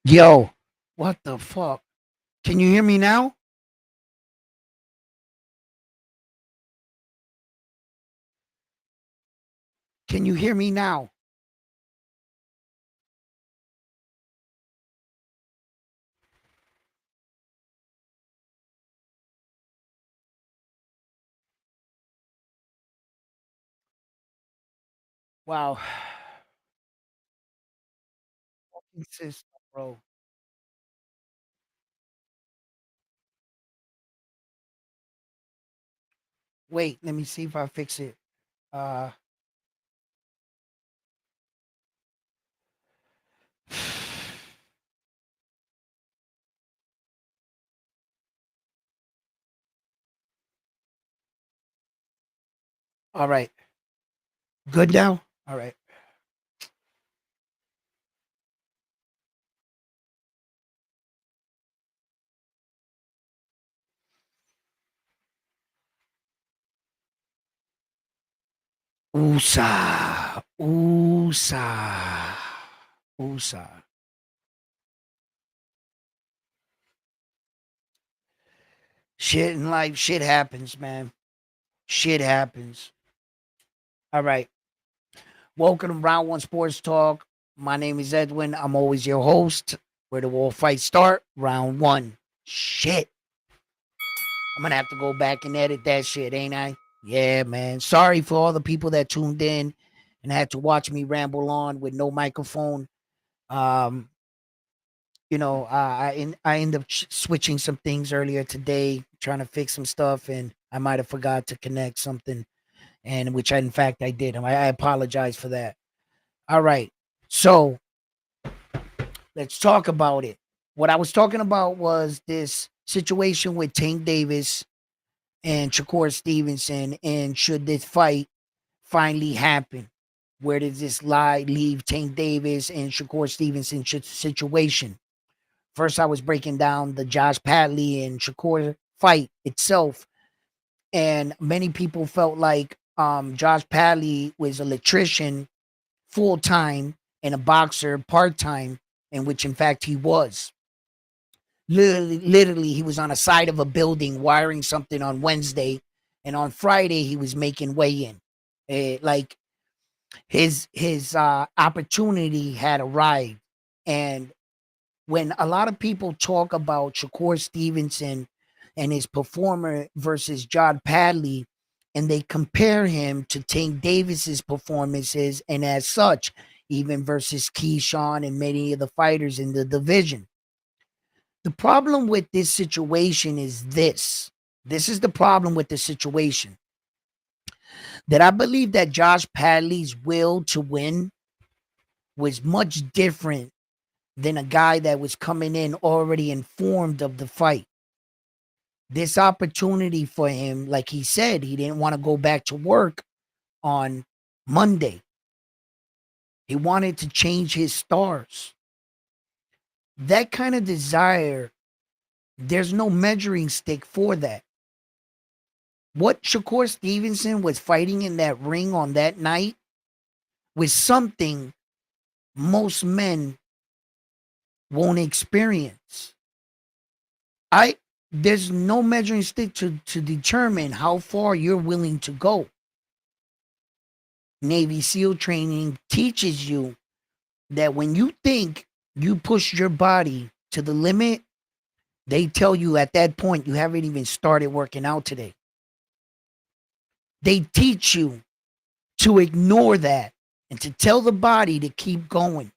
Yo, what the fuck? Can you hear me now? Can you hear me now? Wow. Fucking system, bro. Wait, let me see if I fix it. Uh all right. Good now? All right. USA. USA. USA. Shit in life, shit happens, man. Shit happens. All right. Welcome to Round One Sports Talk. My name is Edwin. I'm always your host. Where do all fights start? Round one. Shit. I'm gonna have to go back and edit that shit, ain't I? Yeah, man. Sorry for all the people that tuned in and had to watch me ramble on with no microphone. Um, I end up switching some things earlier today, trying to fix some stuff, and I might have forgot to connect something, and which in fact I did. I apologize for that. All right, so let's talk about it. What I was talking about was this situation with Tank Davis and Shakur Stevenson, and should this fight finally happen? Where does this lie leave Tank Davis and Shakur Stevenson situation? First, I was breaking down the Josh Padley and Shakur fight itself, and many people felt like Josh Padley was an electrician full time and a boxer part time, in which in fact he was. Literally, he was on a side of a building wiring something on Wednesday, and on Friday he was making weigh in. Like his opportunity had arrived, and when a lot of people talk about Shakur Stevenson and his performer versus John Padley, and they compare him to Tank Davis's performances, and as such, even versus Keyshawn and many of the fighters in the division. The problem with this situation is this. This is the problem with the situation. That I believe that Josh Padley's will to win was much different than a guy that was coming in already informed of the fight. This opportunity for him, like he said, he didn't want to go back to work on Monday. He wanted to change his stars. That kind of desire, there's no measuring stick for that. What Shakur Stevenson was fighting in that ring on that night was something most men won't experience. I There's no measuring stick to determine how far you're willing to go. Navy SEAL training teaches you that when you think you push your body to the limit, they tell you at that point you haven't even started working out today. They teach you to ignore that and to tell the body to keep going.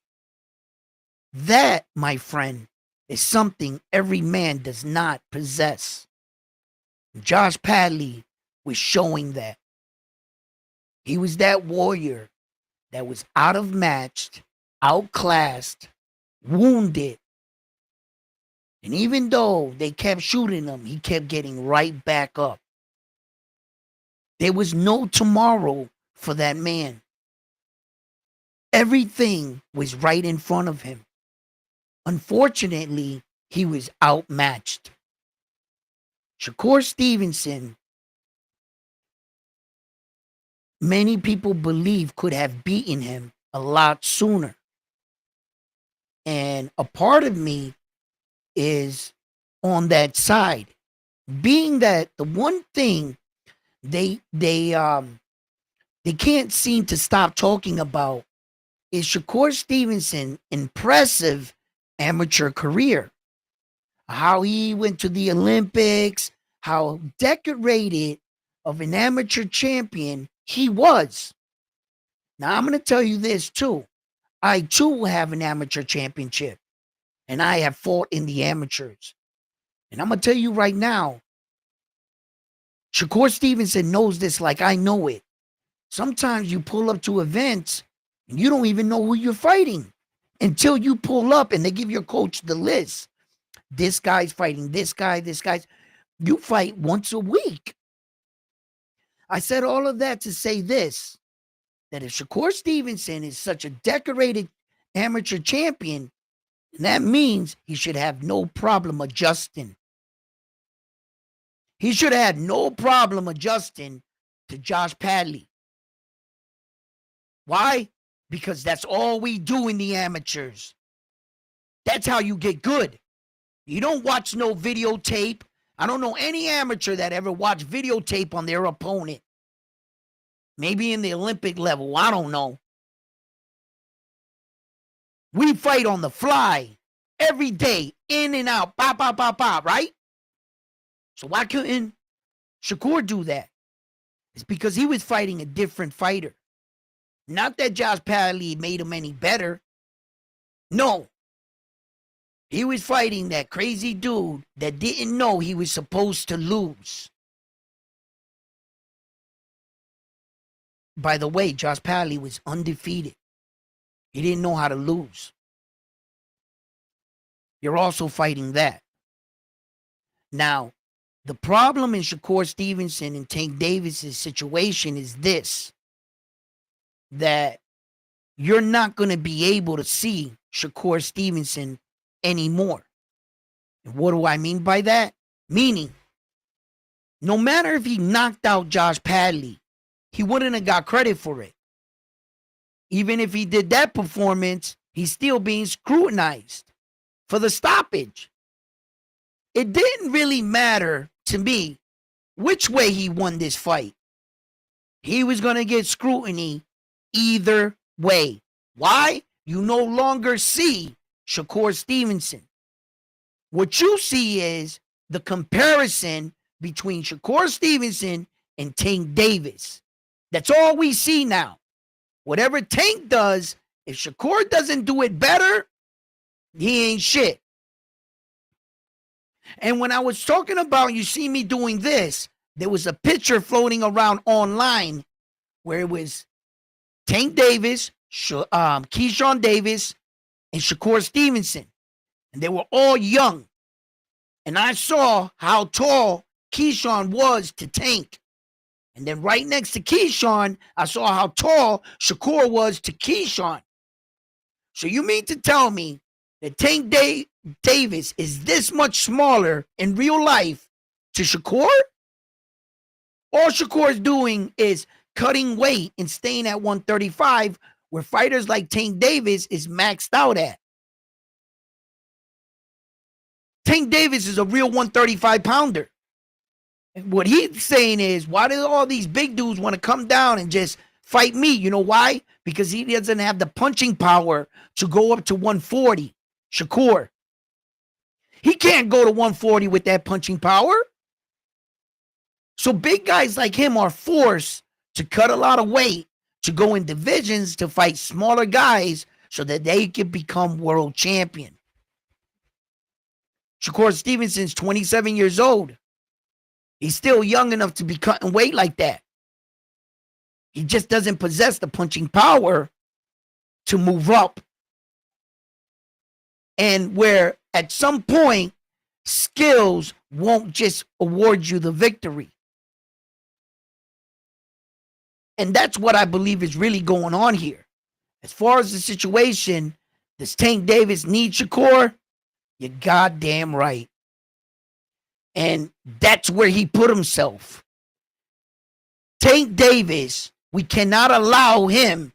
That, my friend, is something every man does not possess. Josh Padley was showing that. He was that warrior that was out of matched, outclassed, wounded. And even though they kept shooting him, he kept getting right back up. There was no tomorrow for that man. Everything was right in front of him. Unfortunately, he was outmatched. Shakur Stevenson, many people believe could have beaten him a lot sooner. And a part of me is on that side, being that the one thing they can't seem to stop talking about is Shakur Stevenson impressive amateur career. How he went to the Olympics, how decorated of an amateur champion he was. Now I'm going to tell you this too. I too will have an amateur championship, and I have fought in the amateurs. And I'm going to tell you right now, Shakur Stevenson knows this like I know it. Sometimes you pull up to events and you don't even know who you're fighting until you pull up and they give your coach the list. This guy's fighting this guy, this guy's. You fight once a week. I said all of that to say this, that if Shakur Stevenson is such a decorated amateur champion, that means he should have no problem adjusting. He should have no problem adjusting to Josh Padley. Why? Because that's all we do in the amateurs. That's how you get good. You don't watch no videotape. I don't know any amateur that ever watched videotape on their opponent. Maybe in the Olympic level. I don't know. We fight on the fly every day, in and out, pop, pop, pop, pop, right? So why couldn't Shakur do that? It's because he was fighting a different fighter. Not that Josh Padley made him any better. No. He was fighting that crazy dude that didn't know he was supposed to lose. By the way, Josh Padley was undefeated. He didn't know how to lose. You're also fighting that. Now, the problem in Shakur Stevenson and Tank Davis's situation is this, that you're not going to be able to see Shakur Stevenson anymore. And what do I mean by that? Meaning, no matter if he knocked out Josh Padley, he wouldn't have got credit for it. Even if he did that performance, he's still being scrutinized for the stoppage. It didn't really matter to me which way he won this fight. He was going to get scrutiny either way. Why? You no longer see Shakur Stevenson. What you see is the comparison between Shakur Stevenson and Tank Davis. That's all we see now. Whatever Tank does, if Shakur doesn't do it better, he ain't shit. And when I was talking about you see me doing this, there was a picture floating around online where it was Tank Davis, Keyshawn Davis, and Shakur Stevenson. And they were all young. And I saw how tall Keyshawn was to Tank. And then right next to Keyshawn, I saw how tall Shakur was to Keyshawn. So you mean to tell me that Tank Davis is this much smaller in real life to Shakur? All Shakur is doing is cutting weight and staying at 135, where fighters like Tank Davis is maxed out at. Tank Davis is a real 135 pounder. And what he's saying is, why do all these big dudes want to come down and just fight me? You know why? Because he doesn't have the punching power to go up to 140. Shakur. He can't go to 140 with that punching power. So big guys like him are forced to cut a lot of weight to go in divisions to fight smaller guys so that they can become world champion. Shakur Stevenson's 27 years old. He's still young enough to be cutting weight like that. He just doesn't possess the punching power to move up. And where at some point, skills won't just award you the victory. And that's what I believe is really going on here. As far as the situation, does Tank Davis need Shakur? You're goddamn right. And that's where he put himself. Tank Davis, we cannot allow him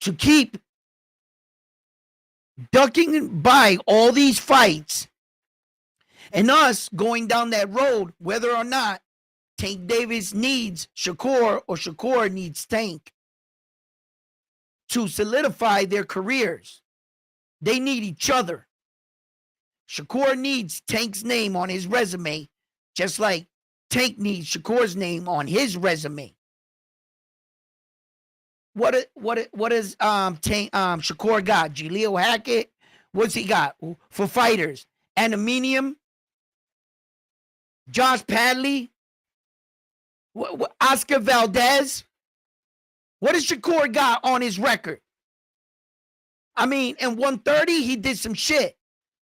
to keep ducking by all these fights and us going down that road, whether or not Tank Davis needs Shakur or Shakur needs Tank to solidify their careers. They need each other. Shakur needs Tank's name on his resume, just like Tank needs Shakur's name on his resume. What is Tank Shakur got? Jaleel Hackett? What's he got for fighters? Aluminium? Josh Padley? Oscar Valdez? What does Shakur got on his record? I mean, in 130, he did some shit.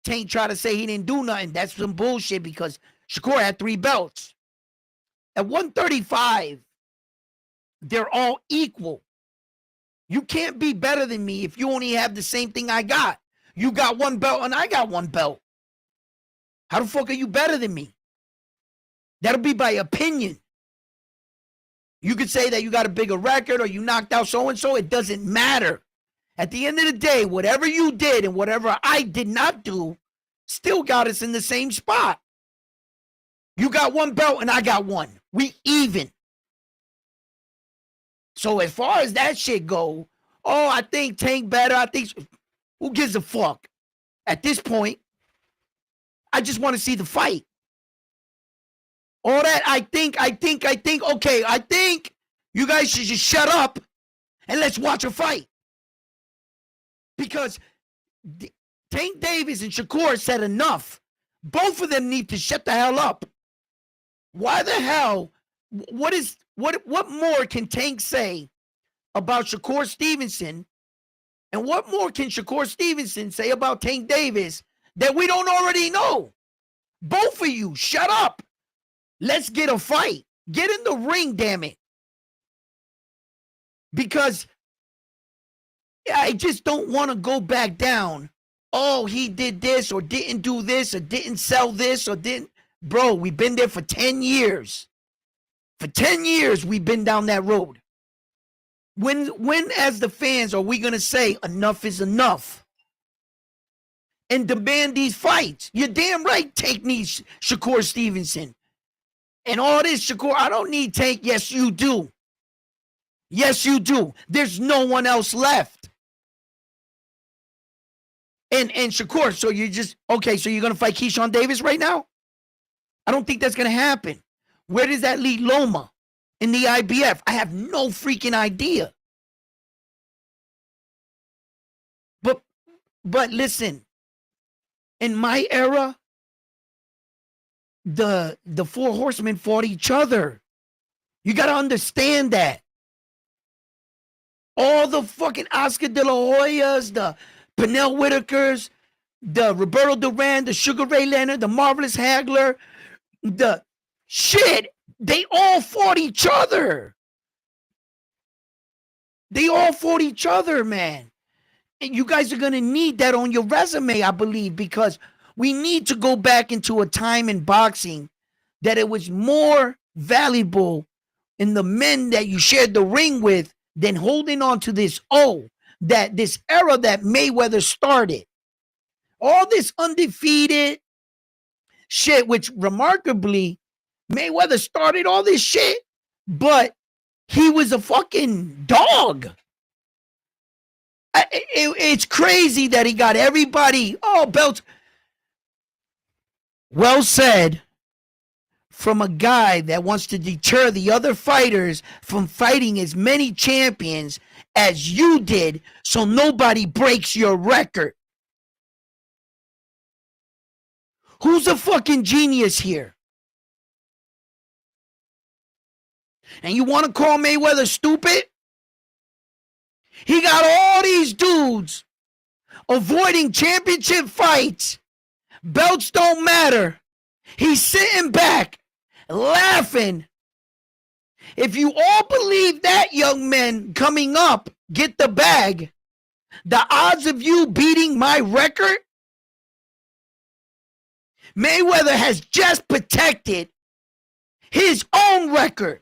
Tank tried to say he didn't do nothing. That's some bullshit because Shakur had 3 belts. At 135, they're all equal. You can't be better than me if you only have the same thing I got. You got 1 belt and I got 1 belt. How the fuck are you better than me? That'll be by opinion. You could say that you got a bigger record or you knocked out so-and-so. It doesn't matter. At the end of the day, whatever you did and whatever I did not do still got us in the same spot. You got 1 belt and I got 1. We even. So as far as that shit go, oh, I think Tank better. I think, who gives a fuck? At this point, I just want to see the fight. All that I think, okay, I think you guys should just shut up and let's watch a fight. Because Tank Davis and Shakur said enough. Both of them need to shut the hell up. Why the hell? What more can Tank say about Shakur Stevenson? And what more can Shakur Stevenson say about Tank Davis that we don't already know? Both of you, shut up. Let's get a fight. Get in the ring, damn it. Because I just don't want to go back down. Oh, he did this or didn't do this or didn't sell this or didn't. Bro, we've been there for 10 years. For 10 years, we've been down that road. When as the fans, are we going to say enough is enough? And demand these fights? You're damn right, Tank needs Shakur Stevenson. And all this, Shakur, I don't need Tank. Yes, you do. Yes, you do. There's no one else left. And Shakur, so you're just, okay, so you're going to fight Keyshawn Davis right now? I don't think that's going to happen. Where does that lead Loma in the IBF? I have no freaking idea. But listen, in my era, the 4 horsemen fought each other. You got to understand that. All the fucking Oscar De La Hoyas, the Pernell Whitakers, the Roberto Duran, the Sugar Ray Leonard, the Marvelous Hagler, the shit, they all fought each other. They all fought each other, man. And you guys are going to need that on your resume, I believe, because we need to go back into a time in boxing that it was more valuable in the men that you shared the ring with than holding on to this this era that Mayweather started. All this undefeated shit, which remarkably, Mayweather started all this shit, but he was a fucking dog. It's crazy that he got everybody, belts. Well said from a guy that wants to deter the other fighters from fighting as many champions as you did so nobody breaks your record. Who's a fucking genius here? And you want to call Mayweather stupid? He got all these dudes avoiding championship fights. Belts don't matter. He's sitting back, laughing. If you all believe that, young men coming up, get the bag, the odds of you beating my record, Mayweather has just protected his own record.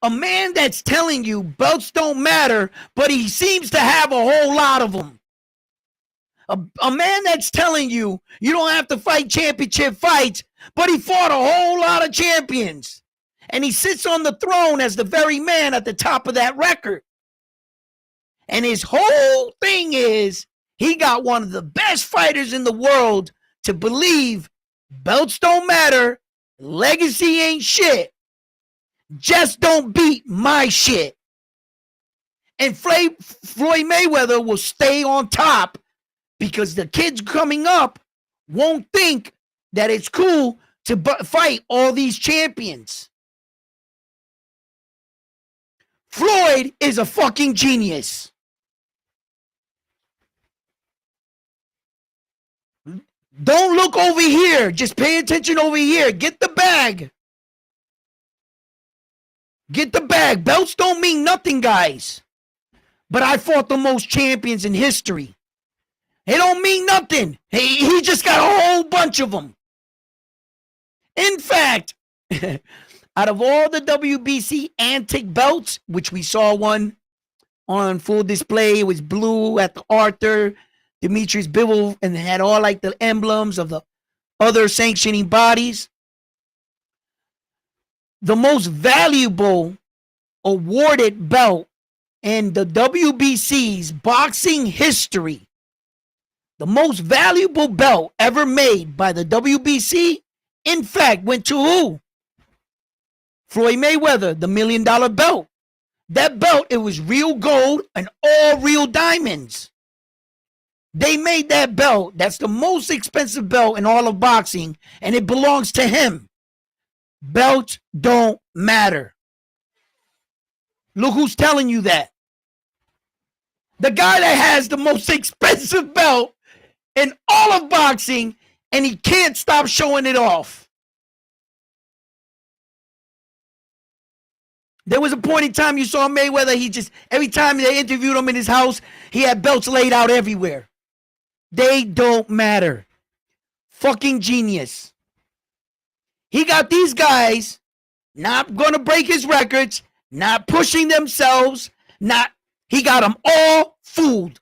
A man that's telling you belts don't matter, but he seems to have a whole lot of them. A man that's telling you you don't have to fight championship fights, but he fought a whole lot of champions. And he sits on the throne as the very man at the top of that record. And his whole thing is he got one of the best fighters in the world to believe belts don't matter, legacy ain't shit. Just don't beat my shit. And Floyd Mayweather will stay on top because the kids coming up won't think that it's cool to fight all these champions. Floyd is a fucking genius. Don't look over here. Just pay attention over here. Get the bag. Get the bag. Belts don't mean nothing, guys. But I fought the most champions in history. It don't mean nothing. He just got a whole bunch of them. In fact, out of all the WBC antique belts, which we saw one on full display, it was blue at the Arthur, Demetrius Bivol, and it had all like the emblems of the other sanctioning bodies. The most valuable awarded belt in the WBC's boxing history, the most valuable belt ever made by the WBC, in fact, went to who? Floyd Mayweather, the $1 million belt. That belt, it was real gold and all real diamonds. They made that belt. That's the most expensive belt in all of boxing, and it belongs to him. Belts don't matter. Look who's telling you that. The guy that has the most expensive belt in all of boxing, and he can't stop showing it off. There was a point in time you saw Mayweather, he just, every time they interviewed him in his house, he had belts laid out everywhere. They don't matter. Fucking genius. He got these guys not going to break his records, not pushing themselves, he got them all fooled.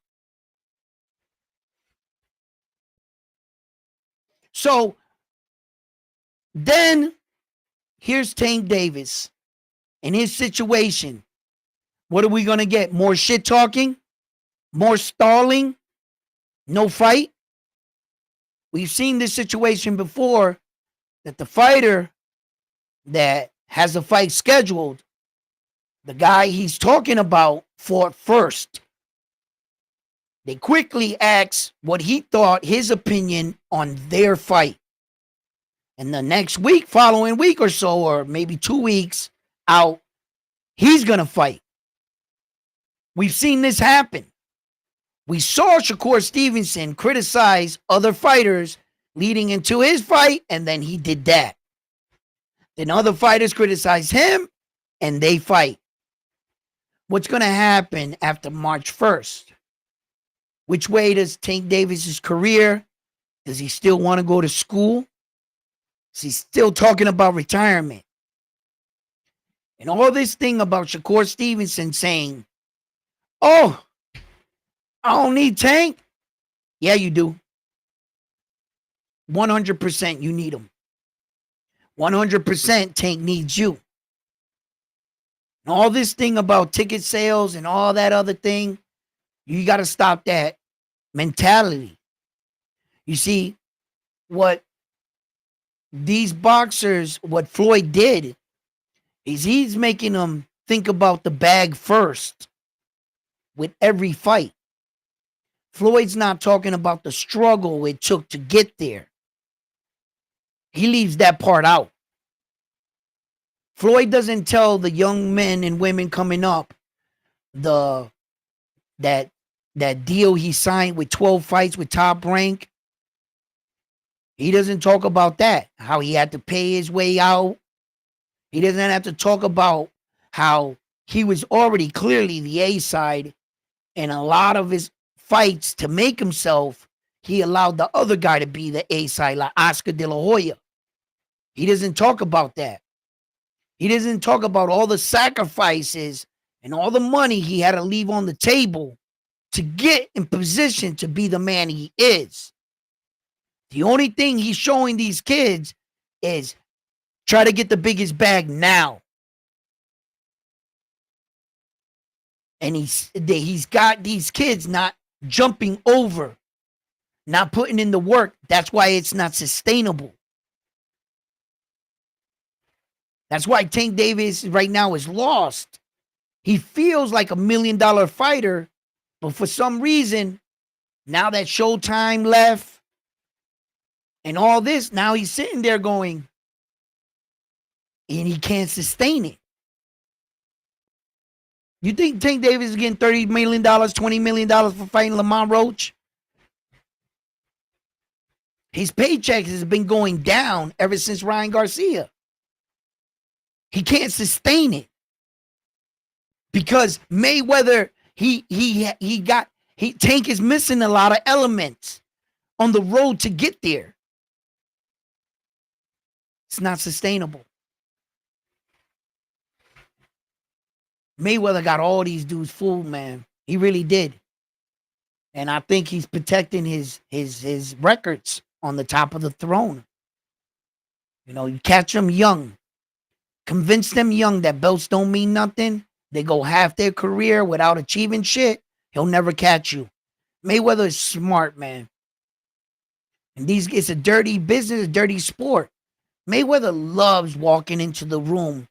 So then here's Tank Davis in his situation. What are we going to get? More shit talking? More stalling? No fight? We've seen this situation before, that the fighter that has a fight scheduled, the guy he's talking about fought first. They quickly asked what he thought, his opinion on their fight. And the next week, following week or so, or maybe 2 weeks out, he's going to fight. We've seen this happen. We saw Shakur Stevenson criticize other fighters leading into his fight, and then he did that. Then other fighters criticize him, and they fight. What's going to happen after March 1st? Which way does Tank Davis's career? Does he still want to go to school? Is he still talking about retirement? And all this thing about Shakur Stevenson saying, oh, I don't need Tank. Yeah, you do. 100% you need him. 100% Tank needs you. And all this thing about ticket sales and all that other thing, you got to stop that mentality. You see, what these boxers, what Floyd did, is he's making them think about the bag first with every fight. Floyd's not talking about the struggle it took to get there. He leaves that part out. Floyd doesn't tell the young men and women coming up that deal he signed with 12 fights with Top Rank. He doesn't talk about that, how he had to pay his way out. He doesn't have to talk about how he was already clearly the A side, and a lot of his fights to make himself, he allowed the other guy to be the A side, like Oscar De La Hoya. He doesn't talk about that. He doesn't talk about all the sacrifices and all the money he had to leave on the table to get in position to be the man he is. The only thing he's showing these kids is try to get the biggest bag now. And he's got these kids not jumping over, not putting in the work. That's why it's not sustainable. That's why Tank Davis right now is lost. He feels like $1 million fighter, but for some reason, now that Showtime left and all this, now he's sitting there going, and he can't sustain it. You think Tank Davis is getting $30 million, $20 million for fighting Lamont Roach? His paychecks has been going down ever since Ryan Garcia. He can't sustain it because Mayweather, Tank is missing a lot of elements on the road to get there. It's not sustainable. Mayweather got all these dudes fooled, man. He really did. And I think he's protecting his records on the top of the throne. You know, you catch them young. Convince them young that belts don't mean nothing. They go half their career without achieving shit. He'll never catch you. Mayweather is smart, man. And it's a dirty business, a dirty sport. Mayweather loves walking into the room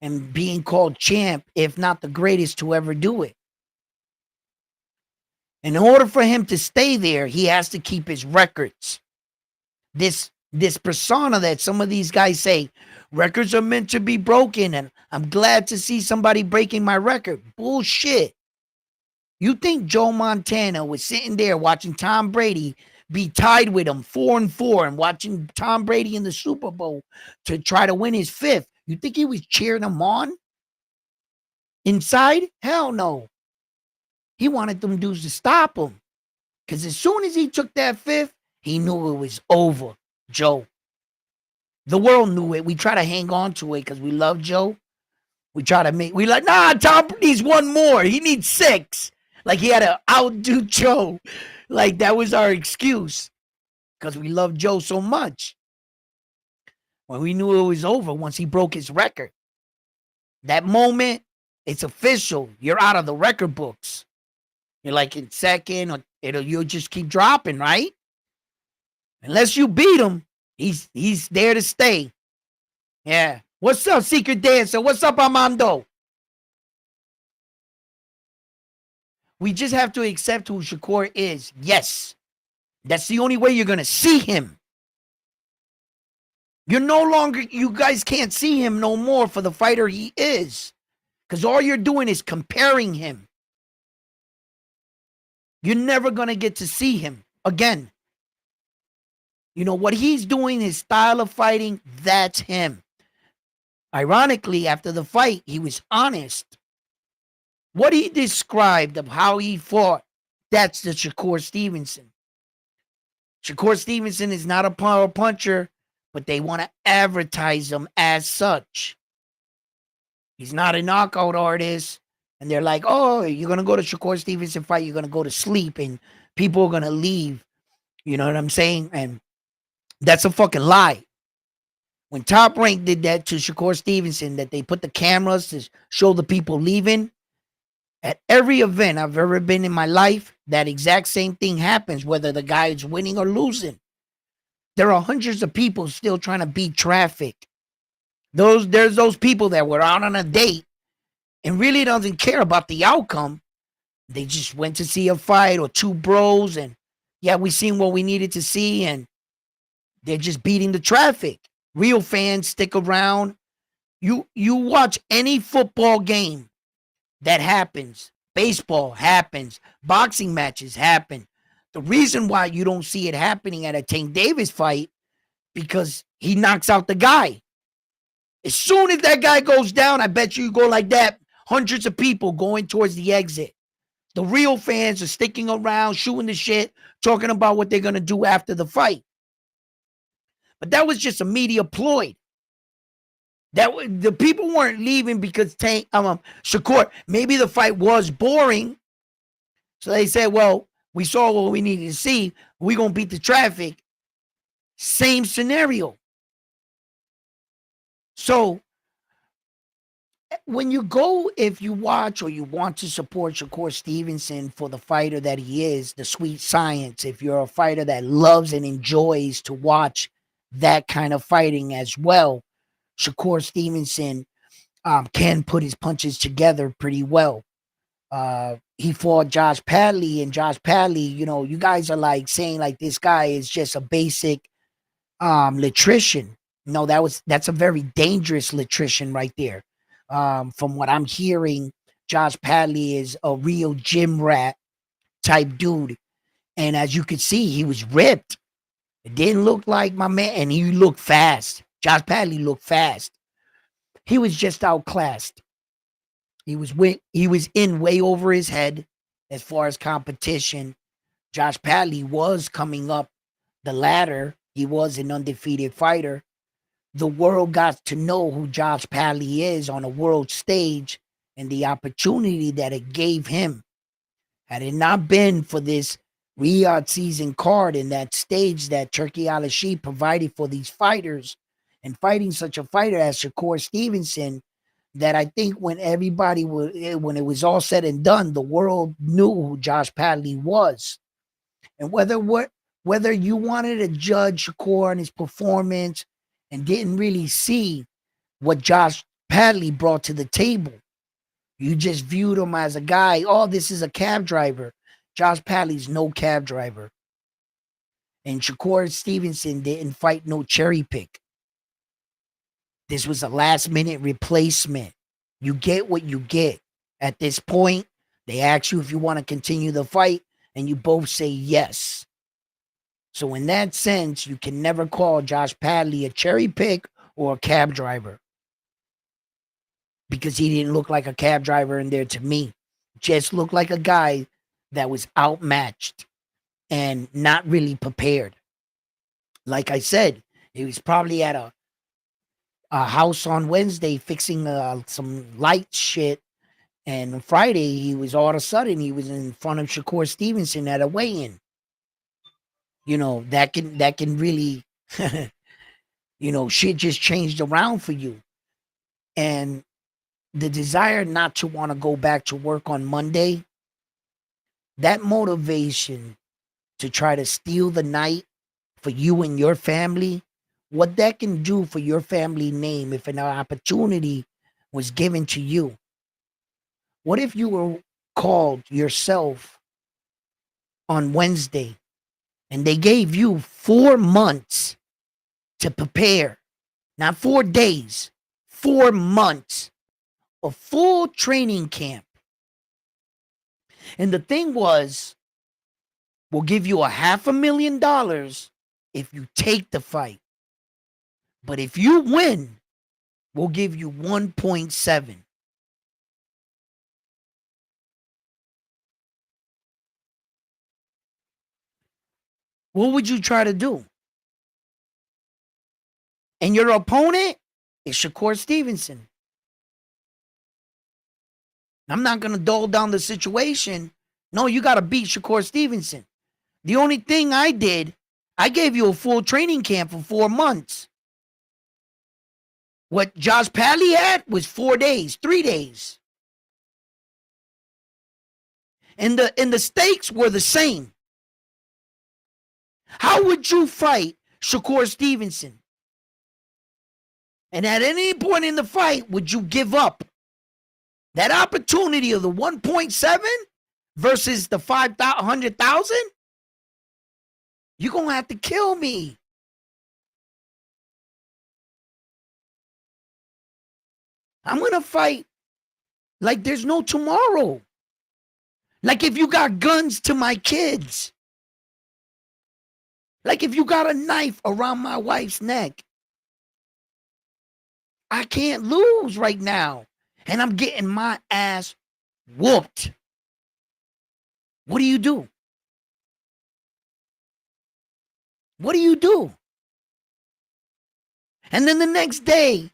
and being called champ, if not the greatest to ever do it. In order for him to stay there, he has to keep his records. This persona that some of these guys say, records are meant to be broken, and I'm glad to see somebody breaking my record. Bullshit. You think Joe Montana was sitting there watching Tom Brady be tied with him 4-4 and watching Tom Brady in the Super Bowl to try to win his 5th? You think he was cheering him on? Inside? Hell no. He wanted them dudes to stop him. Because as soon as he took that 5th, he knew it was over, Joe. The world knew it. We try to hang on to it because we love Joe. We like, nah, Tom needs one more. He needs 6. Like he had to outdo Joe. Like that was our excuse. Because we love Joe so much. When we knew it was over once he broke his record. That moment, it's official. You're out of the record books. You're like in second, or you'll just keep dropping, right? Unless you beat him, he's there to stay. Yeah. What's up, Secret Dancer? What's up, Armando? We just have to accept who Shakur is. Yes. That's the only way you're going to see him. You guys can't see him no more for the fighter he is. Because all you're doing is comparing him. You're never going to get to see him again. You know, what he's doing, his style of fighting, that's him. Ironically, after the fight, he was honest. What he described of how he fought, that's the Shakur Stevenson. Shakur Stevenson is not a power puncher, but they want to advertise him as such. He's not a knockout artist. And they're like, oh, you're going to go to Shakur Stevenson fight, you're going to go to sleep, and people are going to leave. You know what I'm saying? And that's a fucking lie. When Top Rank did that to Shakur Stevenson, that they put the cameras to show the people leaving, at every event I've ever been in my life, that exact same thing happens, whether the guy is winning or losing. There are hundreds of people still trying to beat traffic. There's those people that were out on a date and really doesn't care about the outcome. They just went to see a fight or two bros, and yeah, we seen what we needed to see, and they're just beating the traffic. Real fans stick around. You watch any football game that happens. Baseball happens. Boxing matches happen. The reason why you don't see it happening at a Tank Davis fight, because he knocks out the guy. As soon as that guy goes down, I bet you go like that. Hundreds of people going towards the exit. The real fans are sticking around, shooting the shit, talking about what they're going to do after the fight. But that was just a media ploy. The people weren't leaving because Shakur, maybe the fight was boring, So they said, well, we saw what we needed to see. We're going to beat the traffic. Same scenario. So when you go, if you watch or you want to support Shakur Stevenson for the fighter that he is, the sweet science, if you're a fighter that loves and enjoys to watch that kind of fighting as well, Shakur Stevenson can put his punches together pretty well. He fought Josh Padley, and Josh Padley, you guys are like saying like this guy is just a basic latrician. No, that's a very dangerous latrician right there. From what I'm hearing, Josh Padley is a real gym rat type dude. And as you could see, he was ripped. It didn't look like my man, and he looked fast. Josh Padley looked fast. He was just outclassed. He was in way over his head as far as competition. Josh Padley was coming up the ladder. He was an undefeated fighter. The world got to know who Josh Padley is on a world stage and the opportunity that it gave him. Had it not been for this Riyadh season card and that stage that Turki Al-Sheikh provided for these fighters, and fighting such a fighter as Shakur Stevenson, that I think when it was all said and done, the world knew who Josh Padley was. And whether you wanted to judge Shakur and his performance and didn't really see what Josh Padley brought to the table, you just viewed him as a guy, oh, this is a cab driver. Josh Padley's no cab driver. And Shakur Stevenson didn't fight no cherry pick. This was a last minute replacement. You get what you get. At this point, they ask you if you want to continue the fight, and you both say yes. So in that sense, you can never call Josh Padley a cherry pick or a cab driver, because he didn't look like a cab driver in there to me. Just looked like a guy that was outmatched and not really prepared. Like I said, he was probably at a house on Wednesday fixing some light shit, and on Friday he was all of a sudden he was in front of Shakur Stevenson at a weigh-in. That can really shit just changed around for you. And the desire not to want to go back to work on Monday, that motivation to try to steal the night for you and your family, what that can do for your family name if an opportunity was given to you. What if you were called yourself on Wednesday and they gave you 4 months to prepare? Not 4 days, 4 months, a full training camp. And the thing was, we'll give you $500,000 if you take the fight. But if you win, we'll give you 1.7. What would you try to do? And your opponent is Shakur Stevenson. I'm not going to dull down the situation. No, you got to beat Shakur Stevenson. The only thing I did, I gave you a full training camp for 4 months. What Josh Padley had was 4 days, 3 days. And the stakes were the same. How would you fight Shakur Stevenson? And at any point in the fight, would you give up that opportunity of the 1.7 versus the 500,000? You're going to have to kill me. I'm going to fight like there's no tomorrow. Like if you got guns to my kids. Like if you got a knife around my wife's neck. I can't lose right now. And I'm getting my ass whooped. What do you do? What do you do? And then the next day,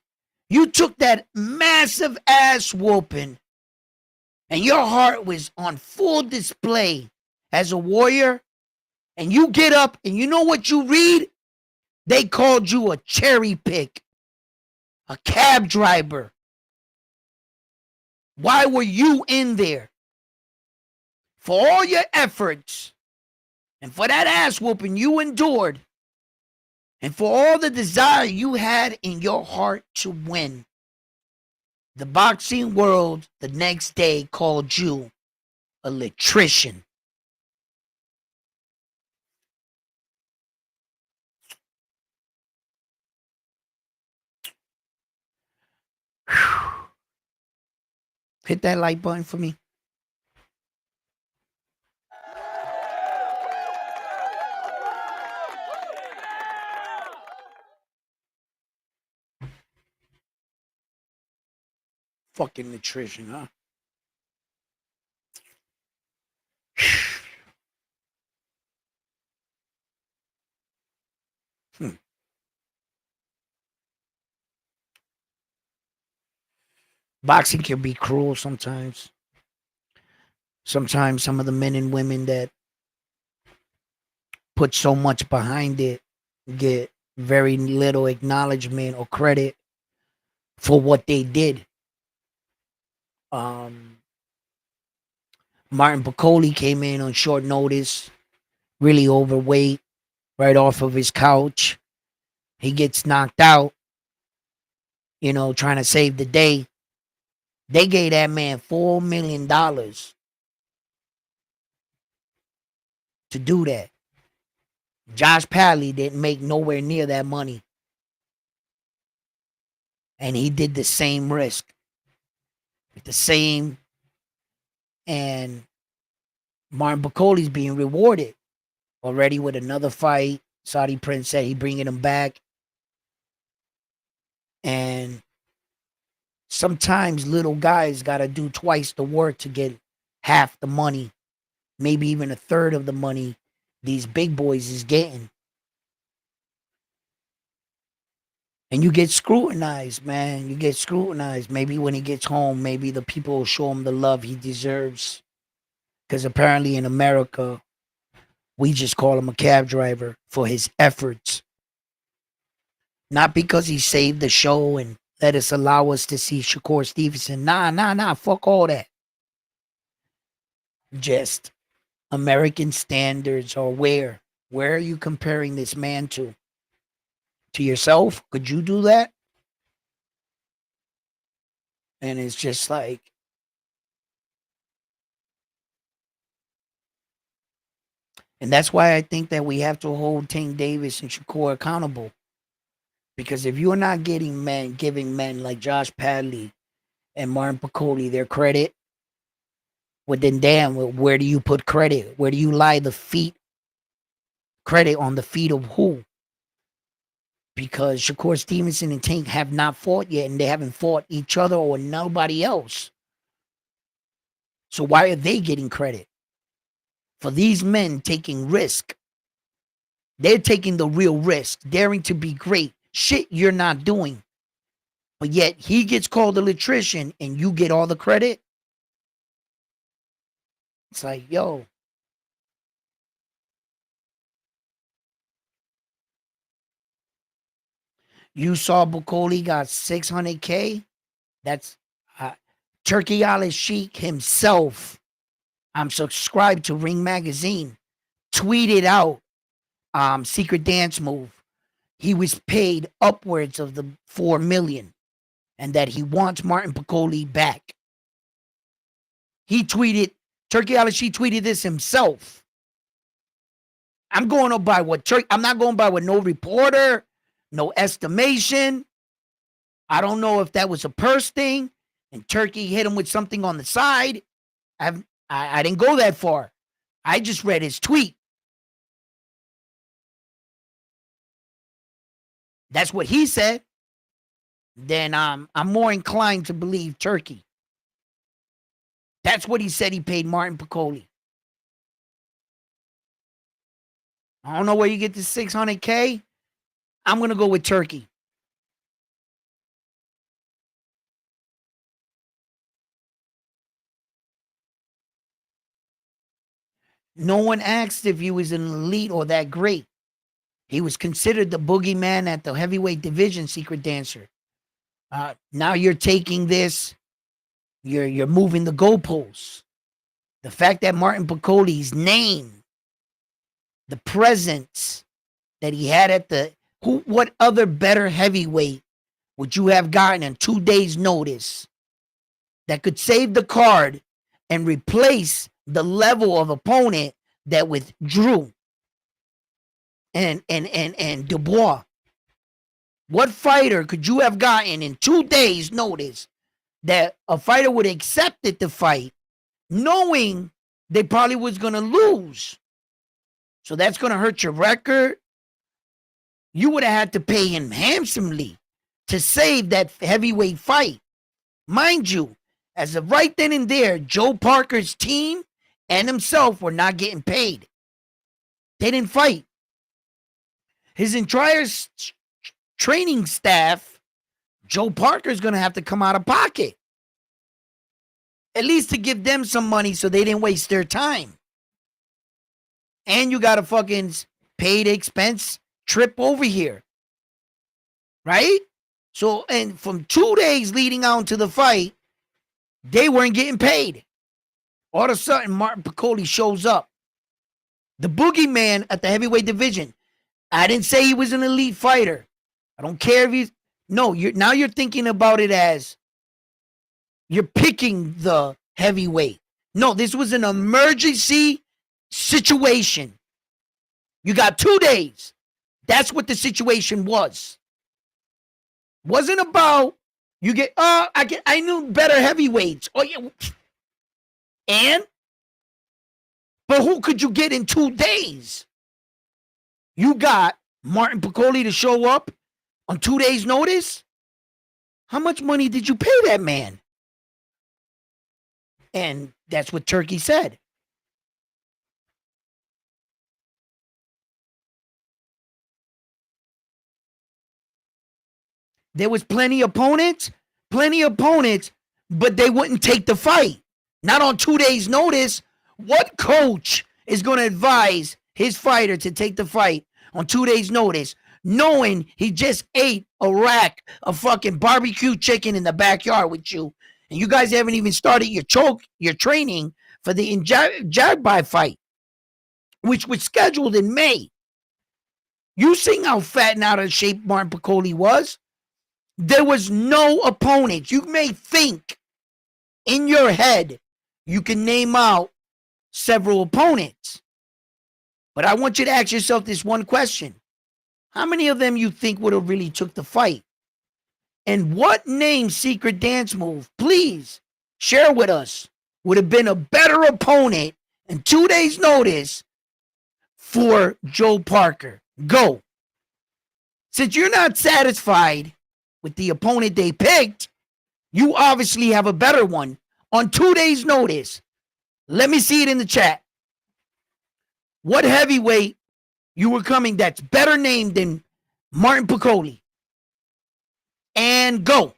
you took that massive ass whooping and your heart was on full display as a warrior, and you get up and you know what you read? They called you a cherry pick, a cab driver. Why were you in there? For all your efforts and for that ass whooping you endured and for all the desire you had in your heart to win, the boxing world the next day called you a electrician. Hit that like button for me. Fucking nutrition, huh? Hmm. Boxing can be cruel sometimes. Sometimes some of the men and women that put so much behind it get very little acknowledgement or credit for what they did. Um, Martin Piccoli came in on short notice, really overweight, right off of his couch. He gets knocked out, trying to save the day. They gave that man $4 million to do that. Josh Padley didn't make nowhere near that money. And he did the same risk. The same. And Martin Piccoli's being rewarded already with another fight. Saudi Prince said he bringing him back. And sometimes little guys got to do twice the work to get half the money, maybe even a third of the money these big boys is getting. And you get scrutinized, man. You get scrutinized. Maybe when he gets home, maybe the people will show him the love he deserves. Because apparently in America, we just call him a cab driver for his efforts. Not because he saved the show and let us allow us to see Shakur Stevenson. Nah. Fuck all that. Just American standards or where? Where are you comparing this man to? To yourself? Could you do that? And it's just like, and that's why I think that we have to hold Tank Davis and Shakur accountable. Because if you're not giving men like Josh Padley and Martin Piccoli their credit, well then damn, where do you put credit? Where do you lie the feet? Credit on the feet of who? Because Shakur Stevenson and Tank have not fought yet, and they haven't fought each other or nobody else. So why are they getting credit? For these men taking risk. They're taking the real risk, daring to be great. Shit you're not doing. But yet he gets called an electrician and you get all the credit. It's like, yo. You saw Bukoli got 600K. That's uh, Turkey Ali Sheik himself. I'm subscribed to Ring Magazine. Tweeted out Secret Dance Move. He was paid upwards of the 4 million and that he wants Martin Piccoli back. He tweeted, Turkey Ali Sheik tweeted this himself. I'm going to by what Turkey, I'm not going by what no reporter, no estimation. I don't know if that was a purse thing and Turkey hit him with something on the side. I didn't go that far. I just read his tweet. That's what he said. Then I'm more inclined to believe Turkey. That's what he said he paid Martin Piccoli. I don't know where you get the 600K. I'm going to go with Turkey. No one asked if he was an elite or that great. He was considered the boogeyman at the heavyweight division, Secret Dancer. Now you're taking this, you're moving the goalposts. The fact that Martin Piccoli's name, the presence that he had at what other better heavyweight would you have gotten in 2 days' notice that could save the card and replace the level of opponent that withdrew and Dubois? What fighter could you have gotten in 2 days' notice that a fighter would have accepted the fight knowing they probably was going to lose? So that's going to hurt your record. You would have had to pay him handsomely to save that heavyweight fight. Mind you, as of right then and there, Joe Parker's team and himself were not getting paid. They didn't fight. His entire training staff, Joe Parker's going to have to come out of pocket. At least to give them some money so they didn't waste their time. And you got to fucking pay the expense trip over here. Right? So, and from 2 days leading on to the fight, they weren't getting paid. All of a sudden, Martin Piccoli shows up. The boogeyman at the heavyweight division. I didn't say he was an elite fighter. I don't care if he's... No, now you're thinking about it as you're picking the heavyweight. No, this was an emergency situation. You got 2 days. That's what the situation was. Wasn't about you get I knew better heavyweights. Oh yeah. But who could you get in 2 days? You got Martin Piccoli to show up on 2 days' notice? How much money did you pay that man? And that's what Turkey said. There was plenty of opponents, but they wouldn't take the fight. Not on 2 days' notice. What coach is going to advise his fighter to take the fight on 2 days' notice, knowing he just ate a rack of fucking barbecue chicken in the backyard with you, and you guys haven't even started your training for the Jagbai fight, which was scheduled in May. You seen how fat and out of shape Martin Piccoli was? There was no opponent. You may think in your head you can name out several opponents. But I want you to ask yourself this one question. How many of them you think would have really took the fight? And what name secret dance move, please share with us, would have been a better opponent in 2 days' notice for Joe Parker? Go. Since you're not satisfied with the opponent they picked, you obviously have a better one on 2 days' notice. Let me see it in the chat. What heavyweight you were coming that's better named than Martin Piccoli? And go.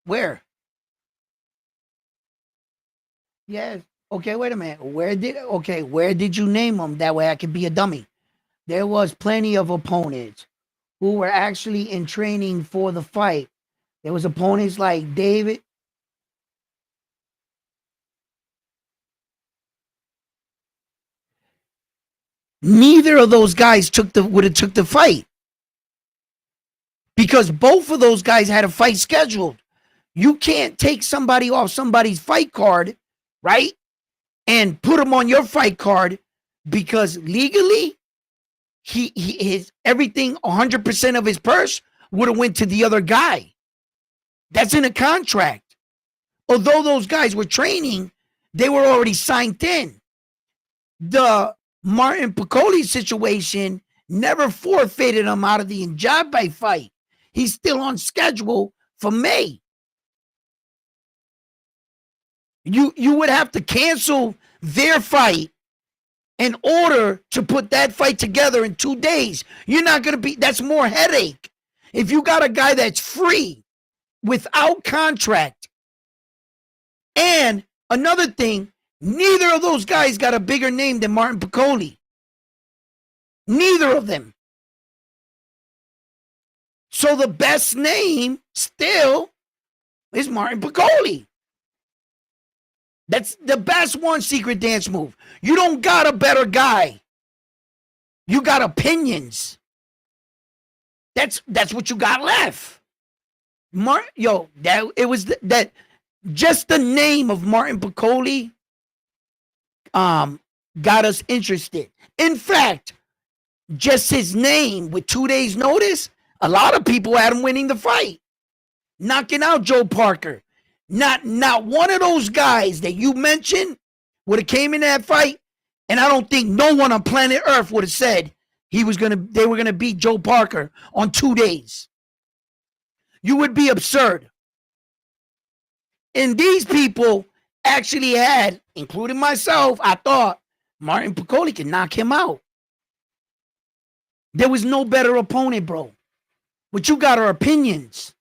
Where? Yes. Okay, wait a minute. Where did you name them? That way I could be a dummy. There was plenty of opponents who were actually in training for the fight. There was opponents like David. Neither of those guys would have took the fight. Because both of those guys had a fight scheduled. You can't take somebody off somebody's fight card, right? And put him on your fight card because legally his everything, 100% of his purse would have went to the other guy. That's in a contract. Although those guys were training, they were already signed in. The Martin Piccoli situation never forfeited him out of the Njabe fight. He's still on schedule for May. You would have to cancel their fight in order to put that fight together in 2 days. You're not going to be, that's more headache. If you got a guy that's free without contract. And another thing, neither of those guys got a bigger name than Martin Piccoli. Neither of them. So the best name still is Martin Piccoli. That's the best one, Secret Dance Move. You don't got a better guy. You got opinions. That's what you got left. That just the name of Martin Piccoli got us interested. In fact, just his name with 2 days notice, a lot of people had him winning the fight, knocking out Joe Parker. Not one of those guys that you mentioned would have came in that fight, and I don't think no one on planet Earth would have said they were gonna beat Joe Parker on 2 days. You would be absurd. And these people actually had, including myself, I thought Martin Piccoli could knock him out. There was no better opponent, bro. What you got are opinions.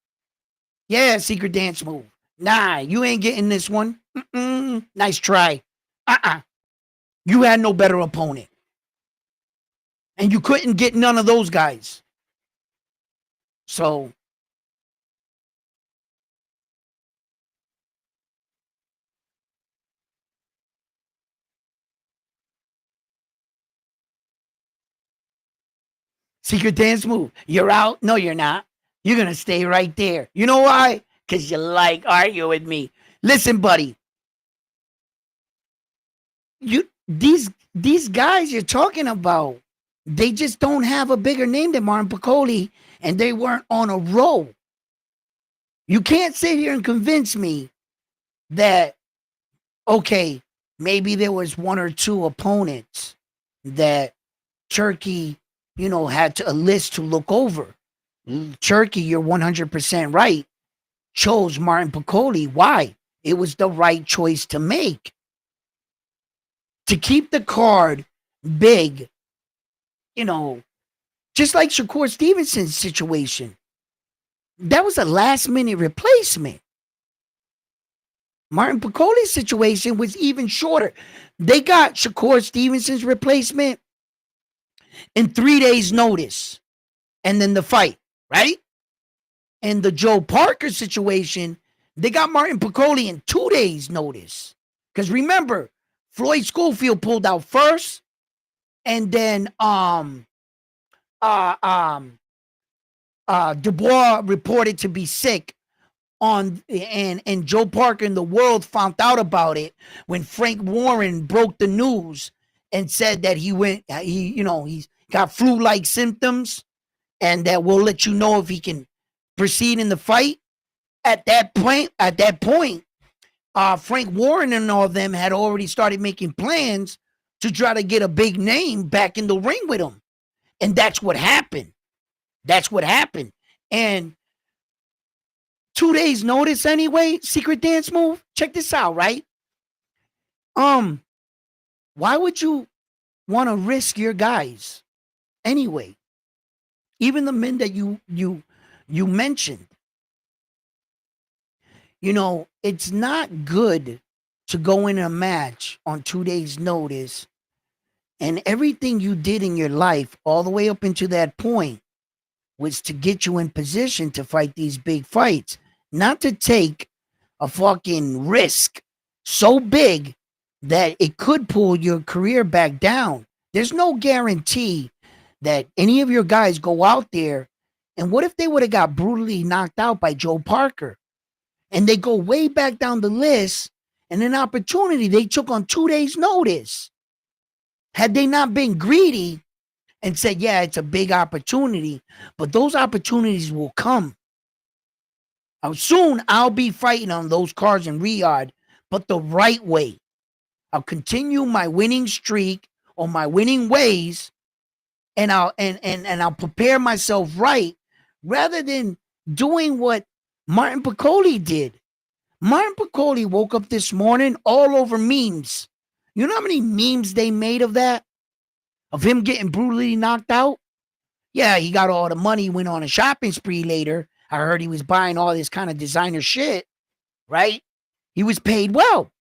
Yeah, Secret Dance Move. Nah, you ain't getting this one. Nice try. You had no better opponent. And you couldn't get none of those guys. So Secret Dance Move. You're out? No, you're not. You're going to stay right there. You know why? Because you like arguing with me. Listen, buddy. These guys you're talking about, they just don't have a bigger name than Martin Piccoli, and they weren't on a roll. You can't sit here and convince me that, okay, maybe there was one or two opponents that Turkey, had a list to look over. Turkey, you're 100% right, chose Martin Piccoli. Why? It was the right choice to make. To keep the card big, just like Shakur Stevenson's situation. That was a last-minute replacement. Martin Piccoli's situation was even shorter. They got Shakur Stevenson's replacement in 3 days' notice, and then the fight, right? And the Joe Parker situation, they got Martin Piccoli in 2 days' notice. Because remember, Floyd Schofield pulled out first, and then Dubois reported to be sick and Joe Parker and the world found out about it when Frank Warren broke the news and said that he's got flu-like symptoms and that we'll let you know if he can proceed in the fight. At that point, Frank Warren and all of them had already started making plans to try to get a big name back in the ring with him. And that's what happened. And 2 days notice anyway, Secret Dance Move. Check this out, right? Why would you want to risk your guys anyway? Even the men that you mentioned. It's not good to go in a match on 2 days notice and everything you did in your life all the way up into that point was to get you in position to fight these big fights, not to take a fucking risk so big that it could pull your career back down. There's no guarantee that any of your guys go out there, and what if they would have got brutally knocked out by Joe Parker? And they go way back down the list, and an opportunity they took on 2 days notice. Had they not been greedy and said, yeah, it's a big opportunity, but those opportunities will come. Soon I'll be fighting on those cards in Riyadh, but the right way. I'll continue my winning streak or my winning ways, and I'll prepare myself right, rather than doing what Martin Piccoli did. Martin Piccoli woke up this morning all over memes. You know how many memes they made of that? Of him getting brutally knocked out? Yeah, he got all the money, went on a shopping spree later. I heard he was buying all this kind of designer shit, right? He was paid well.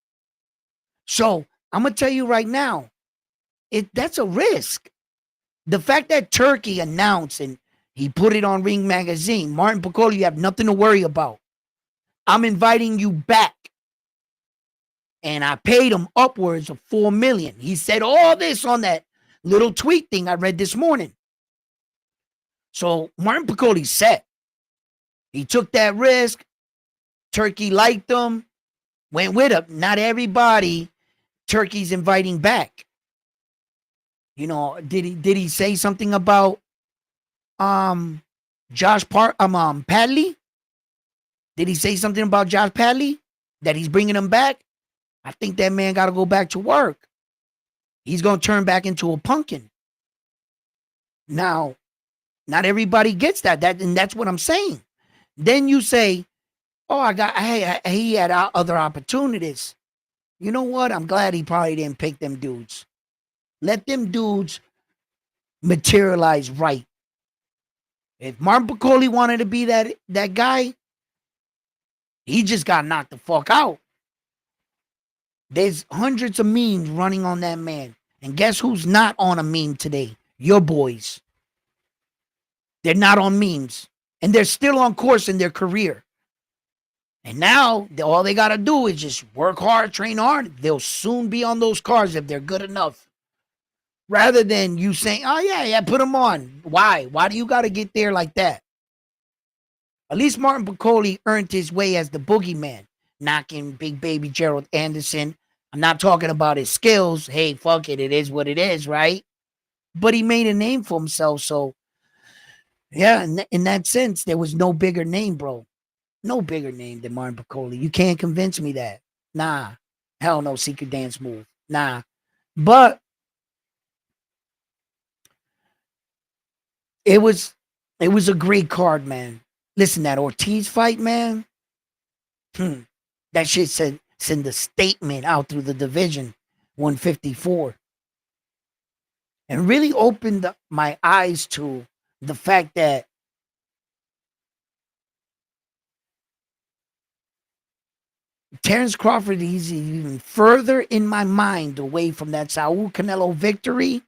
So I'm gonna tell you right now, that's a risk. The fact that Turkey announced and he put it on Ring Magazine, Martin Piccoli, you have nothing to worry about. I'm inviting you back. And I paid him upwards of $4 million. He said all this on that little tweet thing I read this morning. So Martin Piccoli set. He took that risk. Turkey liked him, went with him. Not everybody Turkey's inviting back. You know, did he say something about Padley? Did he say something about Josh Padley? That he's bringing him back? I think that man got to go back to work. He's going to turn back into a pumpkin. Now, not everybody gets that. And that's what I'm saying. Then you say, oh, he had other opportunities. You know what? I'm glad he probably didn't pick them dudes. Let them dudes materialize right. If Martin Piccoli wanted to be that guy, he just got knocked the fuck out. There's hundreds of memes running on that man. And guess who's not on a meme today? Your boys. They're not on memes. And they're still on course in their career. And now, all they got to do is just work hard, train hard. They'll soon be on those cars if they're good enough. Rather than you saying, oh, yeah, put them on. Why? Why do you got to get there like that? At least Martin Piccoli earned his way as the boogeyman, knocking Big Baby Gerald Anderson. I'm not talking about his skills. Hey, fuck it. It is what it is, right? But he made a name for himself. So, yeah, in that sense, there was no bigger name, bro. No bigger name than Martin Piccoli. You can't convince me that. Nah. Hell no, secret dance move. Nah. But it was a great card, man. Listen, that Ortiz fight, man. That shit send a statement out through the division, 154. And really opened up my eyes to the fact that Terrence Crawford is even further in my mind away from that Saul Canelo victory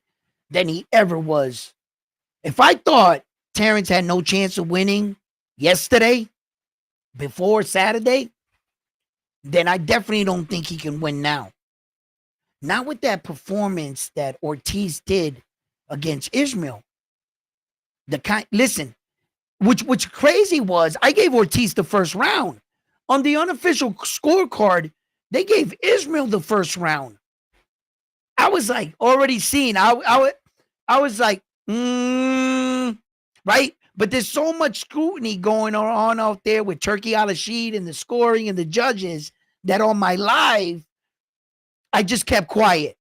than he ever was. If I thought Terrence had no chance of winning yesterday, before Saturday, then I definitely don't think he can win now. Not with that performance that Ortiz did against Ishmael. Listen, which crazy was, I gave Ortiz the first round. On the unofficial scorecard, they gave Ishmael the first round. I was like already seeing. I was like, right? But there's so much scrutiny going on out there with Turkey Al-Rashid and the scoring and the judges that on my live, I just kept quiet.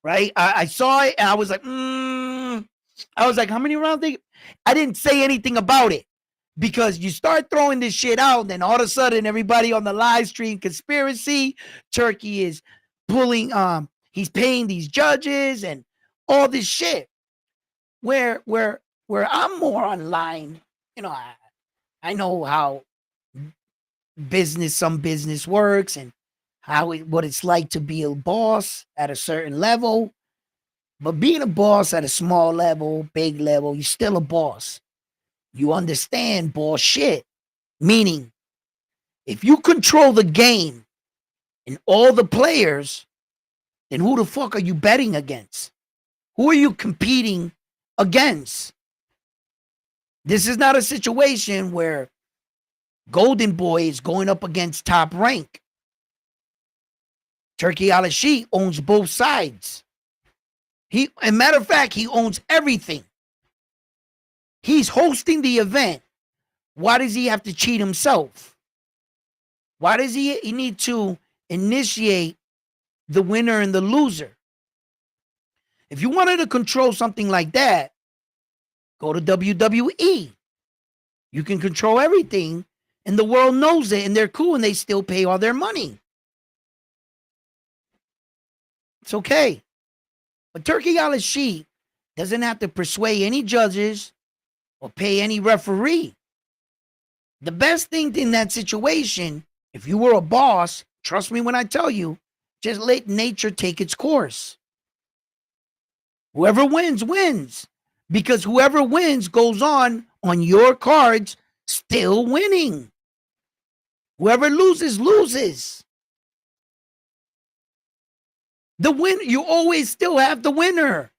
Right? I saw it and I was like, I was like, how many rounds? I didn't say anything about it. Because you start throwing this shit out, then all of a sudden everybody on the live stream conspiracy, Turkey is pulling, he's paying these judges and all this shit. Where I'm more online, you know, I know how some business works and what it's like to be a boss at a certain level. But being a boss at a small level, big level, you're still a boss. You understand bullshit. Meaning, if you control the game and all the players, then who the fuck are you betting against? Who are you competing against? This is not a situation where Golden Boy is going up against Top Rank. Turkey Al-Rashid owns both sides. As a matter of fact, he owns everything. He's hosting the event. Why does he have to cheat himself? Why does he need to initiate the winner and the loser? If you wanted to control something like that, go to WWE. You can control everything, and the world knows it, and they're cool, and they still pay all their money. It's okay. But Turkey Al-Sheikh doesn't have to persuade any judges or pay any referee. The best thing in that situation, if you were a boss, trust me when I tell you, just let nature take its course. Whoever wins, wins. Because whoever wins goes on your cards still winning. Whoever loses, loses. The win, you always still have the winner.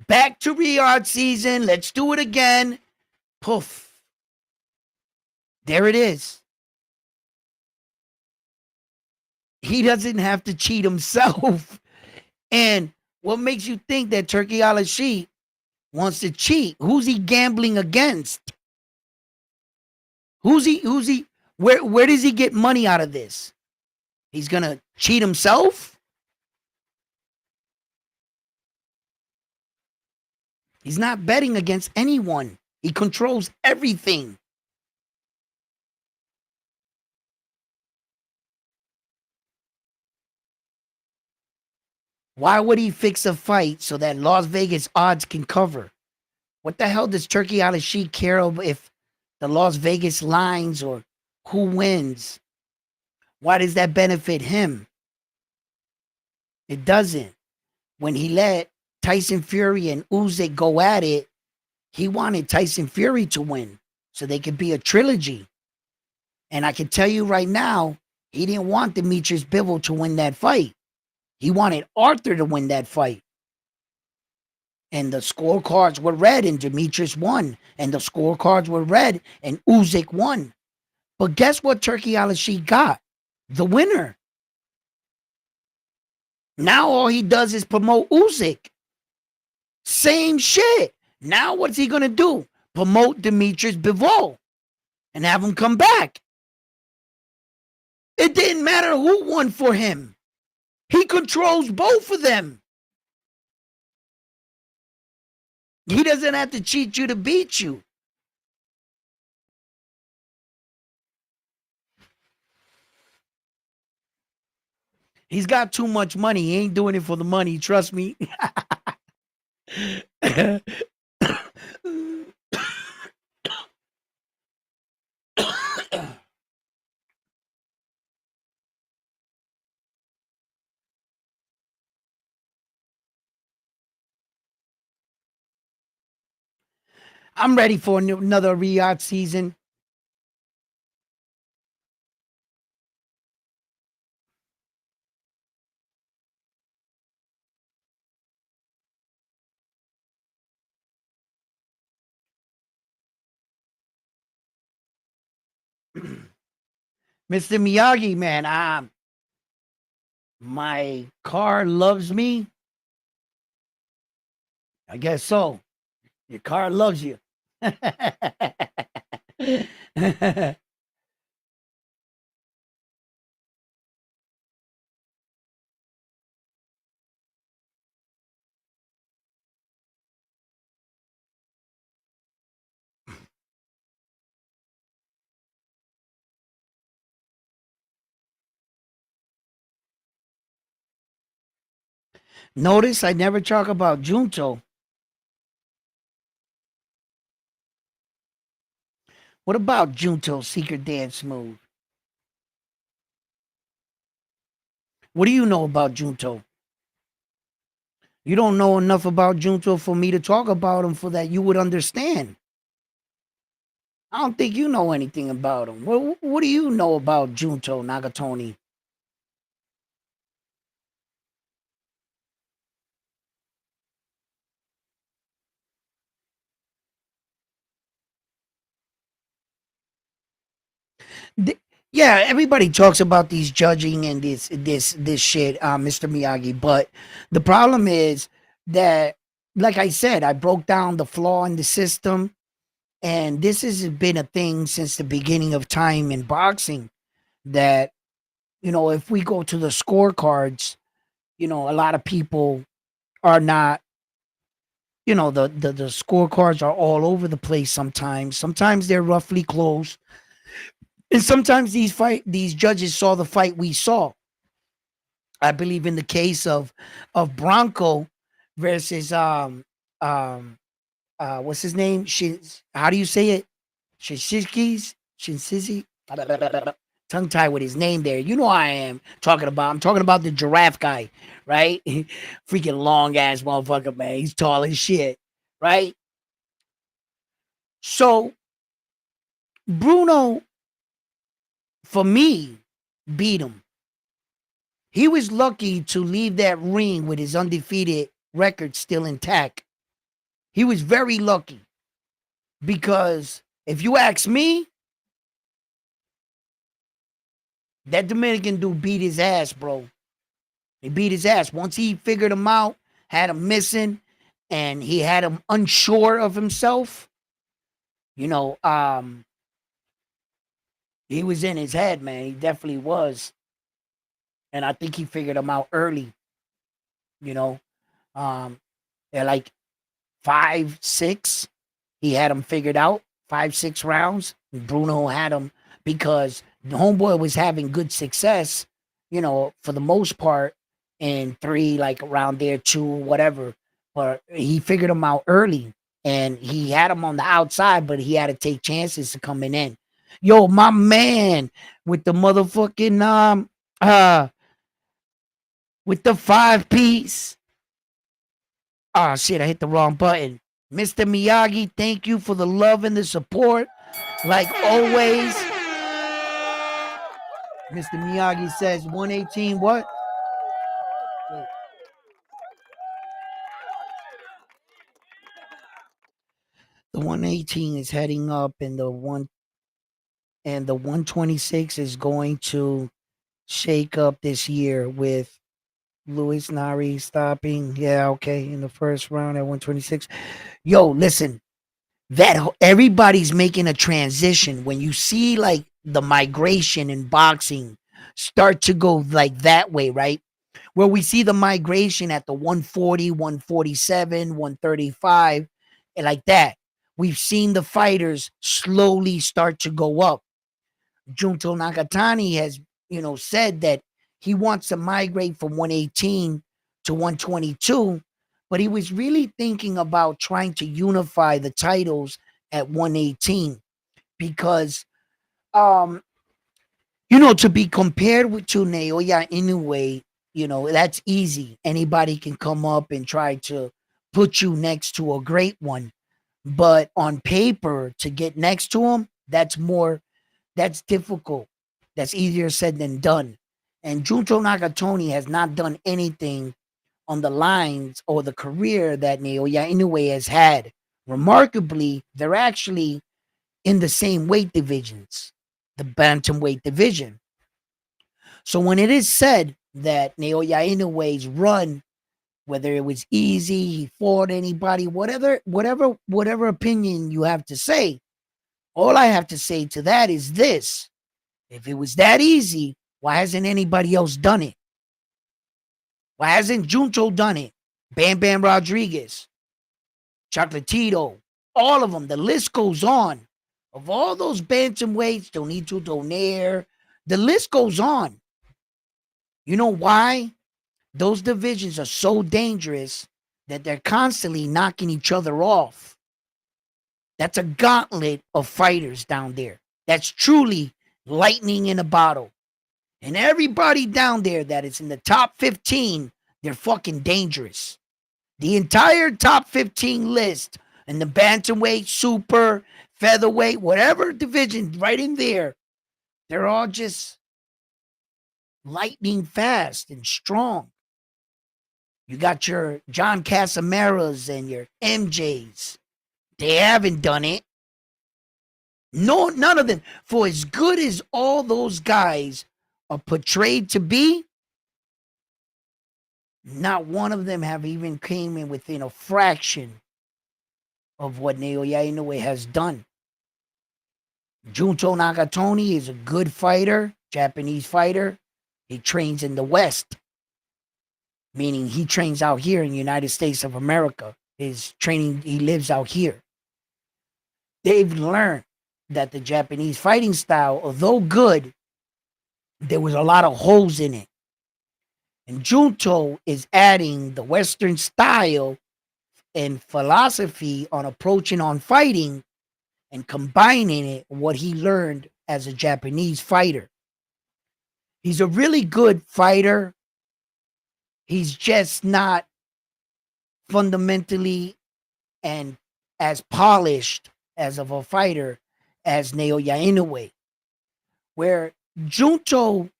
Back to Riyadh season. Let's do it again. Poof. There it is. He doesn't have to cheat himself. And what makes you think that Turkey Al-Sheikh wants to cheat? Who's he gambling against? Who's he? Where does he get money out of this? He's gonna cheat himself? He's not betting against anyone. He controls everything. Why would he fix a fight so that Las Vegas odds can cover? What the hell does Turkey Al-Sheikh care if the Las Vegas lines or who wins? Why does that benefit him? It doesn't. When he let Tyson Fury and Usyk go at it, he wanted Tyson Fury to win so they could be a trilogy. And I can tell you right now, he didn't want Demetrius Bivol to win that fight. He wanted Arthur to win that fight. And the scorecards were red and Demetrius won. And the scorecards were red and Usyk won. But guess what Turkey Al-Sheikh got? The winner. Now all he does is promote Usyk. Same shit. Now what's he going to do? Promote Demetrius Bivol and have him come back. It didn't matter who won for him. He controls both of them. He doesn't have to cheat you to beat you. He's got too much money. He ain't doing it for the money. Trust me. I'm ready for another Riyadh season. Mr. Miyagi, man, my car loves me. I guess so. Your car loves you. Notice I never talk about Junto. What about Junto's secret dance move? What do you know about Junto? You don't know enough about Junto for me to talk about him for that you would understand. I don't think you know anything about him. What do you know about Junto Nagatoni? Yeah, everybody talks about these judging and this shit, Mr. Miyagi. But the problem is that, like I said, I broke down the flaw in the system, and this has been a thing since the beginning of time in boxing. That if we go to the scorecards, a lot of people are not, the scorecards are all over the place sometimes. Sometimes they're roughly close. And sometimes these judges saw the fight we saw. I believe in the case of Bronco versus um what's his name? How do you say it? Shinsizi? Tongue tied with his name there. You know I am talking about. I'm talking about the giraffe guy, right? Freaking long ass motherfucker, man. He's tall as shit, right? So Bruno, for me, beat him. He was lucky to leave that ring with his undefeated record still intact. He was very lucky because if you ask me, that Dominican dude beat his ass, bro. He beat his ass. Once he figured him out, had him missing, and he had him unsure of himself, you know, he was in his head, man. He definitely was. And I think he figured him out early, you know. At like 5, 6, he had him figured out, 5, 6 rounds. Bruno had him because the homeboy was having good success, for the most part, in 3, like around there, 2, whatever. But he figured him out early and he had him on the outside, but he had to take chances to coming in. Yo, my man with the motherfucking with the 5 piece. Oh shit, I hit the wrong button. Mr. Miyagi, thank you for the love and the support. Like always. Mr. Miyagi says 118 what? The 118 is heading up and the 126 is going to shake up this year with Luis Nari stopping. Yeah, okay, in the first round at 126. Yo, listen, that everybody's making a transition when you see like the migration in boxing start to go like that way, right? Where we see the migration at the 140, 147, 135, and like that. We've seen the fighters slowly start to go up. Junto Nakatani has, said that he wants to migrate from 118 to 122, but he was really thinking about trying to unify the titles at 118 because to be compared with to Naoya Inoue, that's easy. Anybody can come up and try to put you next to a great one. But on paper, to get next to him, that's difficult. That's easier said than done. And Junto Nakatoni has not done anything on the lines or the career that Naoya Inoue has had. Remarkably, they're actually in the same weight divisions, the bantamweight division. So when it is said that Naoya Inoue's run, whether it was easy, he fought anybody, whatever opinion you have to say, all I have to say to that is this. If it was that easy, why hasn't anybody else done it? Why hasn't Junto done it? Bam Bam Rodriguez, Chocolatito, all of them. The list goes on. Of all those bantamweights, Donito Donaire, the list goes on. You know why? Those divisions are so dangerous that they're constantly knocking each other off. That's a gauntlet of fighters down there. That's truly lightning in a bottle. And everybody down there that is in the top 15, they're fucking dangerous. The entire top 15 list and the bantamweight, super, featherweight, whatever division right in there, they're all just lightning fast and strong. You got your John Casamaras and your MJs. They haven't done it. No, none of them. For as good as all those guys are portrayed to be, not one of them have even came in within a fraction of what Naoya Inoue has done. Junto Nakatoni is a good fighter, Japanese fighter. He trains in the West. meaning he trains out here in the United States of America. His training, he lives out here. They've learned that the Japanese fighting style, although good, there was a lot of holes in it. And Junto is adding the Western style and philosophy on approaching on fighting and combining it with what he learned as a Japanese fighter. He's a really good fighter. He's just not fundamentally and as polished as of a fighter as Naoya Inoue, where Junto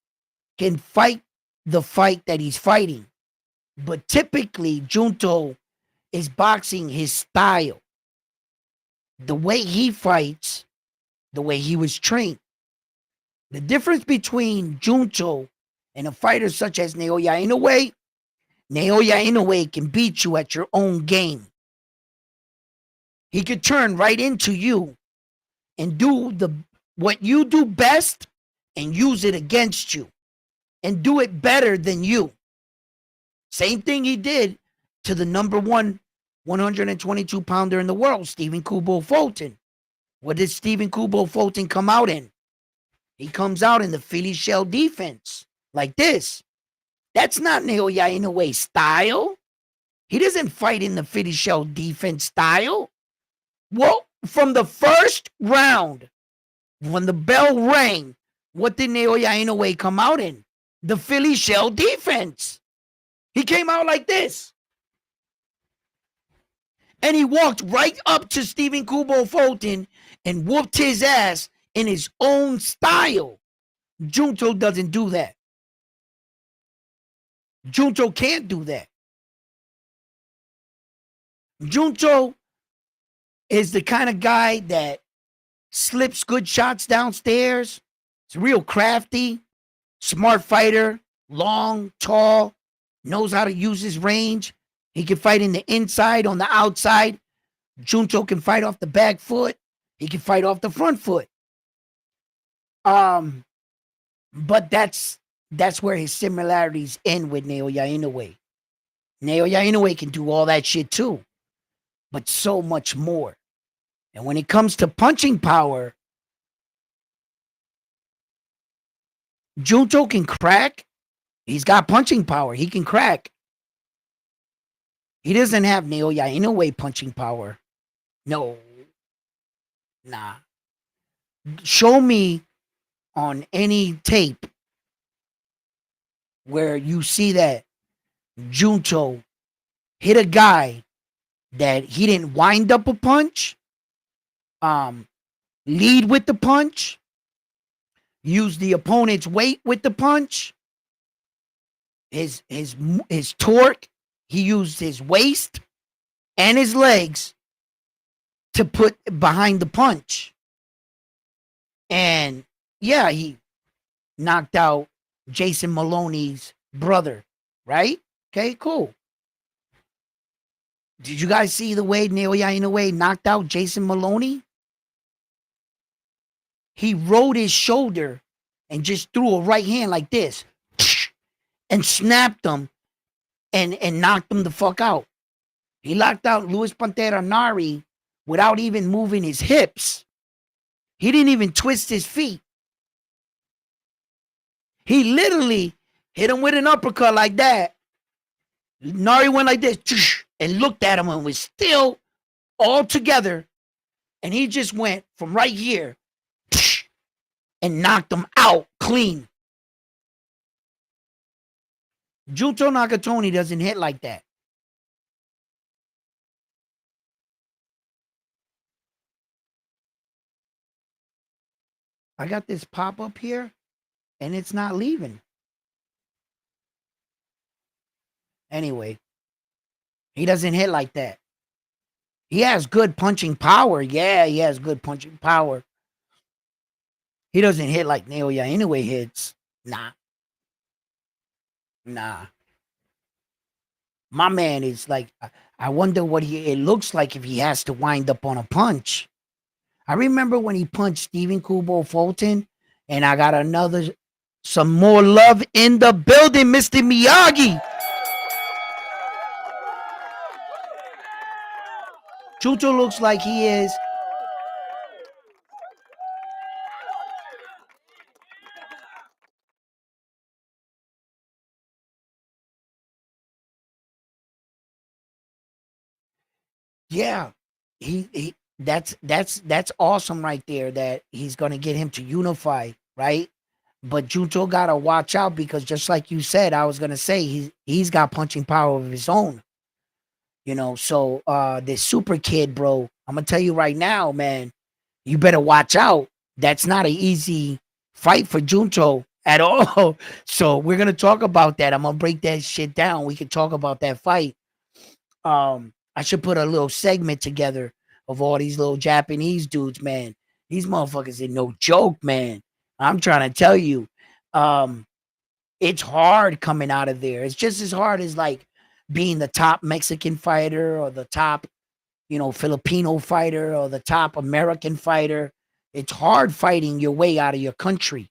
can fight the fight that he's fighting, but typically Junto is boxing his style, the way he fights, the way he was trained. The difference between Junto and a fighter such as Naoya Inoue can beat you at your own game. He could turn right into you and do what you do best and use it against you and do it better than you. Same thing he did to the number one 122 pounder in the world, Stephen Kubo Fulton. What did Stephen Kubo Fulton come out in? He comes out in the Philly shell defense like this. That's not Naoya Inoue's style. He doesn't fight in the Philly shell defense style. Well, from the first round, when the bell rang, what did Naoya Inoue come out in? The Philly shell defense. He came out like this. And he walked right up to Stephen Kubo Fulton and whooped his ass in his own style. Junto doesn't do that. Junto can't do that. Junto is the kind of guy that slips good shots downstairs. He's real crafty, smart fighter, long, tall, knows how to use his range. He can fight in the inside, on the outside. Junto can fight off the back foot. He can fight off the front foot. But that's where his similarities end with Naoya Inoue. Naoya Inoue can do all that shit too, but so much more. And when it comes to punching power, Junto can crack. He's got punching power. He can crack. He doesn't have Naoya Inoue punching power. No. Nah. Show me on any tape where you see that Junto hit a guy that he didn't wind up a punch, lead with the punch, use the opponent's weight with the punch, his torque. He used his waist and his legs to put behind the punch. And yeah, he knocked out Jason Maloney's brother, right? Okay, cool. Did you guys see the way Naoya Inoue knocked out Jason Maloney? He rode his shoulder and just threw a right hand like this and snapped him and knocked him the fuck out. He knocked out Luis Pantera Nari without even moving his hips. He didn't even twist his feet. He literally hit him with an uppercut like that. Nari went like this and looked at him and was still all together. And he just went from right here and knocked him out clean. Junto Nakatoni doesn't hit like that. I got this pop-up here, and it's not leaving. Anyway, he doesn't hit like that. He has good punching power. Yeah, he has good punching power. He doesn't hit like Naoya Inoue hits. Nah. My man is like, I wonder what it looks like if he has to wind up on a punch. I remember when he punched Stephen Kubo Fulton, and I got some more love in the building, Mr. Miyagi. Junto looks like he is. Yeah, he that's awesome right there. That he's gonna get him to unify, right? But Junto gotta watch out because just like you said, I was gonna say he's got punching power of his own. So this super kid, bro, I'm gonna tell you right now, man, you better watch out. That's not an easy fight for Junto at all. So we're gonna talk about that. I'm gonna break that shit down. We can talk about that fight. I should put a little segment together of all these little Japanese dudes, man. These motherfuckers are no joke, man. I'm trying to tell you. Um, it's hard coming out of there. It's just as hard as like being the top Mexican fighter or the top, Filipino fighter or the top American fighter. It's hard fighting your way out of your country,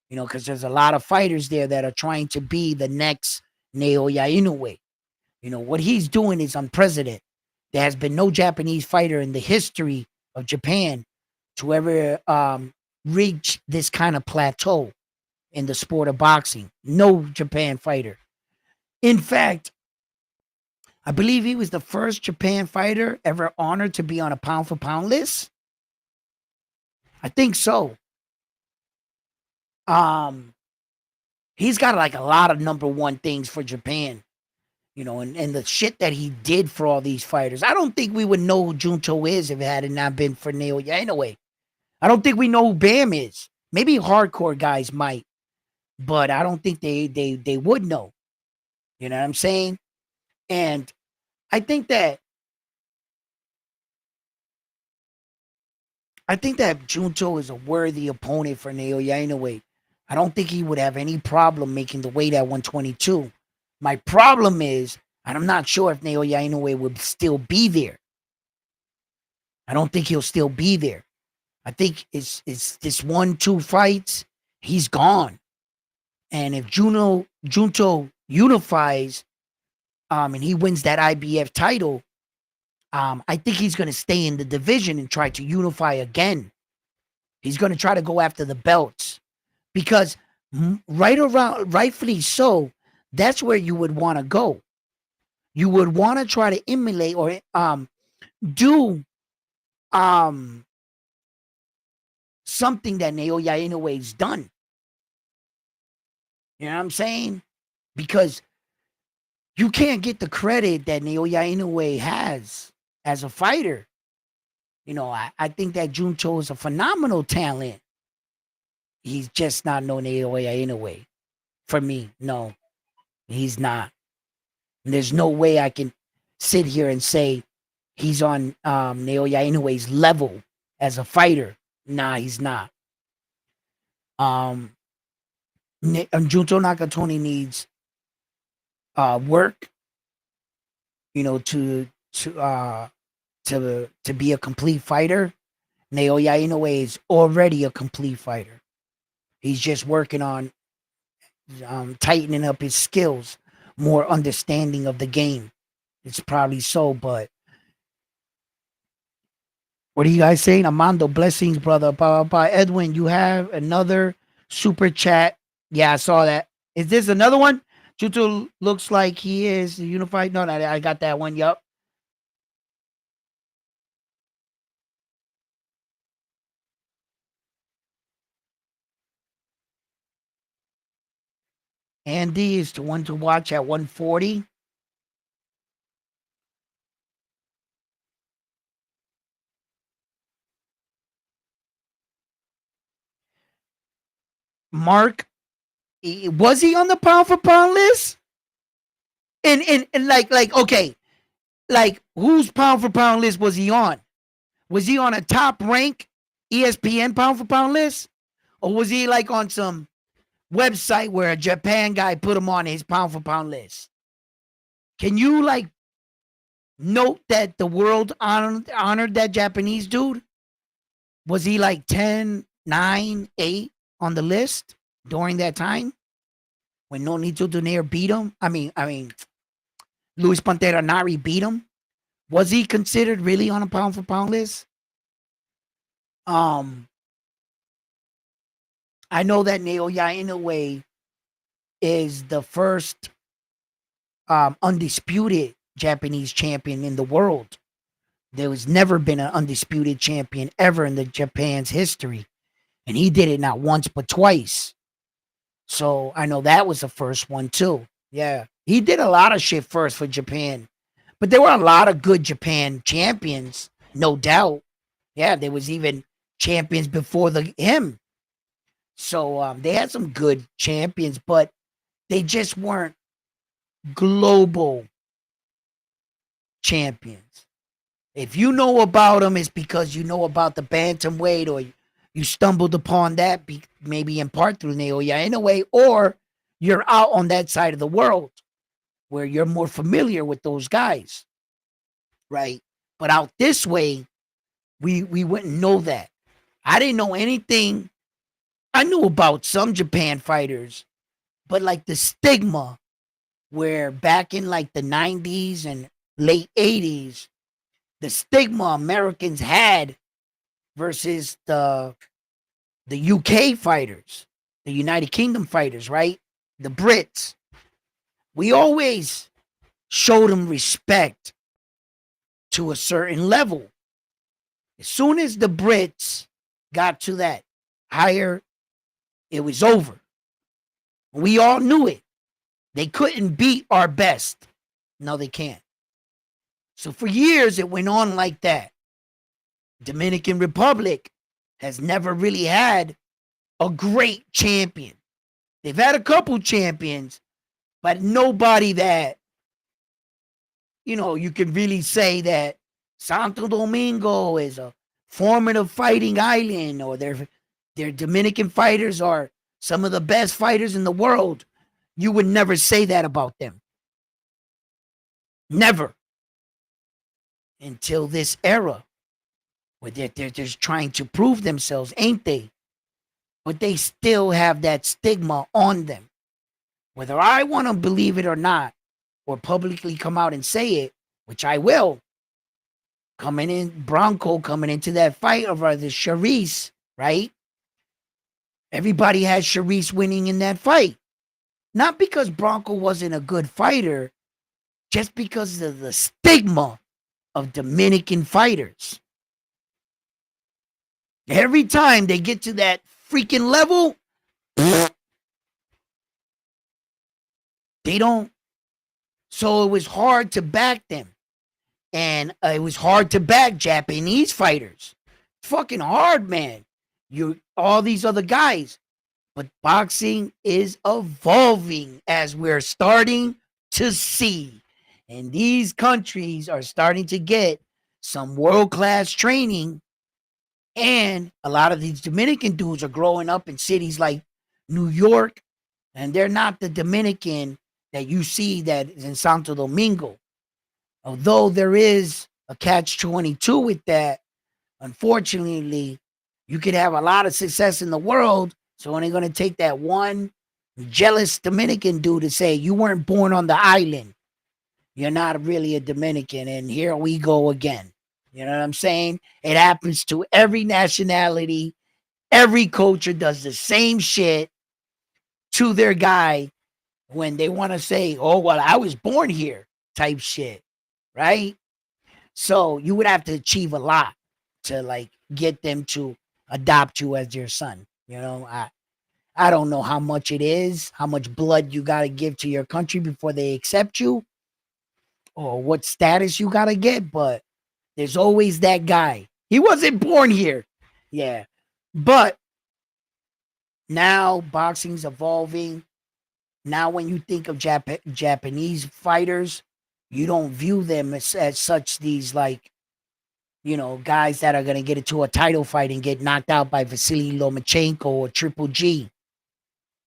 because there's a lot of fighters there that are trying to be the next Naoya Inoue. What he's doing is unprecedented. There has been no Japanese fighter in the history of Japan to ever reach this kind of plateau in the sport of boxing. No Japan fighter. In fact, I believe he was the first Japan fighter ever honored to be on a pound for pound list. I think so. He's got like a lot of number one things for Japan, and the shit that he did for all these fighters. I don't think we would know who Junto is if it had not been for Naoya Inoue. I don't think we know who Bam is. Maybe hardcore guys might, but I don't think they would know. You know what I'm saying? And I think that Junto is a worthy opponent for Naoya Inoue. I don't think he would have any problem making the weight at 122. My problem is, and I'm not sure if Naoya Inoue would still be there. I don't think he'll still be there. I think it's this 1-2 fights, he's gone. And if Junto unifies, and he wins that IBF title, I think he's going to stay in the division and try to unify again. He's going to try to go after the belts because rightfully so, that's where you would want to go. You would want to try to emulate or do something that Naoya Inoue's done. You know what I'm saying? Because you can't get the credit that Naoya Inoue has as a fighter. I think that Junto is a phenomenal talent. He's just not no Naoya Inoue. For me, no, he's not. And there's no way I can sit here and say he's on Naoya Inoue's level as a fighter. Nah, he's not. Junto Nakatoni needs work, to be a complete fighter. Naoya Inoue is already a complete fighter. He's just working on tightening up his skills, more understanding of the game. It's probably so, but what are you guys saying? Armando, blessings, brother. Edwin, you have another super chat. Yeah, I saw that. Is this another one? Junto looks like he is unified. No, I got that one. Yup. Andy is the one to watch at 140. Mark, was he on the pound for pound list? And like okay, like whose pound for pound list was he on? Was he on a top rank ESPN pound for pound list? Or was he like on some website where a Japan guy put him on his pound for pound list? Can you like note that the world honored that Japanese dude? Was he like 10, 9, 8 on the list during that time when Nonito Donaire beat him? I mean, Luis Pantera Nari beat him. Was he considered really on a pound for pound list? Um, I know that Naoya Inoue is the first undisputed Japanese champion in the world. There was never been an undisputed champion ever in the Japan's history, and he did it not once but twice. So I know that was the first one too. Yeah, he did a lot of shit first for Japan, but there were a lot of good Japan champions, no doubt. Yeah, there was even champions before him. So they had some good champions, but they just weren't global champions. If you know about them, it's because you know about the bantamweight, or you stumbled upon that maybe in part through Naoya Inoue, or you're out on that side of the world where you're more familiar with those guys, right? But out this way, we wouldn't know that. I didn't know anything. I knew about some Japan fighters, but like the stigma where back in like the 90s and late 80s, the stigma Americans had versus the UK fighters, the United Kingdom fighters, right? The Brits. We always showed them respect to a certain level. As soon as the Brits got to that higher, it was over. We all knew it. They couldn't beat our best. No, they can't. So for years, it went on like that. Dominican Republic has never really had a great champion. They've had a couple champions, but nobody that, you can really say that Santo Domingo is a formative fighting island, or their Dominican fighters are some of the best fighters in the world. You would never say that about them. Never. Until this era where they're just trying to prove themselves, ain't they? But they still have that stigma on them. Whether I want to believe it or not, or publicly come out and say it, which I will, Bronco coming into that fight over the Charisse, right? Everybody had Charisse winning in that fight. Not because Bronco wasn't a good fighter, just because of the stigma of Dominican fighters. Every time they get to that freaking level, they don't. So it was hard to back them. And it was hard to back Japanese fighters. Fucking hard, man. All these other guys. But boxing is evolving, as we're starting to see. And these countries are starting to get some world-class training. And a lot of these Dominican dudes are growing up in cities like New York, and they're not the Dominican that you see that is in Santo Domingo. Although there is a catch-22 with that, unfortunately, you could have a lot of success in the world, so only going to take that one jealous Dominican dude to say, you weren't born on the island. You're not really a Dominican, and here we go again. You know what I'm saying? It happens to every nationality. Every culture does the same shit to their guy when they want to say, oh, well, I was born here type shit, right? So you would have to achieve a lot to like get them to adopt you as their son. I don't know how much it is, how much blood you got to give to your country before they accept you, or what status you got to get, but there's always that guy. He wasn't born here. Yeah. But now boxing's evolving. Now when you think of Japanese fighters, you don't view them as such these like, guys that are going to get into a title fight and get knocked out by Vasily Lomachenko or Triple G.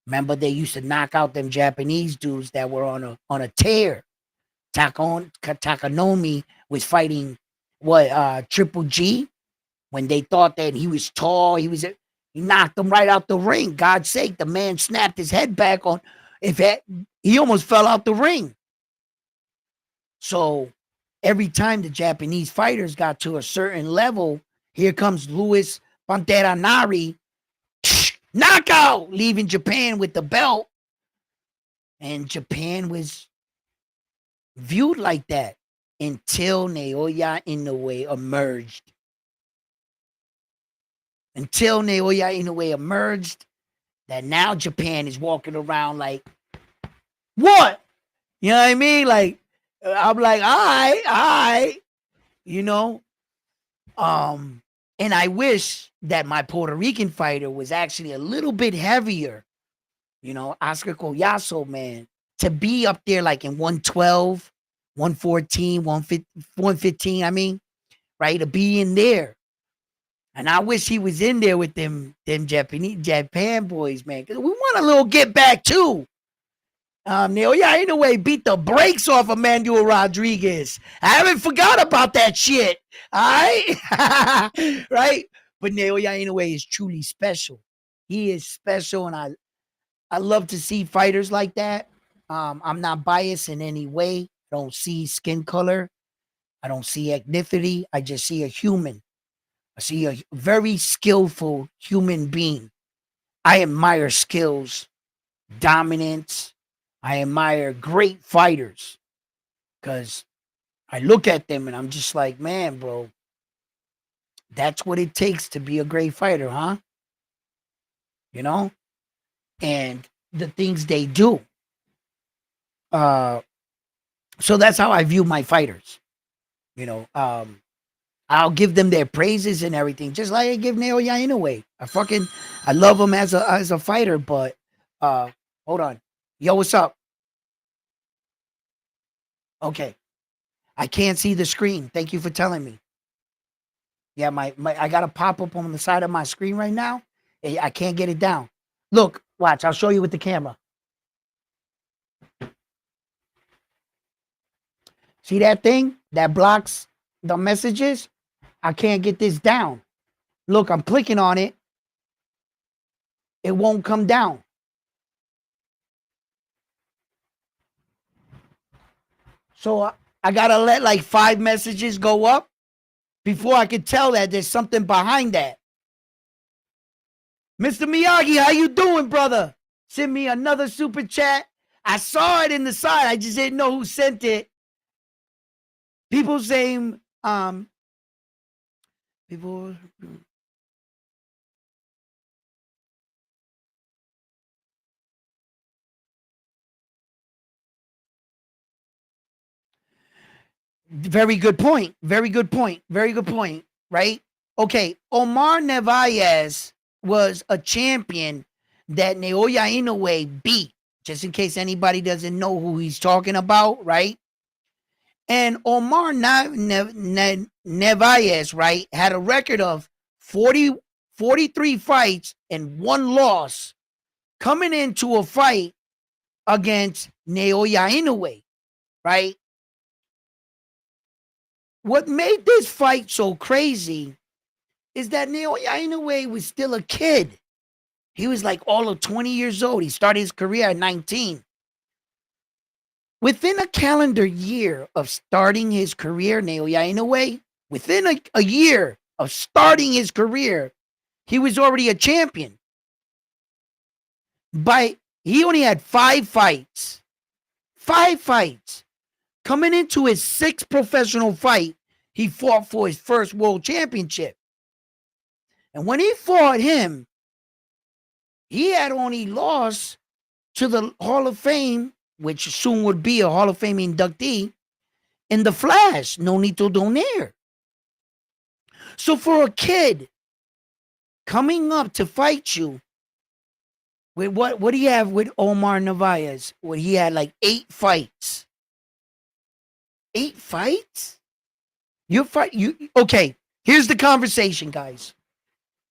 Remember, they used to knock out them Japanese dudes that were on a tear. Takanomi was fighting Triple G when they thought that he was tall. He knocked him right out the ring. God's sake, the man snapped his head back on. He almost fell out the ring. So every time the Japanese fighters got to a certain level, here comes Luis Pantera Nari, knockout, leaving Japan with the belt. And Japan was viewed like that until Naoya Inoue emerged. Until Naoya Inoue emerged, that now Japan is walking around like, what? You know what I mean? Like, I'm like, all right. You know? And I wish that my Puerto Rican fighter was actually a little bit heavier. You know, Oscar Collazo, man, to be up there like in 112, 114, 115, I mean, right? To be in there. And I wish he was in there with them Japan boys, man. Because we want a little get back too. Naoya Inoue beat the brakes off Emmanuel Rodriguez. I haven't forgot about that shit. All right? Right? But Naoya Inoue is truly special. He is special, and I love to see fighters like that. I'm not biased in any way. I don't see skin color. I don't see ethnicity. I just see a human. I see a very skillful human being. I admire skills, dominance. I admire great fighters because I look at them and I'm just like, man, bro, that's what it takes to be a great fighter, huh? You know? And the things they do. So that's how I view my fighters. You know, I'll give them their praises and everything, just like I give Naoya Inoue. I love him as a fighter, but hold on. Yo, what's up? Okay. I can't see the screen. Thank you for telling me. Yeah, my I got a pop-up on the side of my screen right now. I can't get it down. Look, watch, I'll show you with the camera. See that thing that blocks the messages? I can't get this down. Look, I'm clicking on it. It won't come down. So I gotta let like 5 messages go up before I could tell that there's something behind that. Mr. Miyagi, how you doing, brother? Send me another super chat. I saw it in the side. I just didn't know who sent it. People saying, people. Very good point. Very good point. Very good point. Right? Okay. Omar Narvaez was a champion that Naoya Inoue beat. Just in case anybody doesn't know who he's talking about, right? And Omar Narvaez, right, had a record of 43 fights and 1 loss coming into a fight against Naoya Inoue, right? What made this fight so crazy is that Naoya Inoue was still a kid. He was like all of 20 years old. He started his career at 19. Within a calendar year of starting his career, Naoya Inoue, within a year of starting his career, he was already a champion. He only had 5 fights. 5 fights. Coming into his 6th professional fight, he fought for his first world championship. And when he fought him, he had only lost to the Hall of Fame, which soon would be a Hall of Fame inductee, in the Flash, Nonito Donaire. So for a kid coming up to fight you, with what do you have with Omar Narvaez? Where he had like 8 fights. 8 fights? Okay, here's the conversation, guys.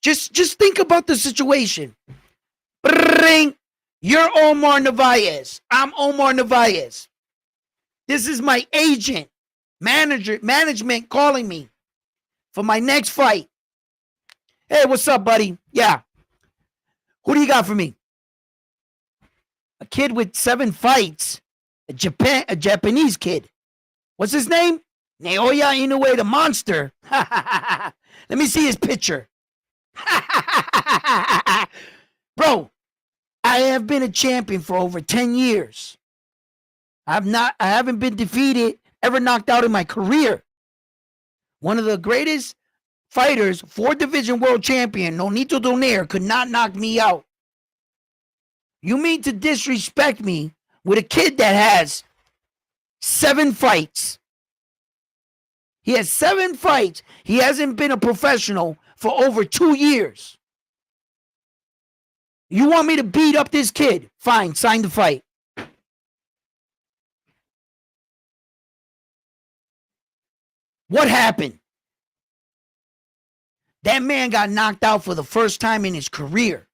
Just think about the situation. Bring, you're Omar Narvaez. I'm Omar Narvaez. This is my agent, management calling me for my next fight. Hey, what's up, buddy? Yeah. Who do you got for me? A kid with 7 fights. A Japanese kid. What's his name? Naoya Inoue, the monster. Let me see his picture. Bro, I have been a champion for over 10 years. I haven't been defeated, ever knocked out in my career. One of the greatest fighters, 4-division world champion, Nonito Donaire, could not knock me out. You mean to disrespect me with a kid that has 7 fights? He has 7 fights. He hasn't been a professional for over 2 years. You want me to beat up this kid? Fine, sign the fight. What happened? That man got knocked out for the first time in his career.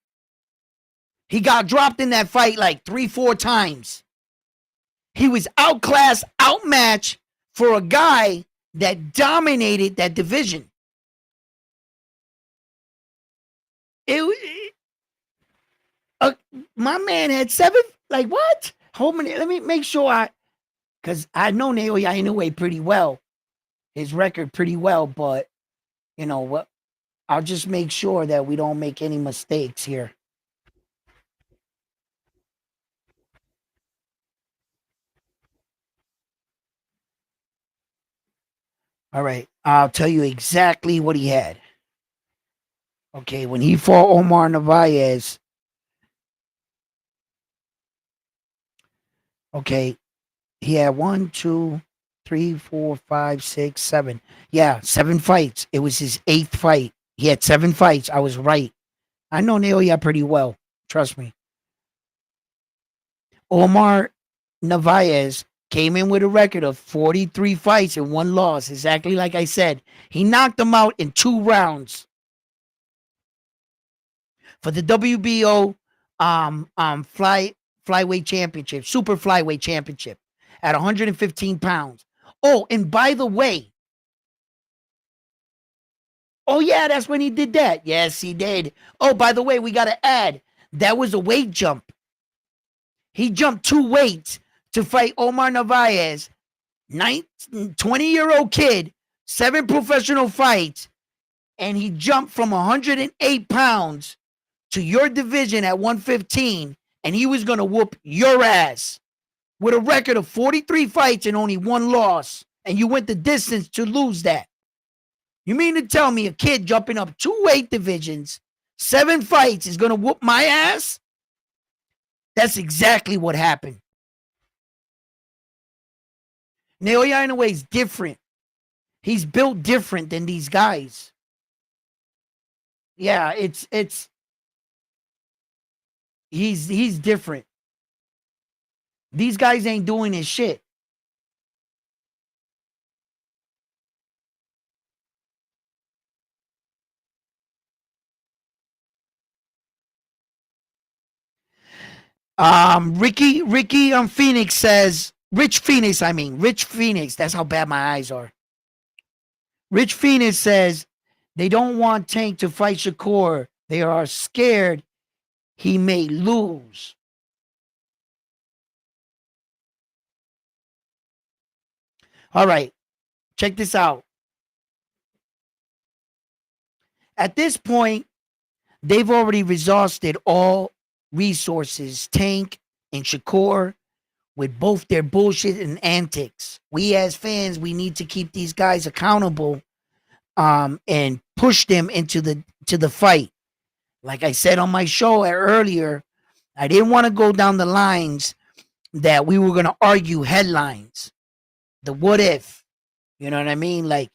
He got dropped in that fight like 3-4 times. He was outclassed, outmatched for a guy that dominated that division. My man had 7. Like what? Hold on, let me make sure because I know Naoya Inoue pretty well, his record pretty well, but you know what? I'll just make sure that we don't make any mistakes here. All right, I'll tell you exactly what he had. Okay, when he fought Omar Narvaez, okay, he had 1, 2, 3, 4, 5, 6, 7. Yeah, 7 fights. It was his 8th fight. He had 7 fights. I was right. I know Naoya pretty well. Trust me. Omar Narvaez came in with a record of 43 fights and 1 loss. Exactly like I said. He knocked him out in 2 rounds. For the WBO flyweight championship, super flyweight championship at 115 pounds. Oh, and by the way, oh yeah, that's when he did that. Yes, he did. Oh, by the way, we got to add, that was a weight jump. He jumped 2 weights to fight Omar Narvaez, 20-year-old kid, 7 professional fights, and he jumped from 108 pounds to your division at 115, and he was going to whoop your ass with a record of 43 fights and only 1 loss, and you went the distance to lose that. You mean to tell me a kid jumping up 2 weight divisions, 7 fights, is going to whoop my ass? That's exactly what happened. Naoya Inoue is different. He's built different than these guys. Yeah, he's different. These guys ain't doing his shit. Ricky Phoenix says, Rich Phoenix, that's how bad my eyes are. Rich Phoenix says they don't want Tank to fight Shakur. They are scared he may lose. All right, check this out. At this point, they've already exhausted all resources, Tank and Shakur, with both their bullshit and antics. We as fans, we need to keep these guys accountable and push them into the fight. Like I said on my show earlier, I didn't want to go down the lines that we were going to argue headlines. The what if, you know what I mean? Like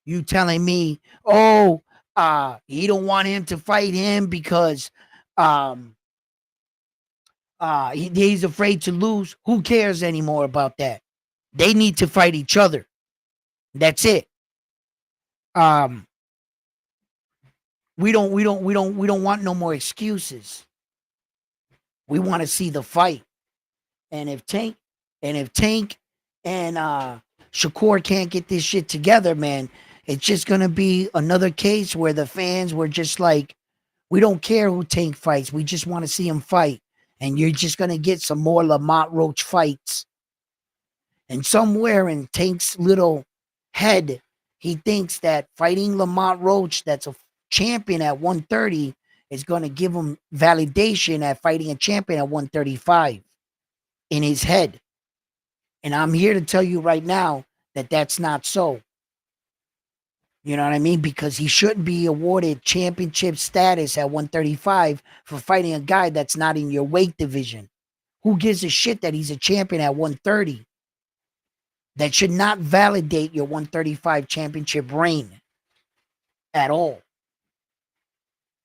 you telling me, oh, he don't want him to fight him because he's afraid to lose. Who cares anymore about that? They need to fight each other. That's it. We don't want no more excuses. We want to see the fight. And if Tank and Shakur can't get this shit together, man, it's just gonna be another case where the fans were just like, we don't care who Tank fights. We just want to see him fight. And you're just gonna get some more Lamont Roach fights. And somewhere in Tank's little head, he thinks that fighting Lamont Roach, that's a champion at 130, is going to give him validation at fighting a champion at 135 in his head. And I'm here to tell you right now that that's not so. You know what I mean? Because he shouldn't be awarded championship status at 135 for fighting a guy that's not in your weight division. Who gives a shit that he's a champion at 130? That should not validate your 135 championship reign at all.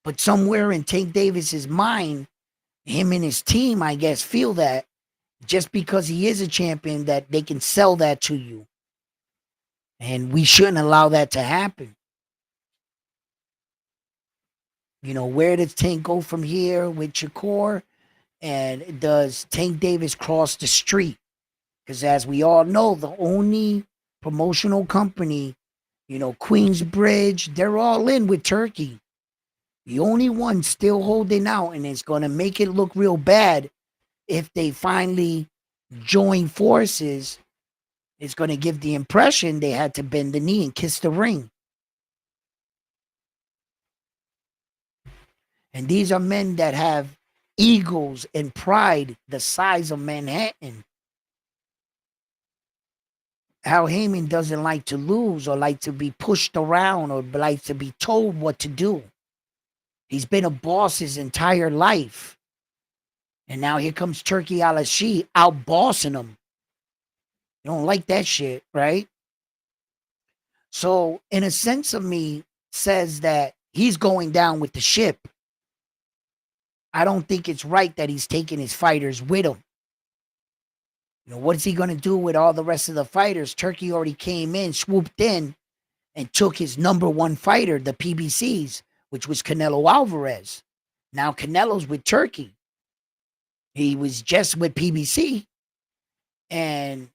But somewhere in Tank Davis's mind, him and his team, I guess, feel that just because he is a champion, that they can sell that to you. And we shouldn't allow that to happen. You know, where does Tank go from here with Shakur? And does Tank Davis cross the street? Because as we all know, the only promotional company, you know, Queensbridge, they're all in with Turkey. The only one still holding out, and it's going to make it look real bad if they finally join forces. It's going to give the impression they had to bend the knee and kiss the ring. And these are men that have egos and pride the size of Manhattan. Al Heyman doesn't like to lose or like to be pushed around or like to be told what to do. He's been a boss his entire life. And now here comes Turkey Al-Ashi out-bossing him. You don't like that shit, right? So, in a sense of me, says that he's going down with the ship. I don't think it's right that he's taking his fighters with him. You know, what is he going to do with all the rest of the fighters? Turkey already came in, swooped in, and took his number one fighter, the PBCs, which was Canelo Alvarez. Now Canelo's with Turkey. He was just with PBC, and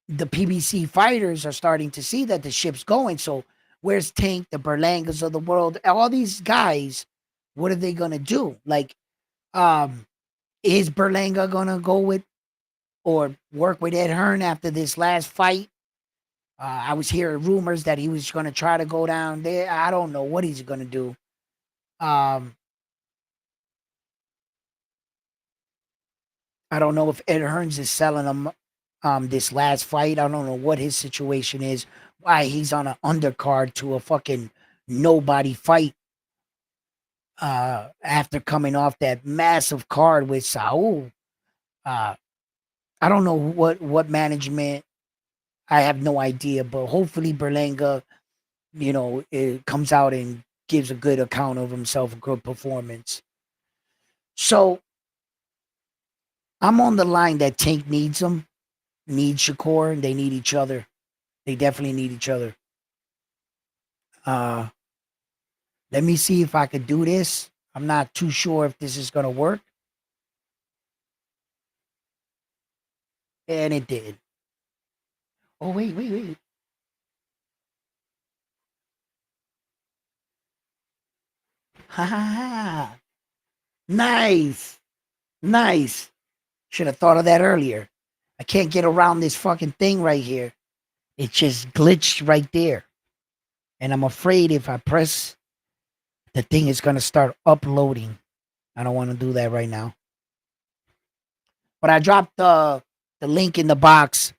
the PBC fighters are starting to see that the ship's going. So where's Tank, the Berlangas of the world, all these guys? What are they going to do? Like, is Berlanga going to go with or work with Ed Hearn after this last fight? I was hearing rumors that he was going to try to go down there. I don't know what he's going to do. I don't know if Ed Hearns is selling him this last fight. I don't know what his situation is. Why he's on an undercard to a fucking nobody fight after coming off that massive card with Saul. I don't know what management. I have no idea, but hopefully Berlanga, you know, it comes out and gives a good account of himself, a good performance. So I'm on the line that Tank needs him, needs Shakur, and they need each other. They definitely need each other. Let me see if I could do this. I'm not too sure if this is going to work. And it did. Oh, wait. Ha ha ha. Nice. Nice. Should have thought of that earlier. I can't get around this fucking thing right here. It just glitched right there. And I'm afraid if I press, the thing is going to start uploading. I don't want to do that right now. But I dropped the link in the box.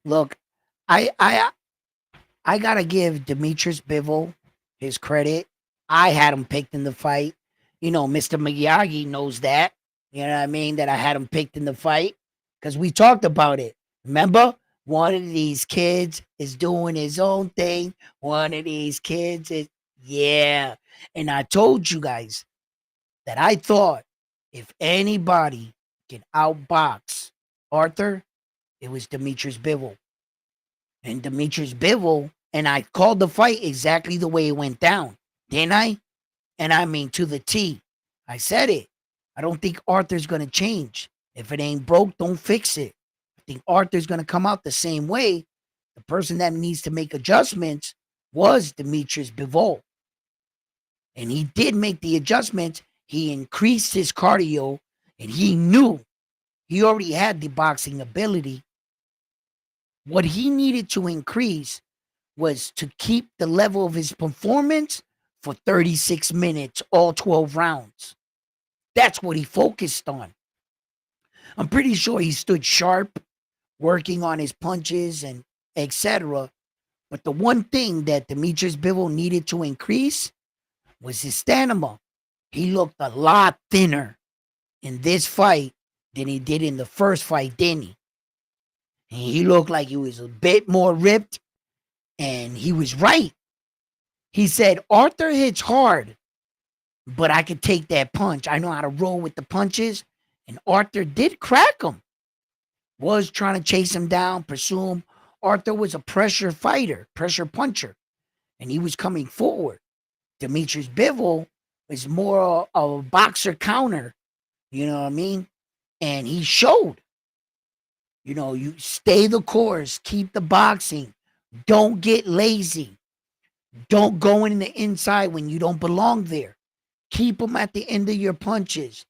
Look, I gotta give Demetrius Bivol his credit. I had him picked in the fight. You know, Mr. Miyagi knows that. You know what I mean? That I had him picked in the fight because we talked about it. Remember? One of these kids is doing his own thing. One of these kids is, yeah. And I told you guys that I thought if anybody can outbox Arthur, it was Demetrius Bivol. And Demetrius Bivol, and I called the fight exactly the way it went down, didn't I? And I mean to the T. I said it. I don't think Arthur's going to change. If it ain't broke, don't fix it. I think Arthur's going to come out the same way. The person that needs to make adjustments was Demetrius Bivol. And he did make the adjustments. He increased his cardio, and he knew he already had the boxing ability. What he needed to increase was to keep the level of his performance for 36 minutes, all 12 rounds. That's what he focused on. I'm pretty sure he stood sharp, working on his punches and etc. But the one thing that Demetrius Bivol needed to increase was his stamina. He looked a lot thinner in this fight than he did in the first fight, didn't he? And he looked like he was a bit more ripped, and he was right. He said, Arthur hits hard, but I could take that punch. I know how to roll with the punches. And Arthur did crack him. Was trying to chase him down, pursue him. Arthur was a pressure fighter, pressure puncher, and he was coming forward. Demetrius Bivol was more of a boxer counter, you know what I mean? And he showed, you stay the course, keep the boxing, don't get lazy, don't go in the inside when you don't belong there. Keep him at the end of your punches.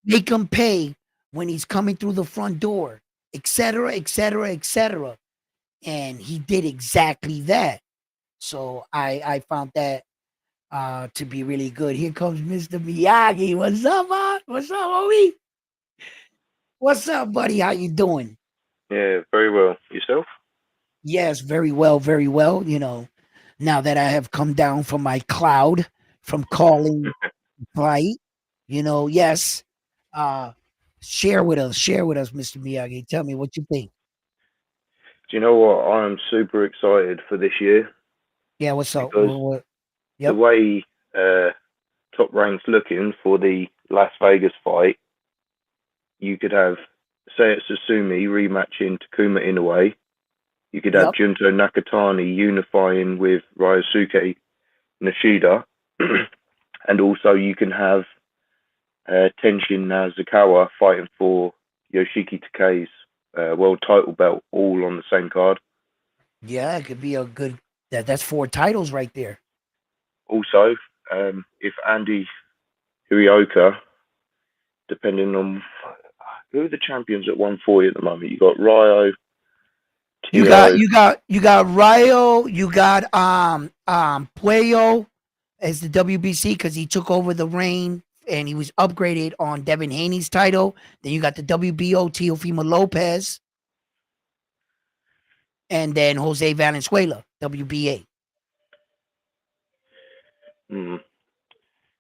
Make him pay when he's coming through the front door, etc., etc., etc. And he did exactly that. So I found that to be really good. Here comes Mr. Miyagi. What's up, man? What's up, homie? What's up, buddy? How you doing? Yeah, very well. Yourself? Yes, very well, very well. Now that I have come down from my cloud from calling flight, yes. Uh share with us, Mr. Miyagi. Tell me what you think. Do you know what? I'm super excited for this year Yeah, what's up? because the Yep. way Top Rank's looking for the Las Vegas fight, you could have Seiya Susumi rematching Takuma Inoue. You could have Yep. Junto Nakatani unifying with Ryosuke Nishida. And also you can have Tenshin Nasukawa fighting for Yoshiki Takei's world title belt all on the same card. Yeah, it could be a good that's four titles right there. Also, if Andy Hirioka, depending on who are the champions at 140 at the moment, you got Ryo, You got Tio. Ryo, you got Puello as the WBC because he took over the reign and he was upgraded on Devin Haney's title. Then you got the WBO Teofimo Lopez, and then Jose Valenzuela, WBA. Because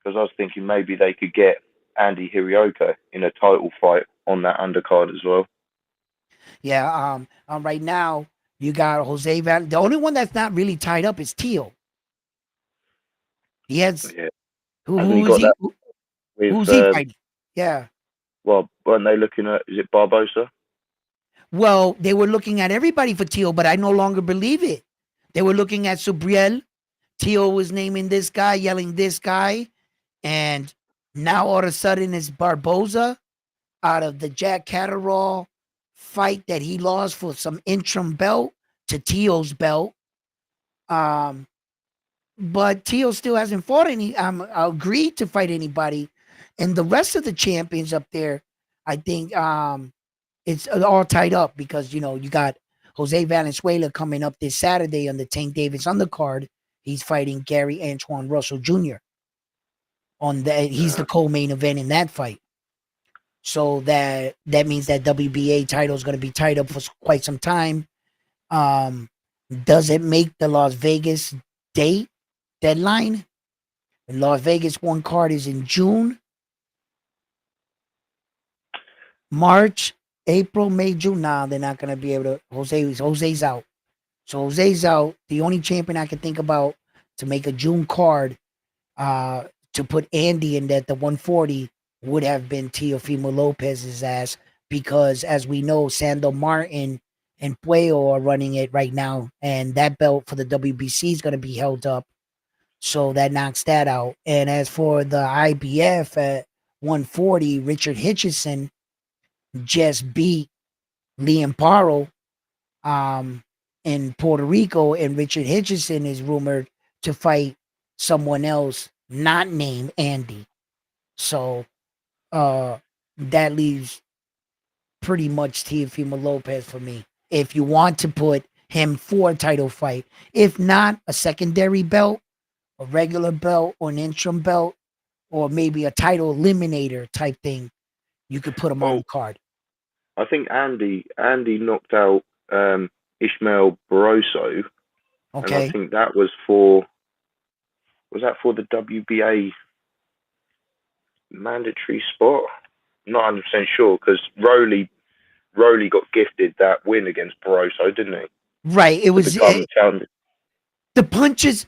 I was thinking maybe they could get Andy Hirioka in a title fight on that undercard as well. Yeah, right now you got Jose Val. The only one that's not really tied up is Teo. He has Yeah, hasn't he who is got he? that with? Who's he fighting? Yeah. Well, weren't they looking at? Is it Barbosa? Well, they were looking at everybody for Teo, but I no longer believe it. They were looking at Subriel. Teo was naming this guy, yelling this guy, and now all of a sudden it's Barboza out of the Jack Catterall fight that he lost for some interim belt to Teo's belt. But Teo still hasn't fought any. Agreed to fight anybody, and the rest of the champions up there, I think it's all tied up because you got Jose Valenzuela coming up this Saturday on the Tank Davis undercard. He's fighting Gary Antoine Russell Jr. on that. He's the co-main event in that fight. So that means that WBA title is going to be tied up for quite some time. Um, does it make the Las Vegas date deadline? And Las Vegas one card is in June, March, April, May, June. Nah, they're not gonna be able to. Jose's out. So Jose's out. The only champion I can think about to make a June card, to put Andy in that the 140 would have been Teofimo Lopez's ass because as we know, Sando Martin and Puello are running it right now, and that belt for the WBC is gonna be held up. So that knocks that out. And as for the IBF at 140, Richard Hitchison just beat Lee Amparo um, in Puerto Rico, and Richard Hitchison is rumored to fight someone else not named Andy. So uh, that leaves pretty much Teofimo Lopez for me. If you want to put him for a title fight, if not a secondary belt, a regular belt, or an interim belt, or maybe a title eliminator type thing, you could put him on Well, the card. I think Andy knocked out Ishmael Barroso, and I Okay. think that was that for the WBA mandatory spot? I'm not 100% sure because Rowley got gifted that win against Barroso, didn't he, Right. It to was become champion? the punches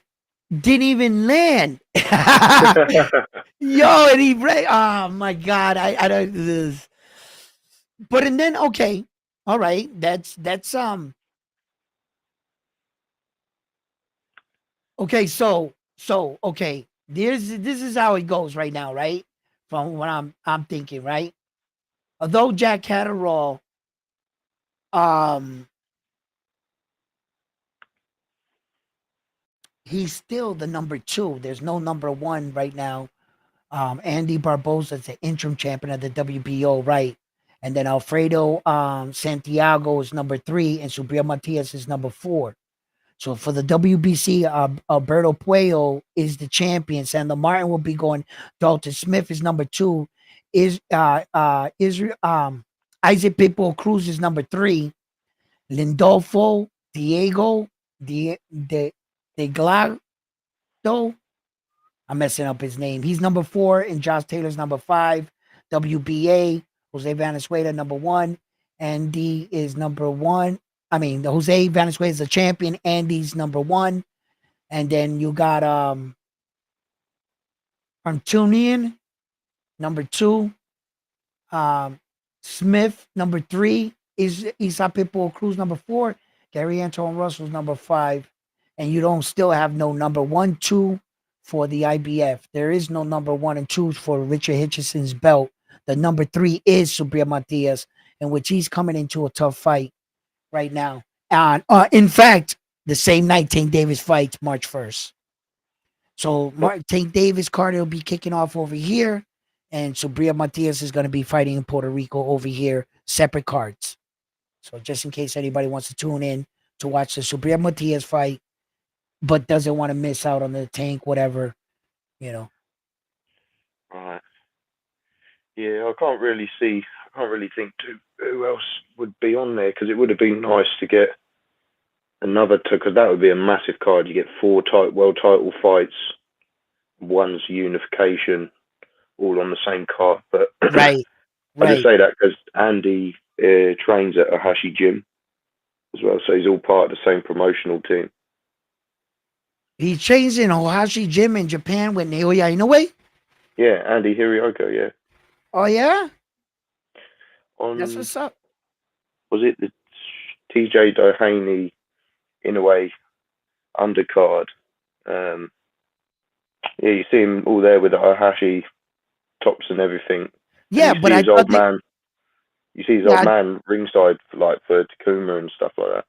didn't even land. Yo, and oh my god, I don't this. But and then okay, all right, that's okay. So okay, this is how it goes right now, right? From what I'm thinking, right? Although Jack Catterall, um, he's still the number two. There's no number one right now. Andy Barboza is the interim champion of the WBO, right? And then Alfredo Santiago is number three, and Subriel Matias is number four. So for the WBC, Alberto Puello is the champion. Sandro Martin will be going. Dalton Smith is number two. Is Israel Isaac Pitbull Cruz is number three. Lindolfo Diego De Glado, I'm messing up his name. He's number four, and Josh Taylor's number five. WBA, Jose Valenzuela, number one. Andy is number one. I mean, the Jose Valenzuela is the champion. Andy's number one. And then you got Antunian, number two. Um, Smith, number three. Is Isa Pitbull Cruz, number four. Gary Anton Russell's number five. And you don't still have no number one, two for the IBF. There is no number one and two for Richard Hitchison's belt. The number three is Subriel Matias, in which he's coming into a tough fight right now. And in fact, the same night Tank Davis fights March 1st. So Tank Davis card will be kicking off over here, and Subriel Matias is going to be fighting in Puerto Rico over here, separate cards. So just in case anybody wants to tune in to watch the Subriel Matias fight, but doesn't want to miss out on the Tank, whatever, you know. Right. Yeah, I can't really see. I can't really think who else would be on there because it would have been nice to get another because that would be a massive card. You get four world title fights, one's unification, all on the same card. But Right, I just right. say that because Andy trains at Ahashi Gym as well, so he's all part of the same promotional team. He trains in Ohashi Gym in Japan with Naoya Inoue. Yeah, Andy Hirioka. Yeah, Oh yeah, that's on what's up. was it the TJ Doheny Inoue undercard? Yeah, you see him all there with the Ohashi tops and everything, and Yeah, you but see I his thought old they. man. You see his old Yeah, man ringside for Takuma and stuff like that.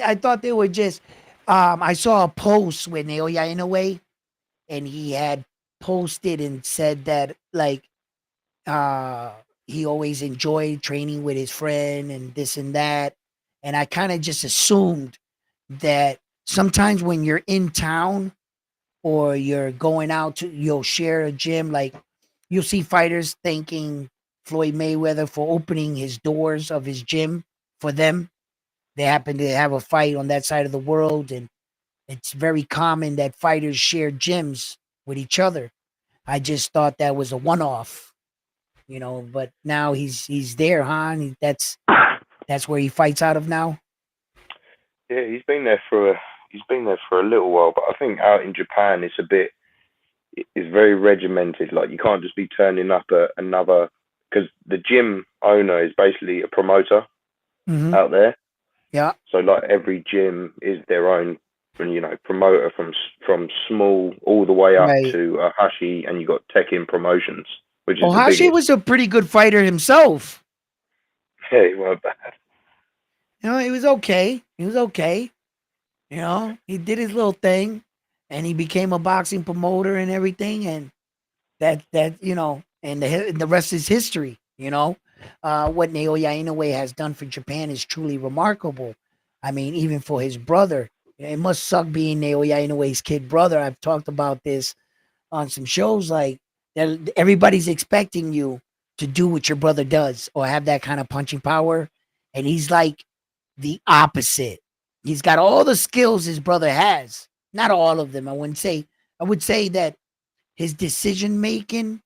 I thought they were just. I saw a post with Naoya Inoue, and he had posted and said that like uh he always enjoyed training with his friend and this and that, and I kind of just assumed that sometimes when you're in town or you're going out to you'll share a gym, like you'll see fighters thanking Floyd Mayweather for opening his doors of his gym for them. They happen to have a fight on that side of the world, and it's very common that fighters share gyms with each other. I just thought that was a one-off, but now he's there, huh? And that's where he fights out of now. Yeah, he's been there for a little while, but I think out in Japan it's very regimented. Like you can't just be turning up at another because the gym owner is basically a promoter Hmm. out there. Yeah, So like every gym is their own, promoter from small all the way up right. to Hashi, and you got Tekken Promotions, which is the Ohashi biggest. was a pretty good fighter himself. Yeah, he weren't bad. It was okay. He was okay. He did his little thing, and he became a boxing promoter and everything, and and the rest is history. What Naoya Inoue has done for Japan is truly remarkable. I mean, even for his brother, it must suck being Naoya Inoue's kid brother. I've talked about this on some shows, like everybody's expecting you to do what your brother does or have that kind of punching power, and he's like the opposite. He's got all the skills his brother has, not all of them. I would say that his decision making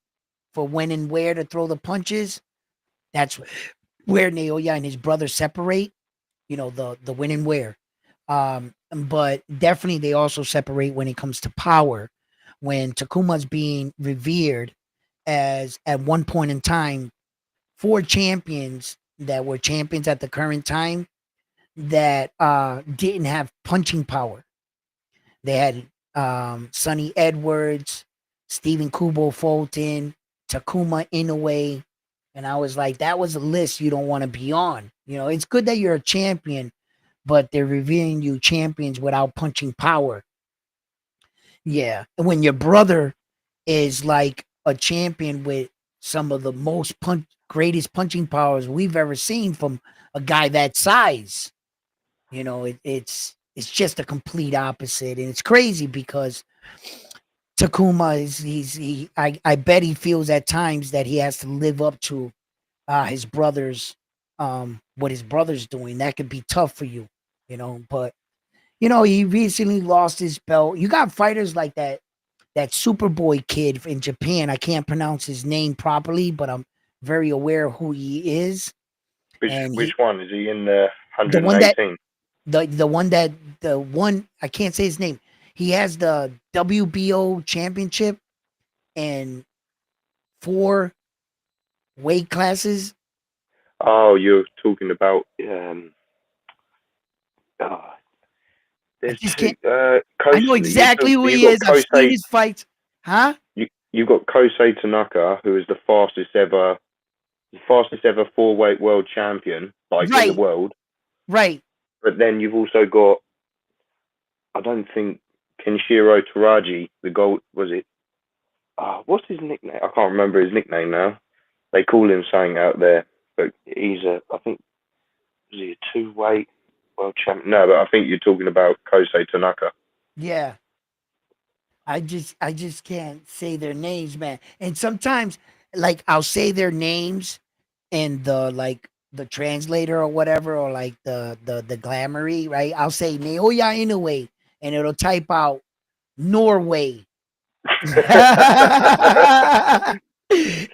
for when and where to throw the punches, that's where Naoya and his brother separate. The when and where. But definitely they also separate when it comes to power. When Takuma's being revered as at one point in time four champions that were champions at the current time that didn't have punching power. They had Sonny Edwards, Stephen Kubo Fulton, Takuma Inoue, and I was like, that was a list you don't want to be on. It's good that you're a champion, but they're revealing you champions without punching power. Yeah. And when your brother is like a champion with some of the greatest punching powers we've ever seen from a guy that size, it's just a complete opposite. And it's crazy because Takuma I bet he feels at times that he has to live up to his brother's what his brother's doing. That could be tough for but he recently lost his belt. You got fighters like that Superboy kid in Japan. I can't pronounce his name properly, but I'm very aware of who he is. And Which one is he in the the one that 118? the one I can't say his name. He has the WBO championship and four weight classes. Oh, you're talking about oh, I there's just two. can't. I know exactly who You he got is. I've seen his fights. Huh? you got Kosei Tanaka, who is the fastest ever four weight world champion, like in the Right. world. Right. But then you've also got, I don't think, Kenshiro Taraji, the gold, was it? What's his nickname? I can't remember his nickname now. They call him something out there, but I think, was he a two weight world champion? No, but I think you're talking about Kosei Tanaka. Yeah. I just can't say their names, man. And sometimes like I'll say their names and the translator or whatever, or like the glamoury, right? I'll say Naoya Inoue and it'll type out Norway.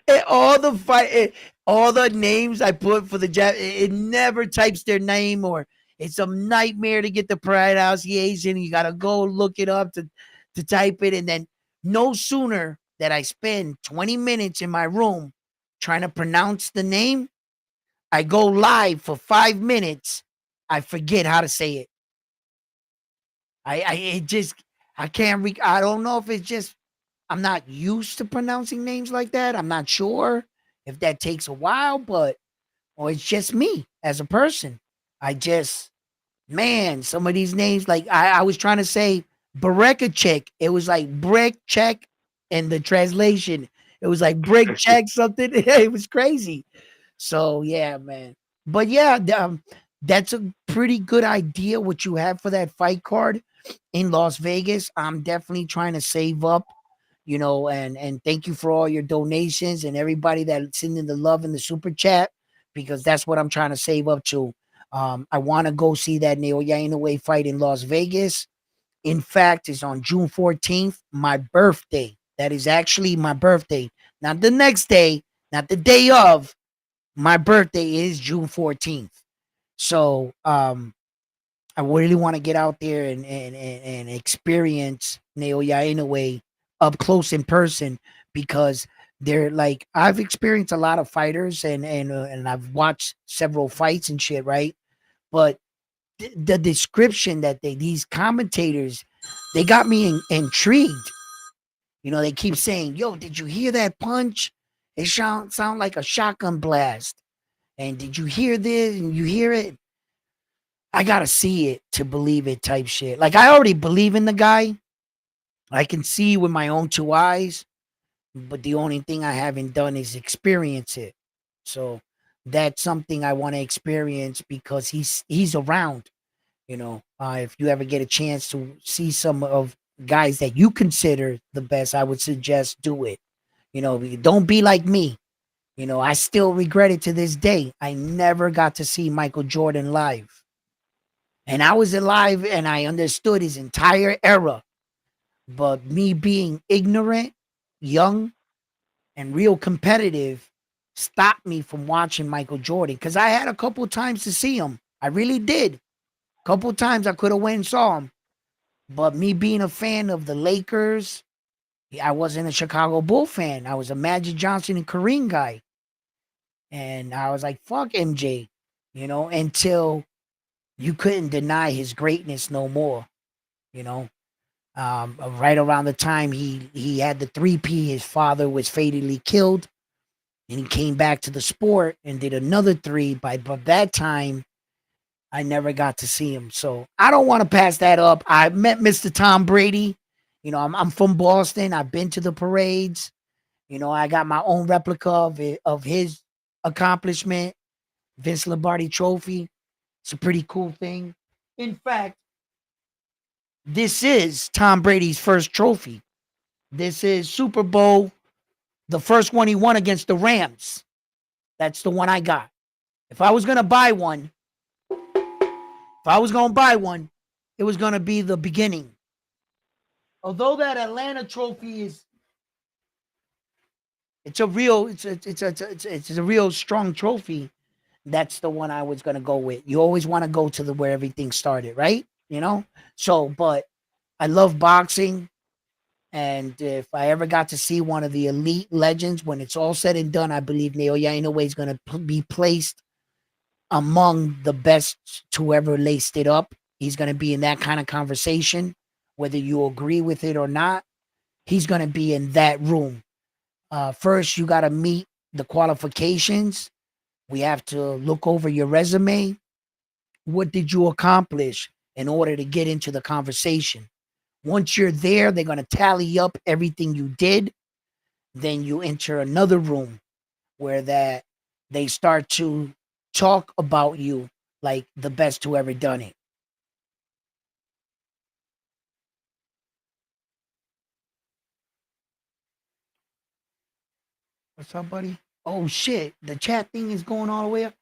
And all the names I put for the Jap, it never types their name, or it's a nightmare to get the pronunciation. You gotta go look it up to type it, and then no sooner that I spend 20 minutes in my room trying to pronounce the name, I go live for 5 minutes. I forget how to say it. It just I can't I don't know if it's just I'm not used to pronouncing names like that. I'm not sure if that takes a while, but or it's just me as a person. I just man, some of these names like I was trying to say Bereka check. It was like brick check and the translation. It was like brick check something. It was crazy. So yeah, man. But yeah, that's a pretty good idea what you have for that fight card in Las Vegas. I'm definitely trying to save up, and thank you for all your donations and everybody that's sending the love in the super chat because that's what I'm trying to save up to. I want to go see that Naoya Inoue fight in Las Vegas. In fact, it's on June 14th, my birthday. That is actually my birthday. Not the next day, not the day of. My birthday is June 14th. So I really want to get out there and experience Naoya Inoue up close in person because they're like I've experienced a lot of fighters and I've watched several fights and shit, right? But the description that these commentators they got me intrigued. They keep saying, "Yo, did you hear that punch? It sound like a shotgun blast." And did you hear this? And you hear it? I gotta see it to believe it type shit. Like I already believe in the guy. I can see with my own two eyes, but the only thing I haven't done is experience it. So that's something I want to experience because he's around. If you ever get a chance to see some of guys that you consider the best, I would suggest do it. Don't be like me. I still regret it to this day. I never got to see Michael Jordan live. And I was alive and I understood his entire era. But me being ignorant, young, and real competitive stopped me from watching Michael Jordan because I had a couple times to see him. I really did. A couple times I could have went and saw him. But me being a fan of the Lakers, I wasn't a Chicago Bull fan. I was a Magic Johnson and Kareem guy. And I was like, fuck MJ, until you couldn't deny his greatness no more, you know. Right around the time he had the 3P, his father was fatally killed, and he came back to the sport and did another three. But that time, I never got to see him, so I don't want to pass that up. I met Mr. Tom Brady. I'm from Boston. I've been to the parades. I got my own replica of his accomplishment, Vince Lombardi Trophy. It's a pretty cool thing. In fact, this is Tom Brady's first trophy. This is Super Bowl, the first one he won against the Rams. That's the one I got. If I was going to buy one, it was going to be the beginning. Although that Atlanta trophy it's a real strong trophy. That's the one I was going to go with. You always want to go to where everything started, right? So, but I love boxing. And if I ever got to see one of the elite legends, when it's all said and done, I believe Naoya Inoue is going to be placed among the best to ever laced it up. He's going to be in that kind of conversation, whether you agree with it or not. He's going to be in that room. First, you got to meet the qualifications. We have to look over your resume. What did you accomplish in order to get into the conversation? Once you're there, they're going to tally up everything you did. Then you enter another room where they start to talk about you like the best who ever done it. What's up, buddy? Oh shit, the chat thing is going all the way up.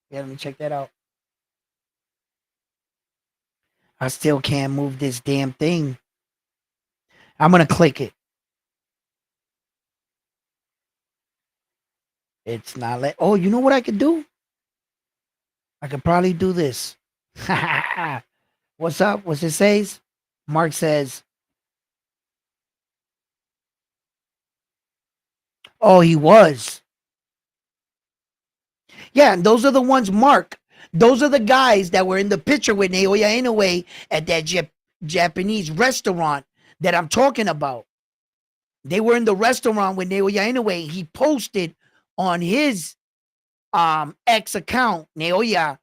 Yeah, let me check that out. I still can't move this damn thing. I'm gonna click it. It's not let. Oh, you know what I could do? I could probably do this. What's up? What's it says? Mark says, "Oh, he was." Yeah, and those are the ones, Mark. Those are the guys that were in the picture with Naoya Inoue at that Japanese restaurant that I'm talking about. They were in the restaurant with Naoya Inoue. He posted on his X account, Naoya,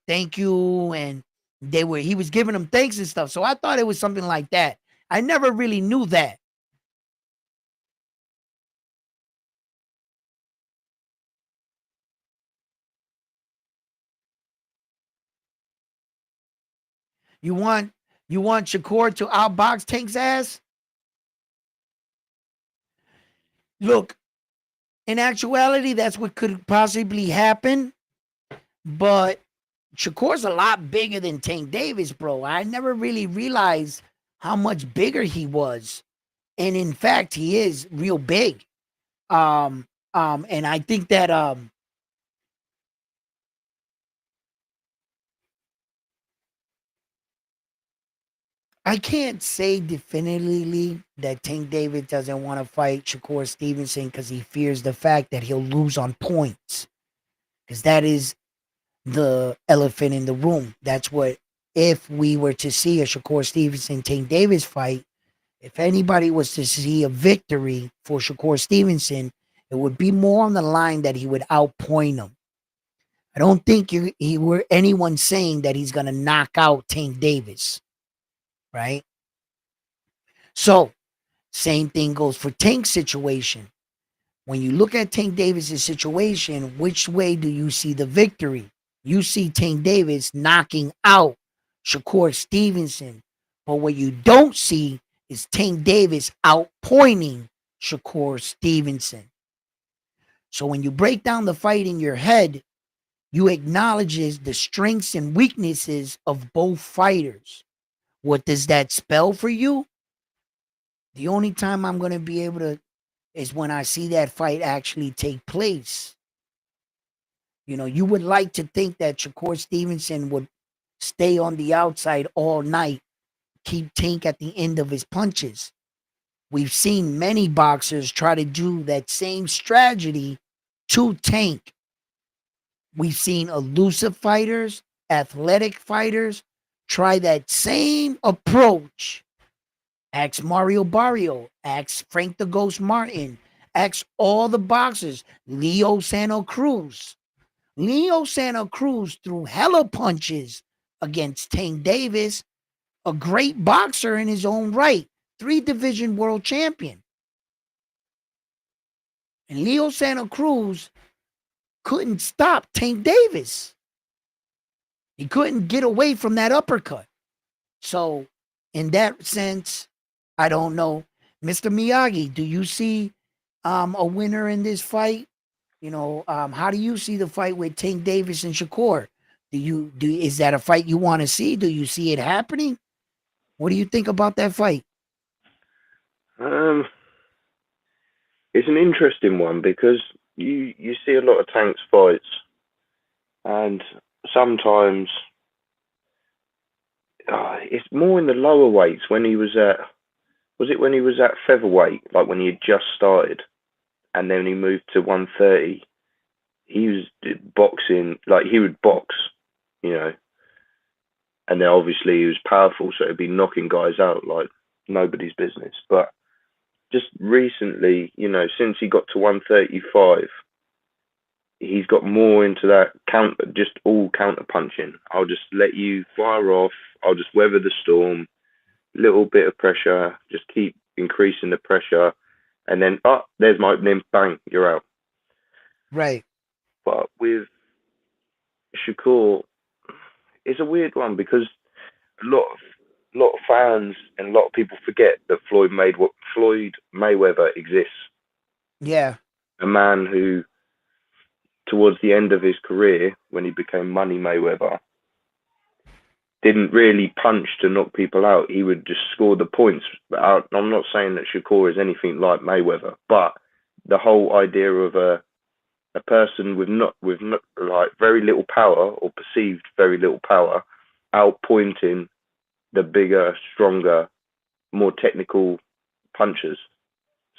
thank you. And he was giving them thanks and stuff. So I thought it was something like that. I never really knew that. You want Shakur to outbox Tank's ass? Look, in actuality, that's what could possibly happen. But Shakur's a lot bigger than Tank Davis, bro. I never really realized how much bigger he was. And in fact, he is real big. And I think that I can't say definitively that Tank Davis doesn't want to fight Shakur Stevenson because he fears the fact that he'll lose on points. Because that is the elephant in the room. That's what, if we were to see a Shakur Stevenson Tank Davis fight, if anybody was to see a victory for Shakur Stevenson, it would be more on the line that he would outpoint him. I don't think he were anyone saying that he's gonna knock out Tank Davis, right? So same thing goes for Tank's situation. When you look at Tank Davis's situation, which way do you see the victory? You see Tank Davis knocking out Shakur Stevenson. But what you don't see is Tank Davis outpointing Shakur Stevenson. So when you break down the fight in your head, you acknowledges the strengths and weaknesses of both fighters. What does that spell for you? The only time I'm going to be able to is when I see that fight actually take place. You know, you would like to think that Shakur Stevenson would stay on the outside all night, keep Tank at the end of his punches. We've seen many boxers try to do that same strategy to Tank. We've seen elusive fighters, athletic fighters try that same approach. Ask Mario Barrio, ask Frank the Ghost Martin, ask all the boxers, Leo Santa Cruz. Leo Santa Cruz threw hella punches against Tank Davis, a great boxer in his own right, 3-division world champion. And Leo Santa Cruz couldn't stop Tank Davis. He couldn't get away from that uppercut. So, in that sense, I don't know. Mr. Miyagi, do you see a winner in this fight? You know, how do you see the fight with Tank Davis and Shakur? Is that a fight you want to see? Do you see it happening? What do you think about that fight? Um, it's an interesting one because you see a lot of Tank's fights, and sometimes it's more in the lower weights when he was at. Was it when he was at featherweight, like when he had just started, and then he moved to 130? He was boxing like he would box, you know, and then obviously he was powerful, so he'd be knocking guys out like nobody's business. But just recently, you know, since he got to 135, he's got more into that counter, just all counter punching. I'll just let you fire off. I'll just weather the storm. Little bit of pressure, just keep increasing the pressure, and then there's my opening, bang, you're out. Right. But with Shakur, it's a weird one because a lot of fans and a lot of people forget that Floyd Mayweather exists. Yeah. A man who, towards the end of his career, when he became Money Mayweather, didn't really punch to knock people out. He would just score the points. I'm not saying that Shakur is anything like Mayweather, but the whole idea of a person with not like very little power or perceived very little power, outpointing the bigger, stronger, more technical punchers.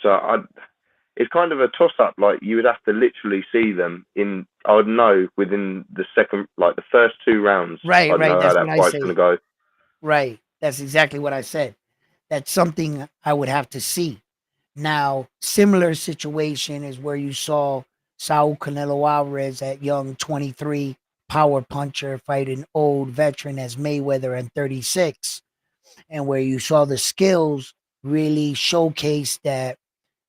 So it's kind of a toss up. Like you would have to literally see them in. I would know within the second, like the first 2 rounds. Right, I'd right. know how That's that what I fight's going to say. go. Right. That's exactly what I said. That's something I would have to see. Now, similar situation is where you saw Saul Canelo Alvarez at young 23, power puncher, fighting old veteran as Mayweather at 36, and where you saw the skills really showcase that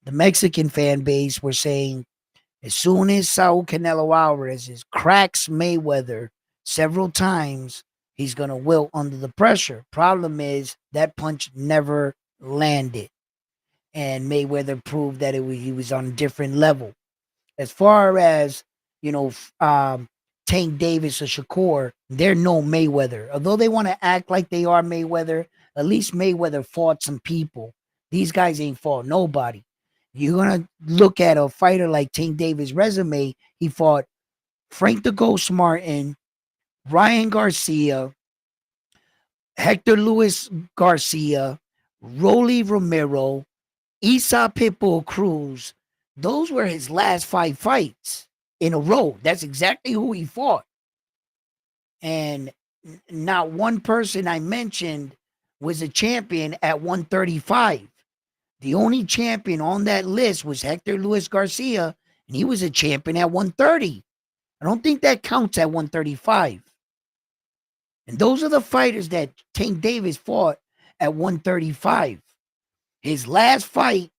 the Mexican fan base were saying as soon as Saul Canelo Alvarez cracks Mayweather several times, he's going to wilt under the pressure. Problem is that punch never landed, and Mayweather proved that he was on a different level. As far as you know, Tank Davis or Shakur, they're no Mayweather. Although they want to act like they are Mayweather, at least Mayweather fought some people. These guys ain't fought nobody. You're gonna look at a fighter like Tank Davis' resume. He fought Frank the Ghost Martin, Ryan Garcia, Hector Luis Garcia, Rolly Romero, Isa Pitbull Cruz. Those were his last 5 fights in a row. That's exactly who he fought. And not one person I mentioned was a champion at 135. The only champion on that list was Hector Luis Garcia, and he was a champion at 130. I don't think that counts at 135. And those are the fighters that Tank Davis fought at 135. His last fight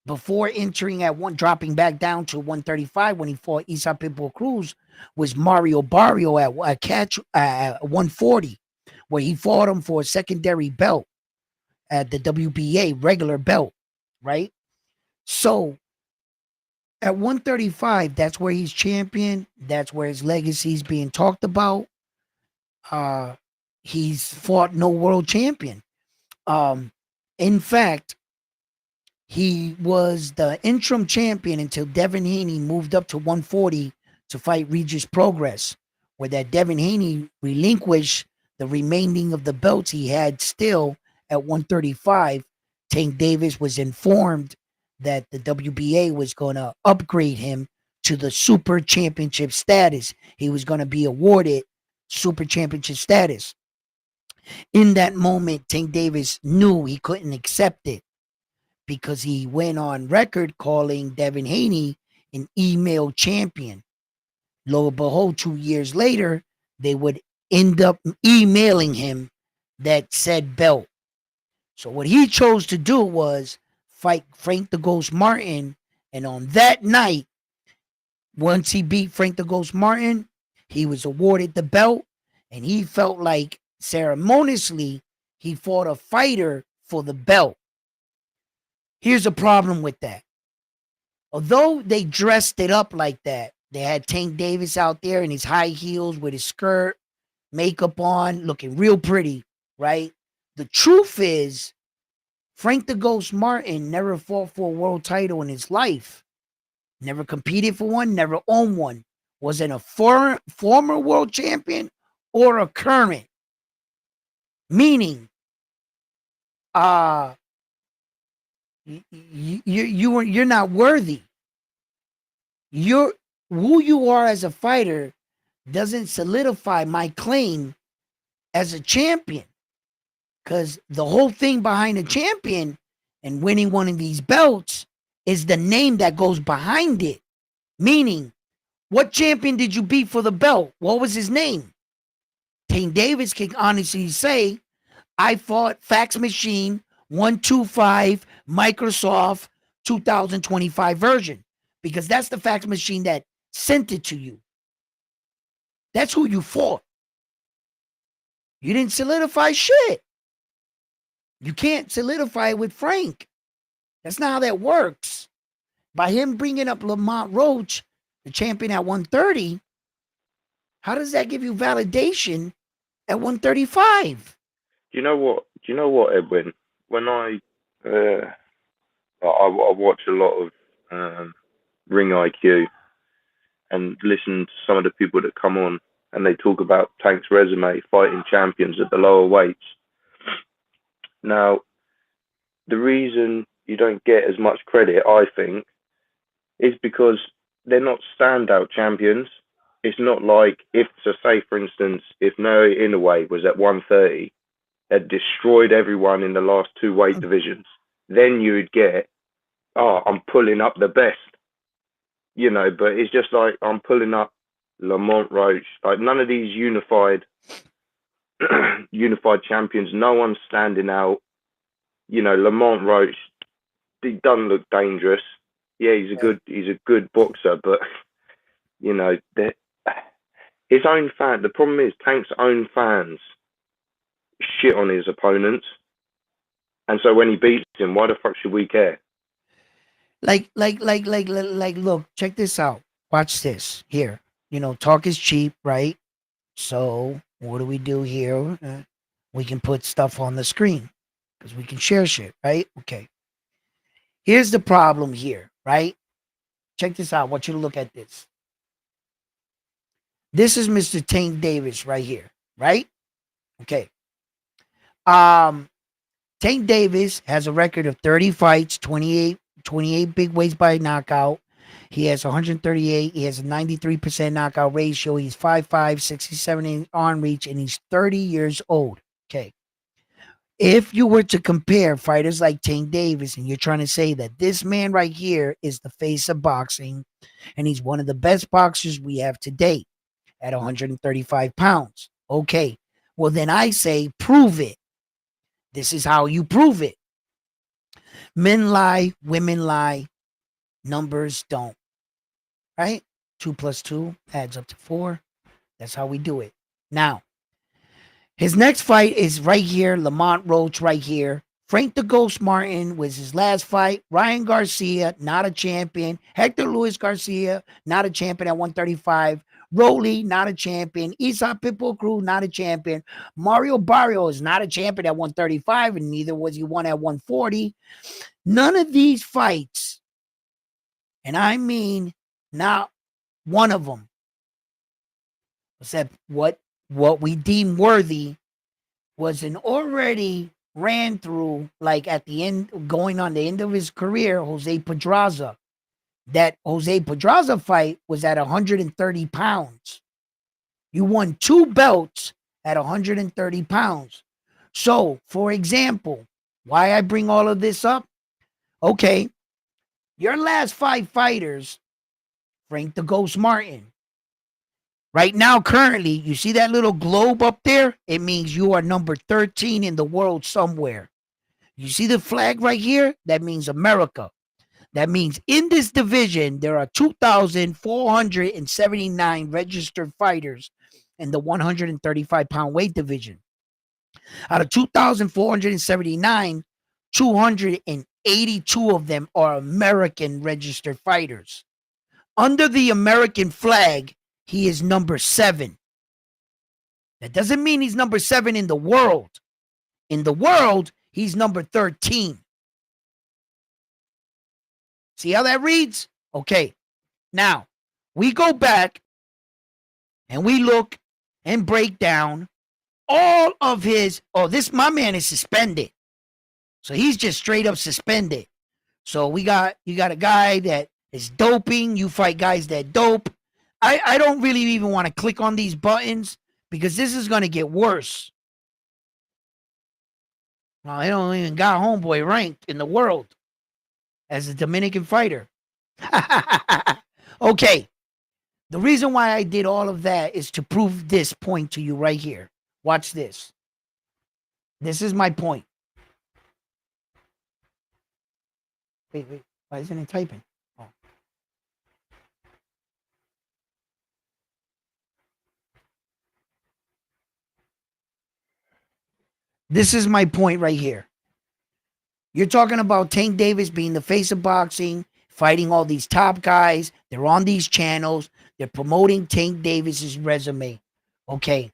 before entering at dropping back down to 135 when he fought Isa Pitbull Cruz was Mario Barrio at 140, where he fought him for a secondary belt at the WBA regular belt, right? So at 135, that's where he's champion. That's where his legacy is being talked about. He's fought no world champion. In fact, he was the interim champion until Devin Haney moved up to 140 to fight Regis Progress, where that Devin Haney relinquished the remaining of the belts he had still at 135. Tank Davis was informed that the WBA was going to upgrade him to the super championship status. He was going to be awarded super championship status. In that moment, Tank Davis knew he couldn't accept it because he went on record calling Devin Haney an email champion. Lo and behold, 2 years later, they would end up emailing him that said belt. So what he chose to do was fight Frank the Ghost Martin. And on that night, once he beat Frank the Ghost Martin, he was awarded the belt. And he felt like ceremoniously he fought a fighter for the belt. Here's a problem with that. Although they dressed it up like that, they had Tank Davis out there in his high heels with his skirt, makeup on, looking real pretty, right? The truth is, Frank the Ghost Martin never fought for a world title in his life. Never competed for one, never owned one. Wasn't a former world champion or a current. Meaning, you're not worthy. Who you are as a fighter doesn't solidify my claim as a champion. Because the whole thing behind a champion and winning one of these belts is the name that goes behind it. Meaning, what champion did you beat for the belt? What was his name? Tank Davis can honestly say, I fought Fax Machine 125 Microsoft 2025 version, because that's the fax machine that sent it to you. That's who you fought. You didn't solidify shit. You can't solidify it with Frank. That's not how that works. By him bringing up Lamont Roach, the champion at 130, how does that give you validation at 135? Do you know what? Edwin? When I watch a lot of Ring IQ and listen to some of the people that come on and they talk about Tank's resume fighting champions at the lower weights. Now, the reason you don't get as much credit, I think, is because they're not standout champions. It's not like if, so say, for instance, if Noah Inoue was at 130, had destroyed everyone in the last two weight divisions, then you would get, oh, I'm pulling up the best, but it's just like I'm pulling up Lamont Roach, like none of these unified champions, no one's standing out. Lamont Roach, he doesn't look dangerous. Yeah, he's a good boxer, but his own fan. The problem is Tank's own fans shit on his opponents, and so when he beats him, why the fuck should we care? Like, look, check this out. Watch this here. Talk is cheap, right? So what do we do here? We can put stuff on the screen because we can share shit, right? Okay. Here's the problem here, right? Check this out. I want you to look at this. This is Mr. Tank Davis right here, right? Okay. Tank Davis has a record of 30 fights, 28 big weights by knockout. He has 138. He has a 93% knockout ratio. He's 5'5", 67 arm reach, and he's 30 years old. Okay. If you were to compare fighters like Tank Davis, and you're trying to say that this man right here is the face of boxing, and he's one of the best boxers we have today, at 135 pounds. Okay. Well, then I say, prove it. This is how you prove it. Men lie, women lie, numbers don't. Right? 2 plus 2 adds up to 4. That's how we do it. Now, his next fight is right here. Lamont Roach right here. Frank the Ghost Martin was his last fight. Ryan Garcia, not a champion. Hector Luis Garcia, not a champion at 135. Rolly, not a champion. Isa Pitbull Crew, not a champion. Mario Barrio is not a champion at 135, and neither was he one at 140. None of these fights, and I mean not one of them, except what we deem worthy, was an already ran through, like at the end, going on the end of his career, Jose Pedraza. That Jose Pedraza fight was at 130 pounds. You won 2 belts at 130 pounds. So, for example, why I bring all of this up? Okay, your last 5 fighters, Frank the Ghost Martin. Right now, currently, you see that little globe up there? It means you are number 13 in the world somewhere. You see the flag right here? That means America. That means in this division, there are 2,479 registered fighters in the 135-pound weight division. Out of 2,479, 282 of them are American registered fighters. Under the American flag, he is number 7. That doesn't mean he's number 7 in the world. In the world, he's number 13. See how that reads? Okay. Now, we go back and we look and break down all of his. Oh, my man is suspended. So he's just straight up suspended. So you got a guy that is doping. You fight guys that dope. I don't really even want to click on these buttons because this is going to get worse. Well, I don't even got homeboy ranked in the world as a Dominican fighter. Okay. The reason why I did all of that is to prove this point to you right here. Watch this. This is my point. Wait. Why isn't it typing? Oh. This is my point right here. You're talking about Tank Davis being the face of boxing, fighting all these top guys. They're on these channels. They're promoting Tank Davis's resume. Okay.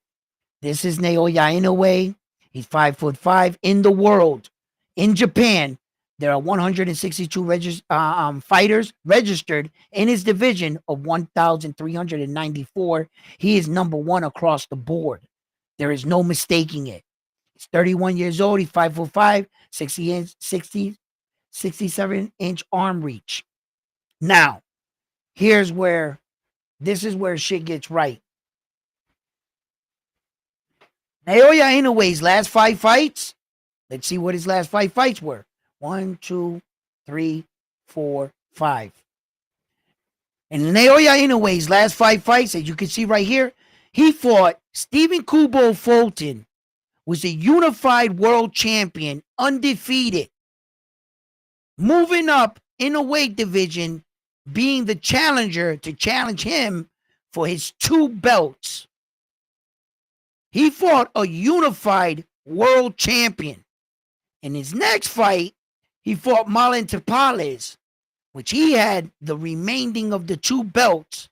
This is Naoya Inoue. He's 5'5" in the world. In Japan, there are 162 fighters registered in his division of 1,394. He is number 1 across the board. There is no mistaking it. He's 31 years old. He's 5'5", 67-inch arm reach. Now, this is where shit gets right. Naoya Inoue's last 5 fights. Let's see what his last 5 fights were. 1, 2, 3, 4, 5. And Naoya Inoue's last 5 fights, as you can see right here, he fought Stephen Kubo Fulton, was a unified world champion, undefeated, moving up in a weight division, being the challenger to challenge him for his 2 belts. He fought a unified world champion. In his next fight, he fought Marlon Tapales, which he had the remaining of the 2 belts,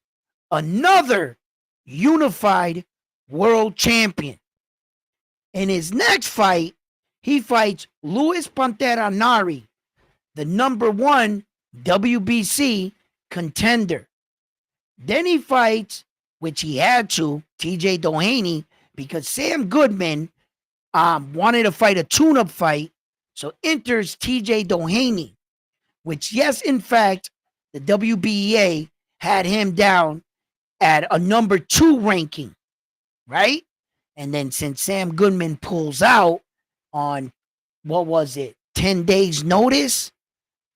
another unified world champion. In his next fight, he fights Luis Pantera Nari, the number 1 WBC contender. Then he fights, which he had to, TJ Doheny, because Sam Goodman wanted to fight a tune-up fight, so enters TJ Doheny, which, yes, in fact, the WBA had him down at a number 2 ranking, right? And then since Sam Goodman pulls out on, 10 days notice,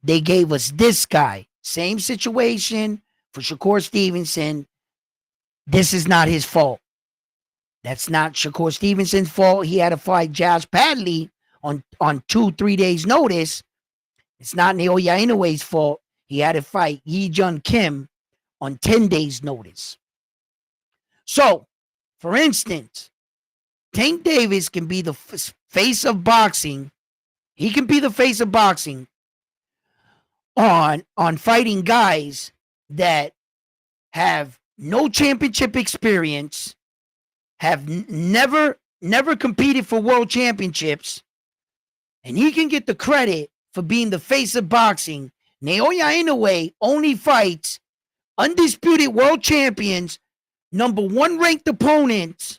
they gave us this guy. Same situation for Shakur Stevenson. This is not his fault. That's not Shakur Stevenson's fault. He had to fight Josh Padley on 2-3 days notice. It's not Naoya Inoue's fault. He had to fight Yi Jun Kim on 10 days notice. So, for instance, Tank Davis can be the face of boxing. He can be the face of boxing on fighting guys that have no championship experience, have never competed for world championships, and he can get the credit for being the face of boxing. Naoya Inoue only fights undisputed world champions, number 1 ranked opponents,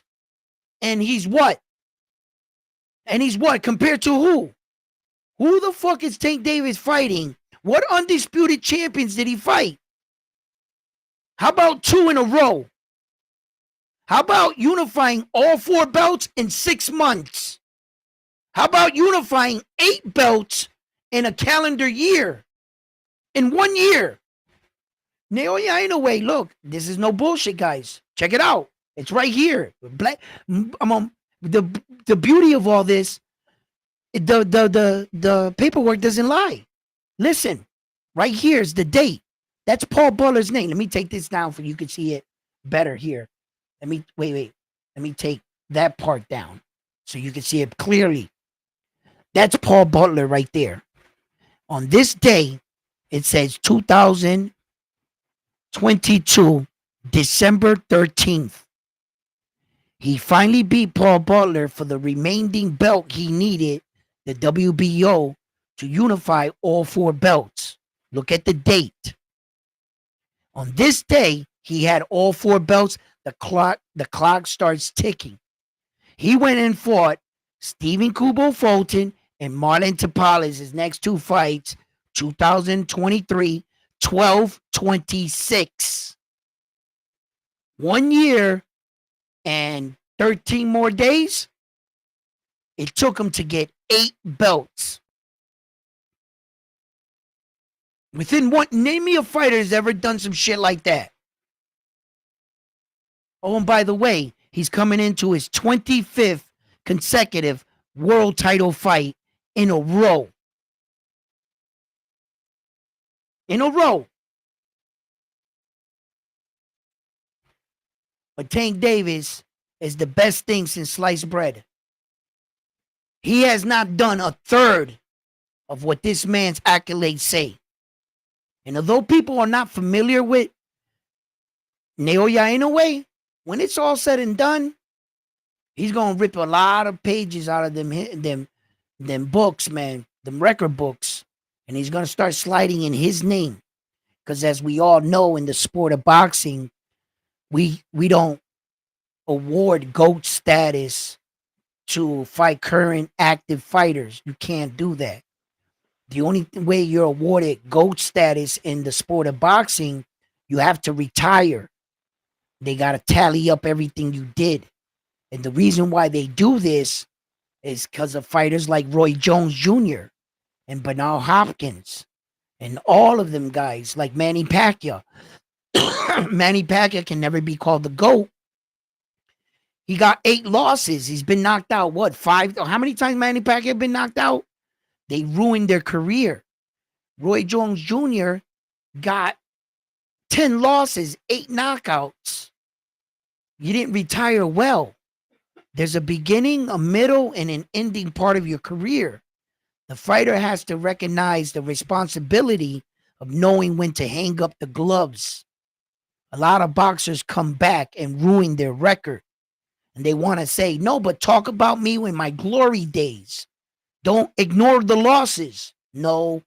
and he's what? Compared to who? Who the fuck is Tank Davis fighting? What undisputed champions did he fight? How about 2 in a row? How about unifying all 4 belts in 6 months? How about unifying 8 belts in a calendar year? In 1 year? Naoya Inoue, look, this is no bullshit, guys. Check it out. It's right here. The beauty of all this, the paperwork doesn't lie. Listen, right here is the date. That's Paul Butler's name. Let me take this down so you can see it better here. Let me take that part down so you can see it clearly. That's Paul Butler right there. On this day, it says 2022, December 13th. He finally beat Paul Butler for the remaining belt he needed, the WBO, to unify all 4 belts. Look at the date. On this day, he had all 4 belts. The clock starts ticking. He went and fought Stephen Kubo Fulton and Marlon Tapales, his next 2 fights, 2023, 12/26. 1 year and 13 more days. It took him to get 8 belts. Within one, name me a fighter who's ever done some shit like that. Oh, and by the way, he's coming into his 25th consecutive world title fight in a row. In a row. But Tank Davis is the best thing since sliced bread. He has not done a third of what this man's accolades say. And although people are not familiar with Naoya Inoue, when it's all said and done, he's gonna rip a lot of pages out of them books, man, them record books, and he's gonna start sliding in his name. Because as we all know, in the sport of boxing, we don't award GOAT status to fight current active fighters. You can't do that. The only way you're awarded GOAT status in the sport of boxing, you have to retire. They got to tally up everything you did. And the reason why they do this is because of fighters like Roy Jones Jr. and Bernal Hopkins and all of them guys like Manny Pacquiao. Manny Pacquiao can never be called the GOAT. He got 8 losses. He's been knocked out, what, 5? How many times Manny Pacquiao been knocked out? They ruined their career. Roy Jones Jr. got 10 losses, 8 knockouts. You didn't retire well. There's a beginning, a middle, and an ending part of your career. The fighter has to recognize the responsibility of knowing when to hang up the gloves. A lot of boxers come back and ruin their record. And they want to say, no, but talk about me in my glory days. Don't ignore the losses. No.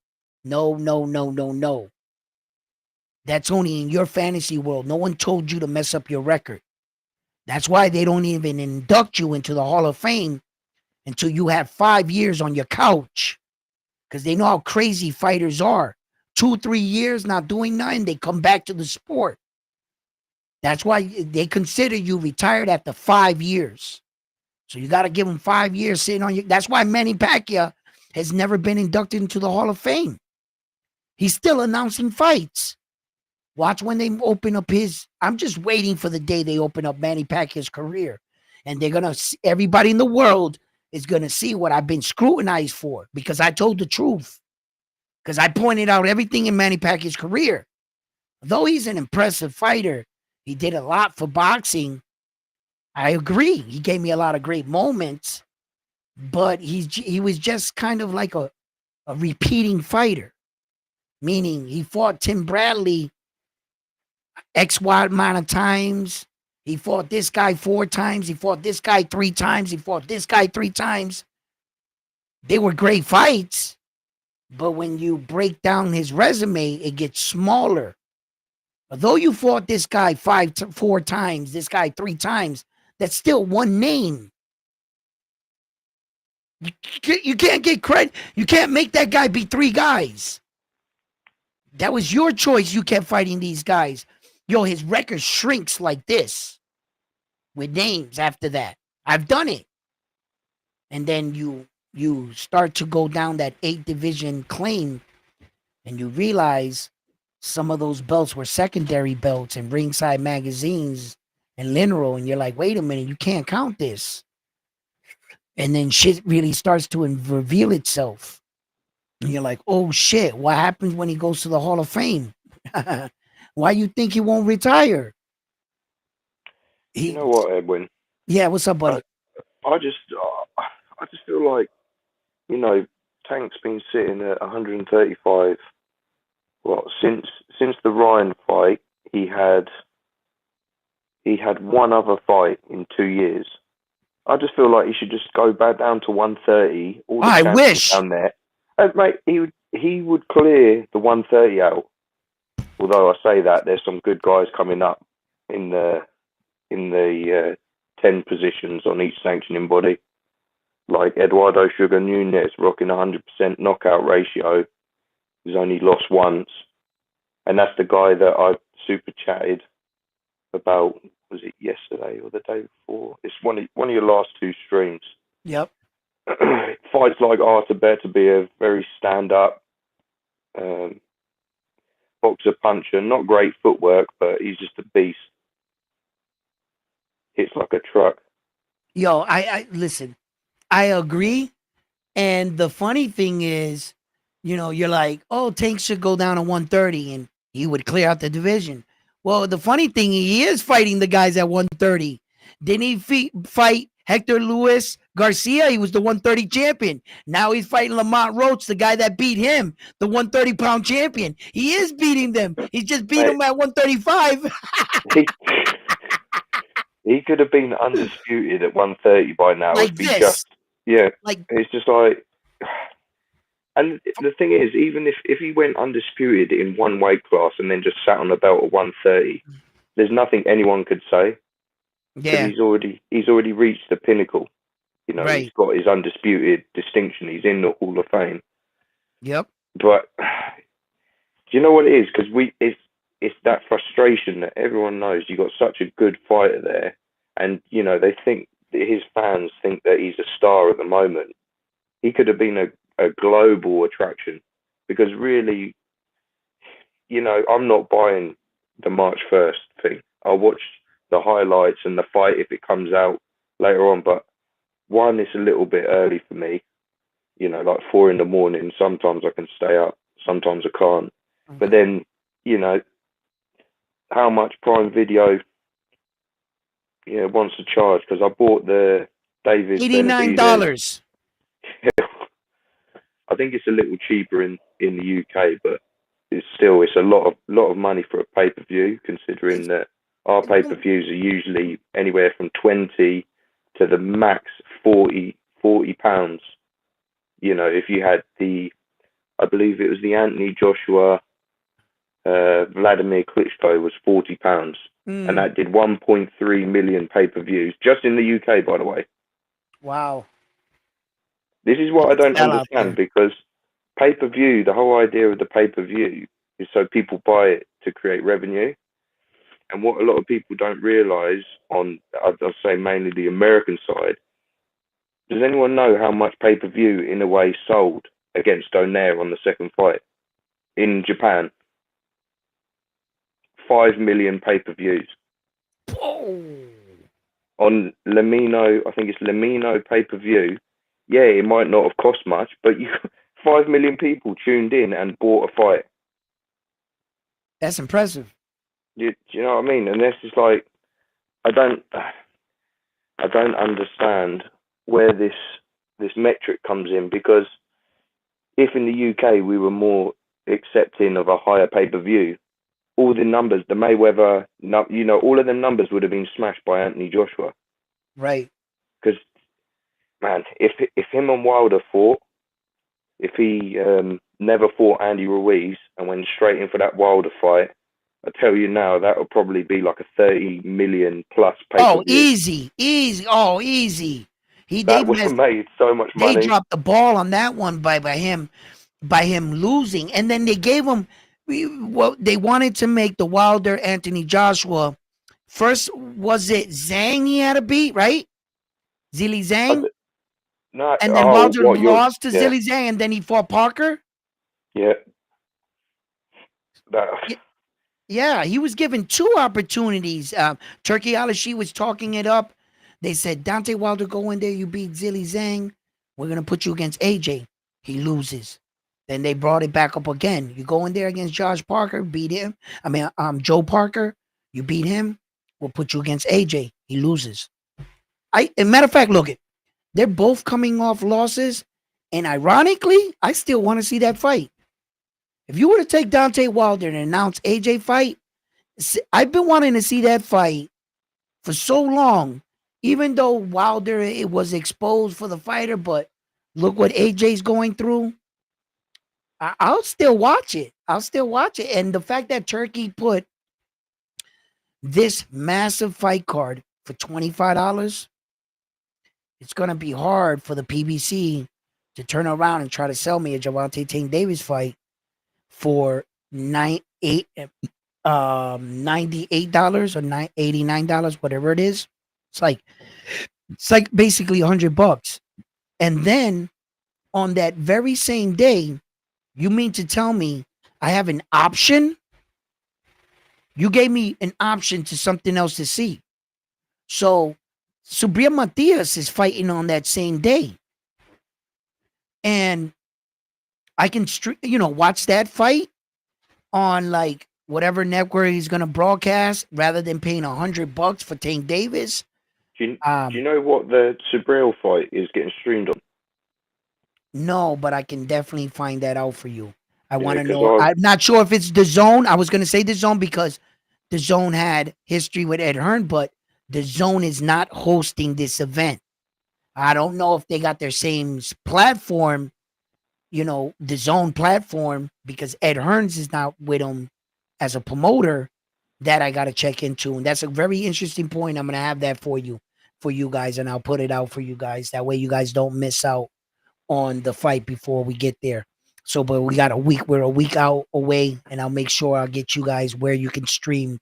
That's only in your fantasy world. No one told you to mess up your record. That's why they don't even induct you into the Hall of Fame until you have 5 years on your couch. Because they know how crazy fighters are. 2-3 years not doing nothing, they come back to the sport. That's why they consider you retired after 5 years. So you got to give them 5 years sitting on you. That's why Manny Pacquiao has never been inducted into the Hall of Fame. He's still announcing fights. Watch when they open up his. I'm just waiting for the day they open up Manny Pacquiao's career, and they're gonna. Everybody in the world is gonna see what I've been scrutinized for because I told the truth. Because I pointed out everything in Manny Pacquiao's career. Though he's an impressive fighter, he did a lot for boxing. I agree. He gave me a lot of great moments, but he was just kind of like a repeating fighter, meaning he fought Tim Bradley X Y amount of times. He fought this guy 4 times. He fought this guy 3 times. He fought this guy 3 times. They were great fights, but when you break down his resume, it gets smaller. Although you fought this guy 4 times, this guy 3 times, that's still one name. You can't get credit. You can't make that guy beat 3 guys. That was your choice. You kept fighting these guys. Yo, his record shrinks like this with names after that. I've done it. And then you start to go down that 8 division claim and you realize some of those belts were secondary belts and ringside magazines and Lineal, and you're like, wait a minute, you can't count this. And then shit really starts to reveal itself. And you're like, oh shit, what happens when he goes to the Hall of Fame? Why you think he won't retire? You know what, Edwin? Yeah, what's up, buddy? I just feel like, Tank's been sitting at 135. Well, since the Ryan fight, he had one other fight in 2 years. I just feel like he should just go back down to 130. All the I champions wish. down there, and mate, he would clear the 130 out. Although I say that, there's some good guys coming up in the 10 positions on each sanctioning body, like Eduardo Sugar Nunez rocking 100% knockout ratio. He's only lost once, and that's the guy that I super chatted about. Was it yesterday or the day before? It's one of your last 2 streams. Yep. Fights like Arthur Beterbiev, very stand up, boxer puncher, not great footwork, but he's just a beast. Hits like a truck. Yo, I listen. I agree. And the funny thing is, you're like, oh, Tank should go down to 130 and he would clear out the division. Well, the funny thing, he is fighting the guys at 130. Didn't he fight Hector Luis Garcia? He was the 130 champion. Now he's fighting Lamont Roach, the guy that beat him, the 130-pound champion. He is beating them. He's just beat him at 135. He could have been undisputed at 130 by now. Like It'd be this. It's just like, and the thing is, even if he went undisputed in one weight class and then just sat on the belt at 130, there's nothing anyone could say. Yeah. He's already reached the pinnacle. Right. He's got his undisputed distinction. He's in the Hall of Fame. Yep. But do you know what it is? Because it's that frustration that everyone knows. You got such a good fighter there, and they think his fans think that he's a star at the moment. He could have been a global attraction, because really, I'm not buying the March 1st thing. I'll watch the highlights and the fight if it comes out later on. But one, it's a little bit early for me. Like 4 a.m. Sometimes I can stay up, sometimes I can't. Okay. But then, how much Prime Video, wants to charge? Because I bought the Davis $89. I think it's a little cheaper in the UK, but it's a lot of money for a pay-per-view, considering that our pay-per-views are usually anywhere from 20 to the max 40 pounds. If you had I believe it was the Anthony Joshua, Vladimir Klitschko was £40, and that did 1.3 million pay-per-views just in the UK, by the way. Wow. This is what I don't understand, because pay-per-view, the whole idea of the pay-per-view is so people buy it to create revenue. And what a lot of people don't realize on, I'll say mainly the American side, does anyone know how much pay-per-view in a way sold against Donaire on the second fight in Japan? 5 million pay-per-views. Whoa. On Lamino, I think it's Lamino pay-per-view. Yeah, it might not have cost much, but 5 million people tuned in and bought a fight. That's impressive. Do you know what I mean? And this is like, I don't understand where this metric comes in, because if in the UK we were more accepting of a higher pay-per-view, all the numbers, the Mayweather, all of them numbers would have been smashed by Anthony Joshua. Right. Because, man, if him and Wilder fought, if he never fought Andy Ruiz and went straight in for that Wilder fight, I tell you now, that would probably be like a 30 million plus pay-per-view. Oh, easy. Oh, easy. That would have made so much They money. dropped the ball on that one by him losing, and then they gave him. They wanted to make the Wilder Anthony Joshua. First, was it Zhang he had to beat, right? Zhilei Zhang? No, And then Wilder lost to Zhilei Zhang, and then he fought Parker? Yeah. Yeah, he was given 2 opportunities. Turkey Alashi was talking it up. They said, Deontay Wilder, go in there, you beat Zhilei Zhang. We're going to put you against AJ. He loses. Then they brought it back up again. You go in there against Josh Parker, beat him. Joe Parker, you beat him. We'll put you against AJ. He loses. As a matter of fact, look, they're both coming off losses. And ironically, I still want to see that fight. If you were to take Deontay Wilder and announce AJ fight, I've been wanting to see that fight for so long. Even though Wilder, it was exposed for the fighter, but look what AJ's going through. I'll still watch it. And the fact that Turkey put this massive fight card for $25, it's going to be hard for the PBC to turn around and try to sell me a Gervonta Tank Davis fight for $98 or $89, whatever it is. It's like basically $100. And then on that very same day, you mean to tell me I have an option? You gave me an option to something else to see. So Subriel Matias is fighting on that same day. And I can watch that fight on like whatever network he's gonna broadcast rather than paying $100 for Tank Davis. Do you know what the Subriel fight is getting streamed on? No, but I can definitely find that out for you. I want to know. I'm not sure if it's DAZN. I was going to say DAZN because DAZN had history with Ed Hearn, but DAZN is not hosting this event. I don't know if they got their same platform, DAZN platform, because Ed Hearns is not with them as a promoter. That I got to check into. And that's a very interesting point. I'm going to have that for you guys, and I'll put it out for you guys. That way you guys don't miss out on the fight before we get there. So, but we got a week. We're a week out away, and I'll make sure I'll get you guys where you can stream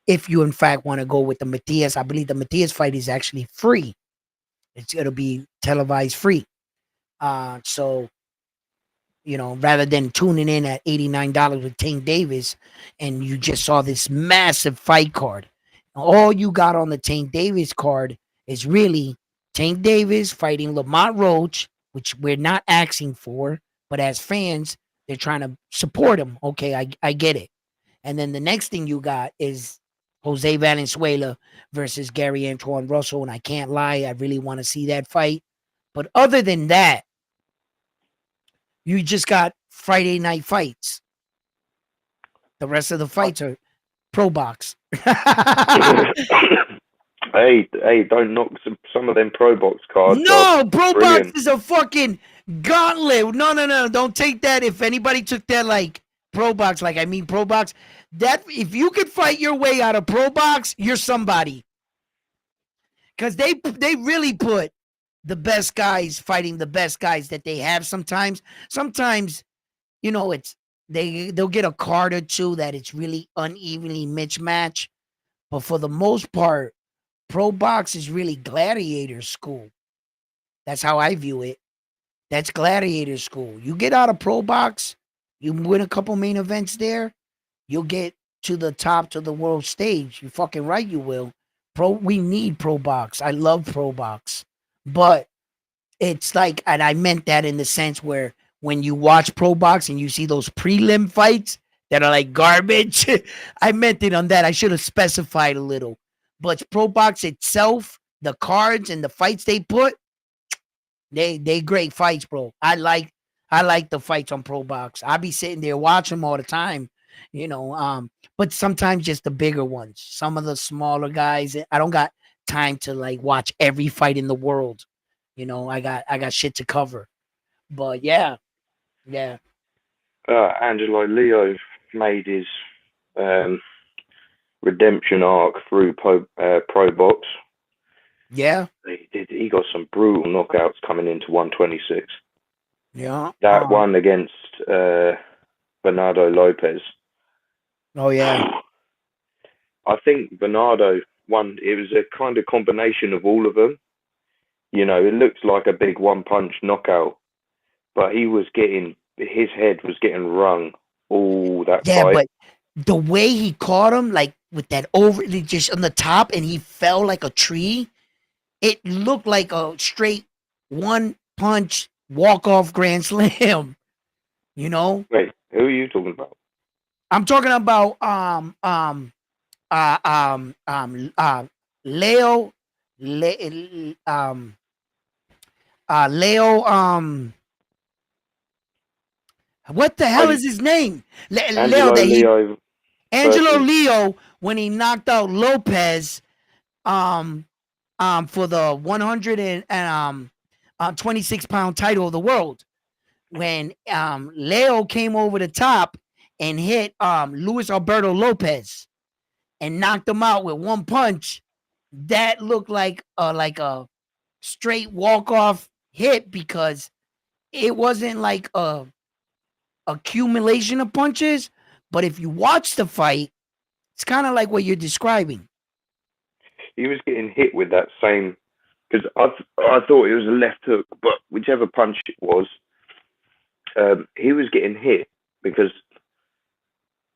if you in fact want to go with the Matias. I believe the Matias fight is actually free. It'll be televised free. So rather than tuning in at $89 with Tank Davis, and you just saw this massive fight card. All you got on the Tank Davis card is really Tank Davis fighting Lamont Roach, which we're not asking for, but as fans, they're trying to support him. Okay, I get it. And then the next thing you got is Jose Valenzuela versus Gary Antoine Russell, and I can't lie, I really want to see that fight. But other than that, you just got Friday night fights. The rest of the fights are pro box. Hey, don't knock some of them pro box cards. No, pro box is a fucking gauntlet. No. Don't take that. If anybody took that like pro box, pro box, that if you could fight your way out of pro box, you're somebody. Because they really put the best guys fighting the best guys that they have sometimes. Sometimes, it's they'll get a card or two that it's really unevenly mismatched. But for the most part, pro box is really gladiator school. That's how I view it. That's gladiator school. You get out of pro box, you win a couple main events there, you'll get to the top to the world stage. You fucking right, you will. We need pro box. I love pro box, but it's like, and I meant that in the sense where when you watch pro box and you see those prelim fights that are like garbage, I meant it on that. I should have specified a little. But pro box itself, the cards and the fights they put, they great fights, bro. I like the fights on pro box. I be sitting there watching them all the time, you know. But sometimes just the bigger ones. Some of the smaller guys, I don't got time to like watch every fight in the world. I got shit to cover. But yeah, yeah, Angelo Leo made his um, redemption arc through pro box. yeah, He got some brutal knockouts coming into 126. yeah. That one against Bernardo Lopez. Oh yeah, I think Bernardo won. It was a kind of combination of all of them. It looks like a big one punch knockout, but his head was getting rung all that yeah. fight. But the way he caught him, like with that overly just on the top, and he fell like a tree. It looked like a straight one punch walk off grand slam. You know, Wait, who are you talking about? I'm talking about uh um um uh Leo Le, Leo what the hell I, is his name? Leo Angelo that he Leo Angelo versus Leo when he knocked out Lopez um for the 100 and 26-pound title of the world. When Leo came over the top and hit Luis Alberto Lopez and knocked him out with one punch, that looked like a straight walk off hit because it wasn't like a accumulation of punches. But if you watch the fight, it's kind of like what you're describing. he was getting hit with that same because I thought it was a left hook, but whichever punch it was, he was getting hit because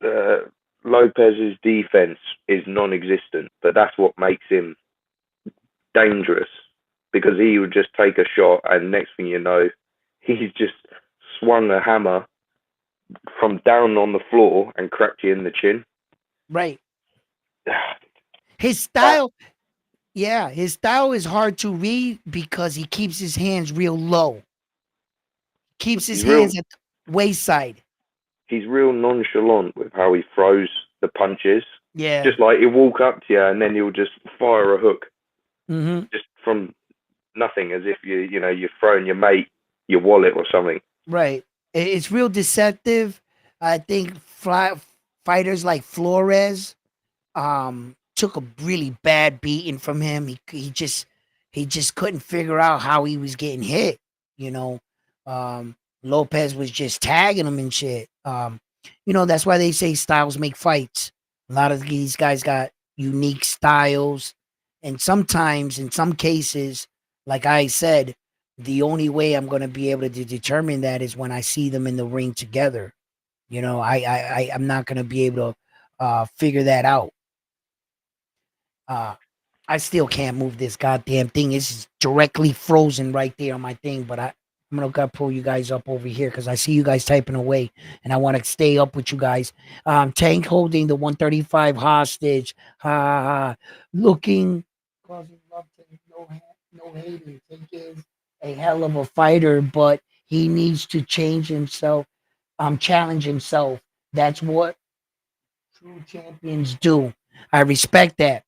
uh, Lopez's defense is non-existent, but that's what makes him dangerous because he would just take a shot, and next thing you know, he's just swung a hammer from down on the floor and cracked you in the chin. Right. His That style, yeah, his style is hard to read because he keeps his hands real low. Keeps his he's real. hands at the wayside. He's real nonchalant with how he throws the punches. Yeah. Just like he'll walk up to you and then he'll just fire a hook Mm-hmm. just from nothing, as if you're throwing your mate your wallet or something. Right. It's real deceptive. I think fighters like Flores took a really bad beating from him. He just couldn't figure out how he was getting hit. You know, Lopez was just tagging him and shit. That's why they say styles make fights. A lot of these guys got unique styles, and sometimes, in some cases, like I said, the only way I'm going to be able to determine that is when I see them in the ring together. I'm not going to be able to figure that out. Uh, I still can't move this goddamn thing. It's directly frozen right there on my thing, but I'm gonna pull you guys up over here because I see you guys typing away, and I want to stay up with you guys. Tank holding the 135 hostage. Ha ha ha. Looking, causing love to no haters. Tank is a hell of a fighter, but he needs to change himself. Challenge himself. That's what true champions do. I respect that.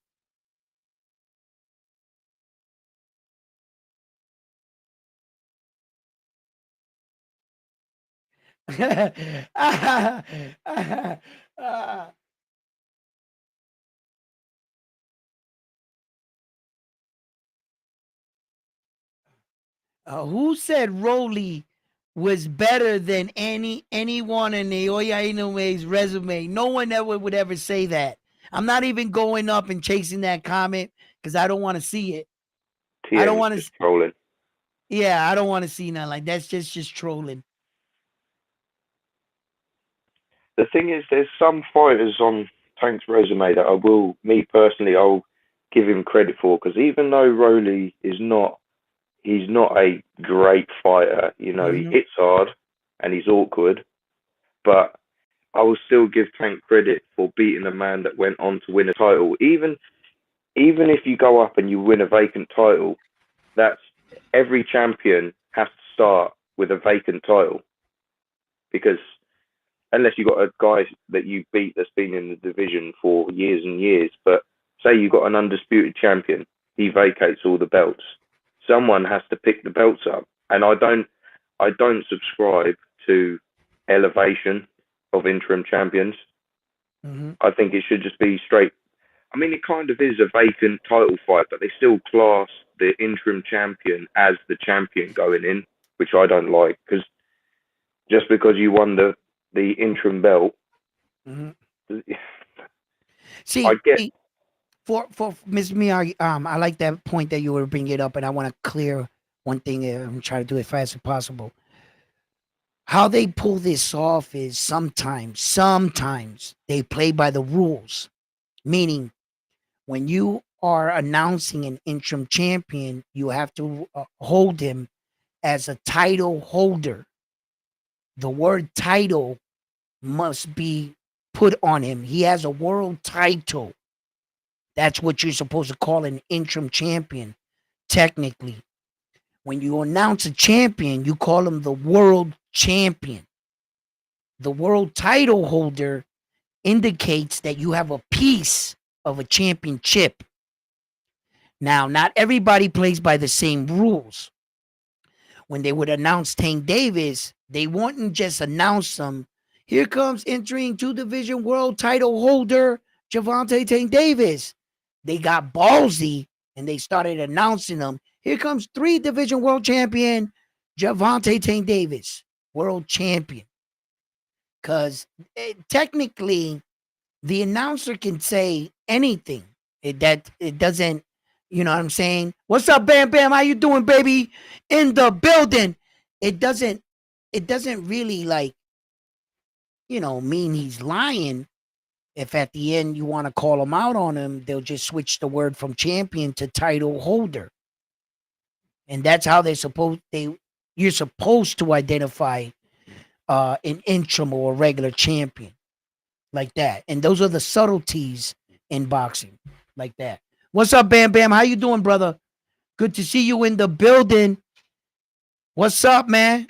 Who said Rolly was better than anyone in Naoya Inoue's resume? No one ever would ever say that. I'm not even going up and chasing that comment because I don't want to see it. I don't TM's want to. just trolling. Yeah, I don't want to see nothing like that's just trolling. The thing is, there's some fighters on Tank's resume that I will, me personally, I'll give him credit for, because even though Rolly is not, he's not a great fighter. You know, he Mm-hmm. hits hard and he's awkward, but I will still give Tank credit for beating a man that went on to win a title. Even if you go up and you win a vacant title, that's every champion has to start with a vacant title, because unless you got a guy that you beat that's been in the division for years and years, but say you got an undisputed champion, he vacates all the belts. Someone has to pick the belts up, and I don't subscribe to elevation of interim champions. Mm-hmm. I think it should just be straight. I mean, it kind of is a vacant title fight, but they still class the interim champion as the champion going in, which I don't like, because just because you won the interim belt, Mm-hmm. I See, get. for Ms. Mia, I like that point that you were bringing up, and I want to clear one thing. I'm trying to do it fast as possible. How they pull this off is sometimes they play by the rules, meaning when you are announcing an interim champion, you have to hold him as a title holder. The word title must be put on him. He has a world title. That's what you're supposed to call an interim champion, technically. When you announce a champion, you call him the world champion. The world title holder indicates that you have a piece of a championship. Now, not everybody plays by the same rules. When they would announce Tank Davis, they wouldn't just announce him. Here comes entering two division world title holder Javante Tank Davis. They got ballsy and they started announcing him. Here comes three division world champion Javante Tank Davis, world champion. Because technically, the announcer can say anything. It doesn't, you know what I'm saying? What's up, Bam Bam? How you doing, baby? In the building. It doesn't it doesn't really like, mean he's lying. If at the end you want to call him out on him, they'll just switch the word from champion to title holder. And that's how you're supposed to identify an interim or a regular champion. Like that. And those are the subtleties in boxing, like that. What's up, Bam Bam? How you doing, brother? Good to see you in the building. What's up, man?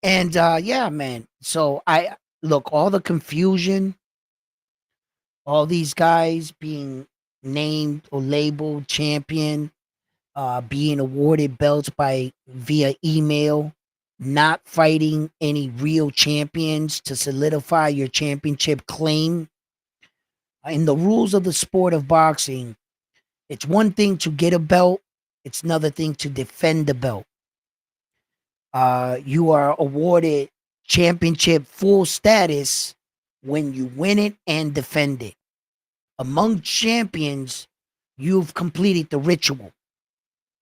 And yeah, man. So I look, all the confusion, all these guys being named or labeled champion, being awarded belts by via email, not fighting any real champions to solidify your championship claim. In the rules of the sport of boxing, it's one thing to get a belt, it's another thing to defend the belt. You are awarded championship full status when you win it and defend it. Among champions, you've completed the ritual.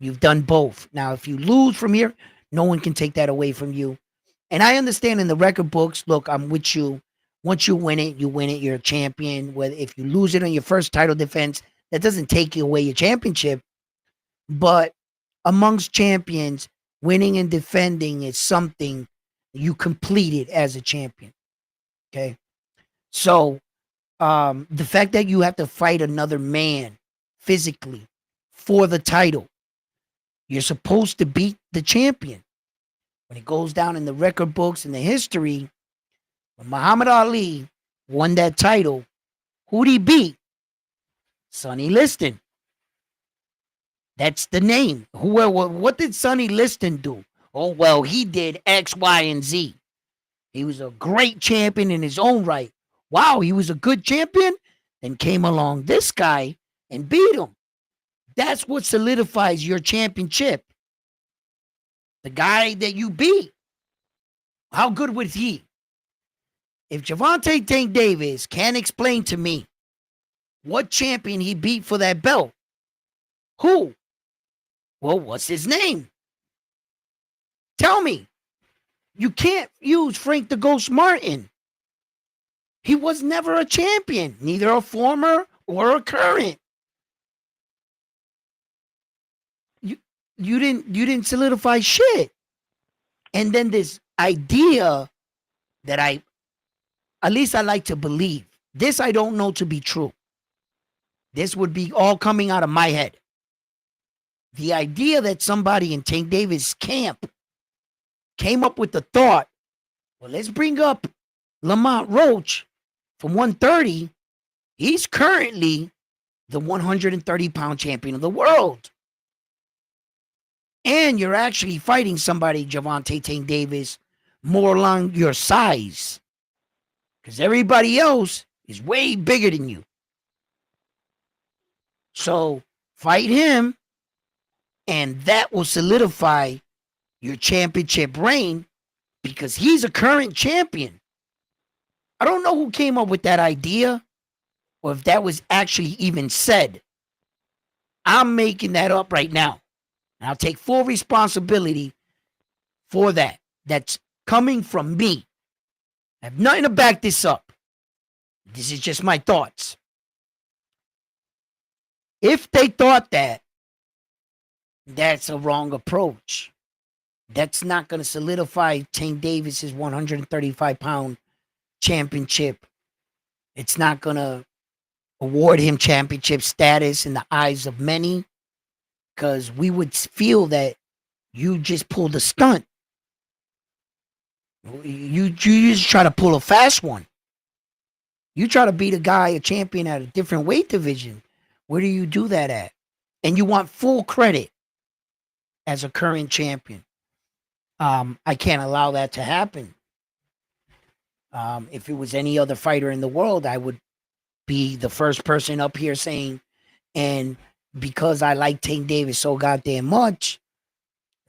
You've done both. Now, if you lose from here, no one can take that away from you. And I understand in the record books, look, I'm with you. Once you win it, you win it. You're a champion. Whether if you lose it on your first title defense, that doesn't take you away your championship. But amongst champions, winning and defending is something you completed as a champion. Okay. So the fact that you have to fight another man physically for the title, you're supposed to beat the champion. When it goes down in the record books and the history, when Muhammad Ali won that title, who'd he beat? Sonny Liston. That's the name. What did Sonny Liston do? Oh, well, he did X, Y, and Z. He was a great champion in his own right. Wow, he was a good champion. Then came along this guy and beat him. That's what solidifies your championship. The guy that you beat. How good was he? If Javante Tank Davis can't explain to me what champion he beat for that belt, who? Well, what's his name? Tell me. You can't use Frank the Ghost Martin. He was never a champion, neither a former or a current. You you didn't solidify shit. And then this idea that at least I like to believe. This I don't know to be true. This would be all coming out of my head. The idea that somebody in Tank Davis' camp came up with the thought, well, let's bring up Lamont Roach from 130. He's currently the 130-pound champion of the world. And you're actually fighting somebody, Gervonta Tank Davis, more along your size. Because everybody else is way bigger than you. So fight him, and that will solidify your championship reign because he's a current champion. I don't know who came up with that idea or if that was actually even said. I'm making that up right now. And I'll take full responsibility for that. That's coming from me. I have nothing to back this up. This is just my thoughts. If they thought that, that's a wrong approach. That's not going to solidify Tank Davis's 135-pound championship. It's not going to award him championship status in the eyes of many because we would feel that you just pulled a stunt. You just try to pull a fast one. You try to beat a guy, a champion at a different weight division. Where do you do that at? And you want full credit as a current champion. I can't allow that to happen. If it was any other fighter in the world, I would be the first person up here saying, and because I like Tank Davis so goddamn much,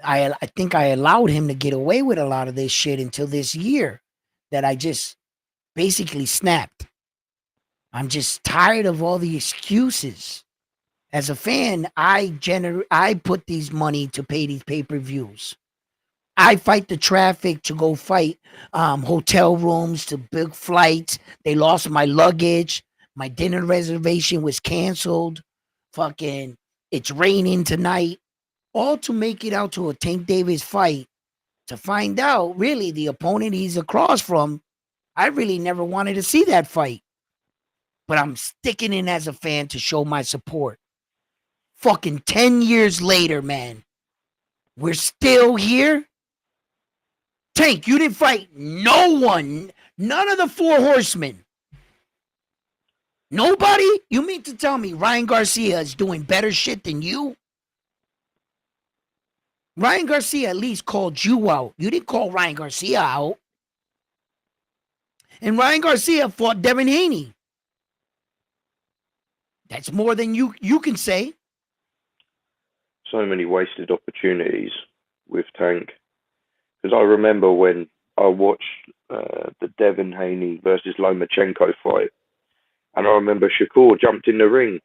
I think I allowed him to get away with a lot of this shit until this year that I just basically snapped. I'm just tired of all the excuses. As a fan, I put these money to pay these pay-per-views. I fight the traffic to go fight hotel rooms to book flights. They lost my luggage. My dinner reservation was canceled. Fucking, it's raining tonight. All to make it out to a Tank Davis fight to find out really the opponent he's across from. I really never wanted to see that fight. But I'm sticking in as a fan to show my support. Fucking 10 years later, man. We're still here. Tank, you didn't fight no one. None of the four horsemen. Nobody? You mean to tell me Ryan Garcia is doing better shit than you? Ryan Garcia at least called you out. You didn't call Ryan Garcia out. And Ryan Garcia fought Devin Haney. That's more than you can say. So many wasted opportunities with Tank. Because I remember when I watched the Devin Haney versus Lomachenko fight, and I remember Shakur jumped in the ring,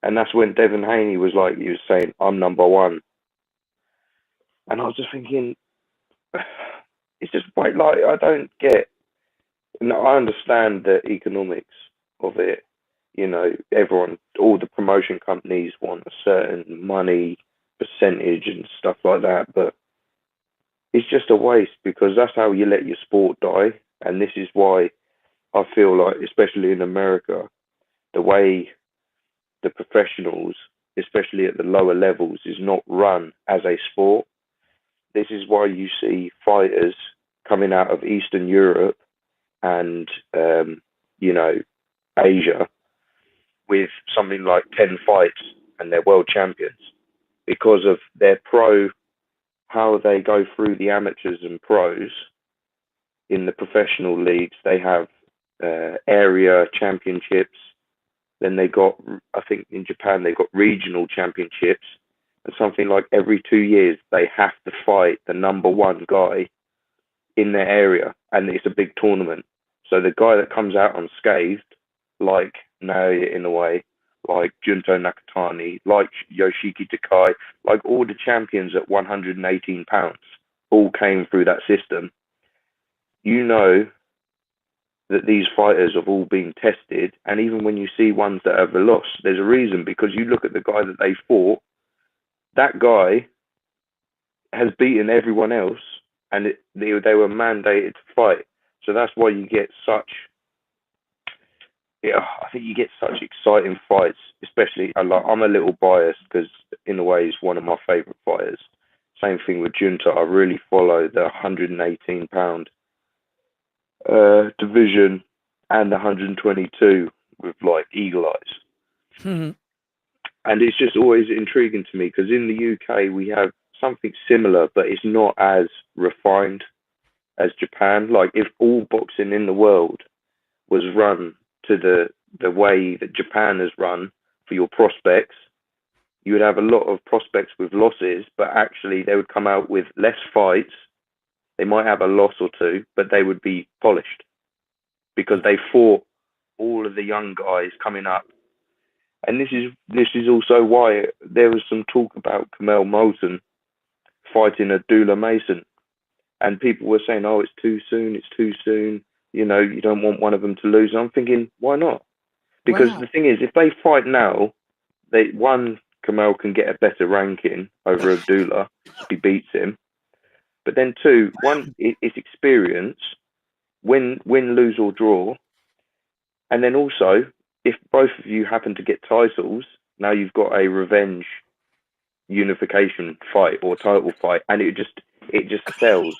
and that's when Devin Haney was like, he was saying, "I'm number one," and I was just thinking, it's just quite like I don't get. And I understand the economics of it. You know, everyone, all the promotion companies want a certain money percentage and stuff like that, but it's just a waste because that's how you let your sport die. And this is why I feel like, especially in America, the way the professionals, especially at the lower levels, is not run as a sport. This is why you see fighters coming out of Eastern Europe and, you know, Asia with something like 10 fights and they're world champions because of their how they go through the amateurs and pros in the professional leagues. They have area championships. Then they got, I think in Japan, they got regional championships. And something like every 2 years, they have to fight the number one guy in their area. And it's a big tournament. So the guy that comes out unscathed, like Naoya Inoue, like Junto Nakatani, like Yoshiki Takai, like all the champions at 118 pounds, all came through that system, you know that these fighters have all been tested. And even when you see ones that have lost, there's a reason, because you look at the guy that they fought, that guy has beaten everyone else, and they were mandated to fight. So that's why you get such, yeah, I think you get such exciting fights. Especially, I'm a little biased because in a way he's one of my favourite fighters. Same thing with Junta. I really follow the 118-pound division and the 122 with like eagle eyes. And it's just always intriguing to me because in the UK we have something similar, but it's not as refined as Japan. Like if all boxing in the world was run to the way that Japan has run for your prospects, you would have a lot of prospects with losses, but actually they would come out with less fights. They might have a loss or two, but they would be polished because they fought all of the young guys coming up. And this is also why there was some talk about Kamel Moulton fighting Abdullah Mason, and people were saying, "Oh, it's too soon. It's too soon. You know, you don't want one of them to lose." And I'm thinking, why not? Because the thing is, if they fight now, Kamel can get a better ranking over Abdullah if he beats him. But then two, it's experience, win, lose or draw, and then also if both of you happen to get titles, now you've got a revenge unification fight or title fight, and it just sells.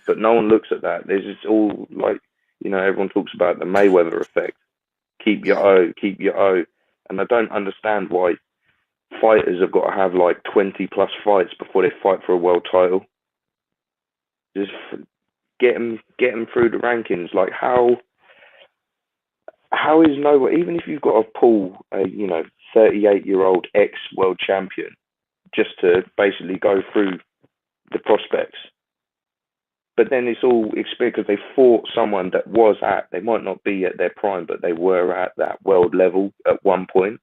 But no one looks at that. There's just all like, everyone talks about the Mayweather effect. Keep your O. And I don't understand why fighters have got to have like 20 plus fights before they fight for a world title. Just get them through the rankings. Like how is even if you've got to pull a 38-year-old ex-world champion just to basically go through the prospects, but then it's all experience because they fought someone that they might not be at their prime, but they were at that world level at one point.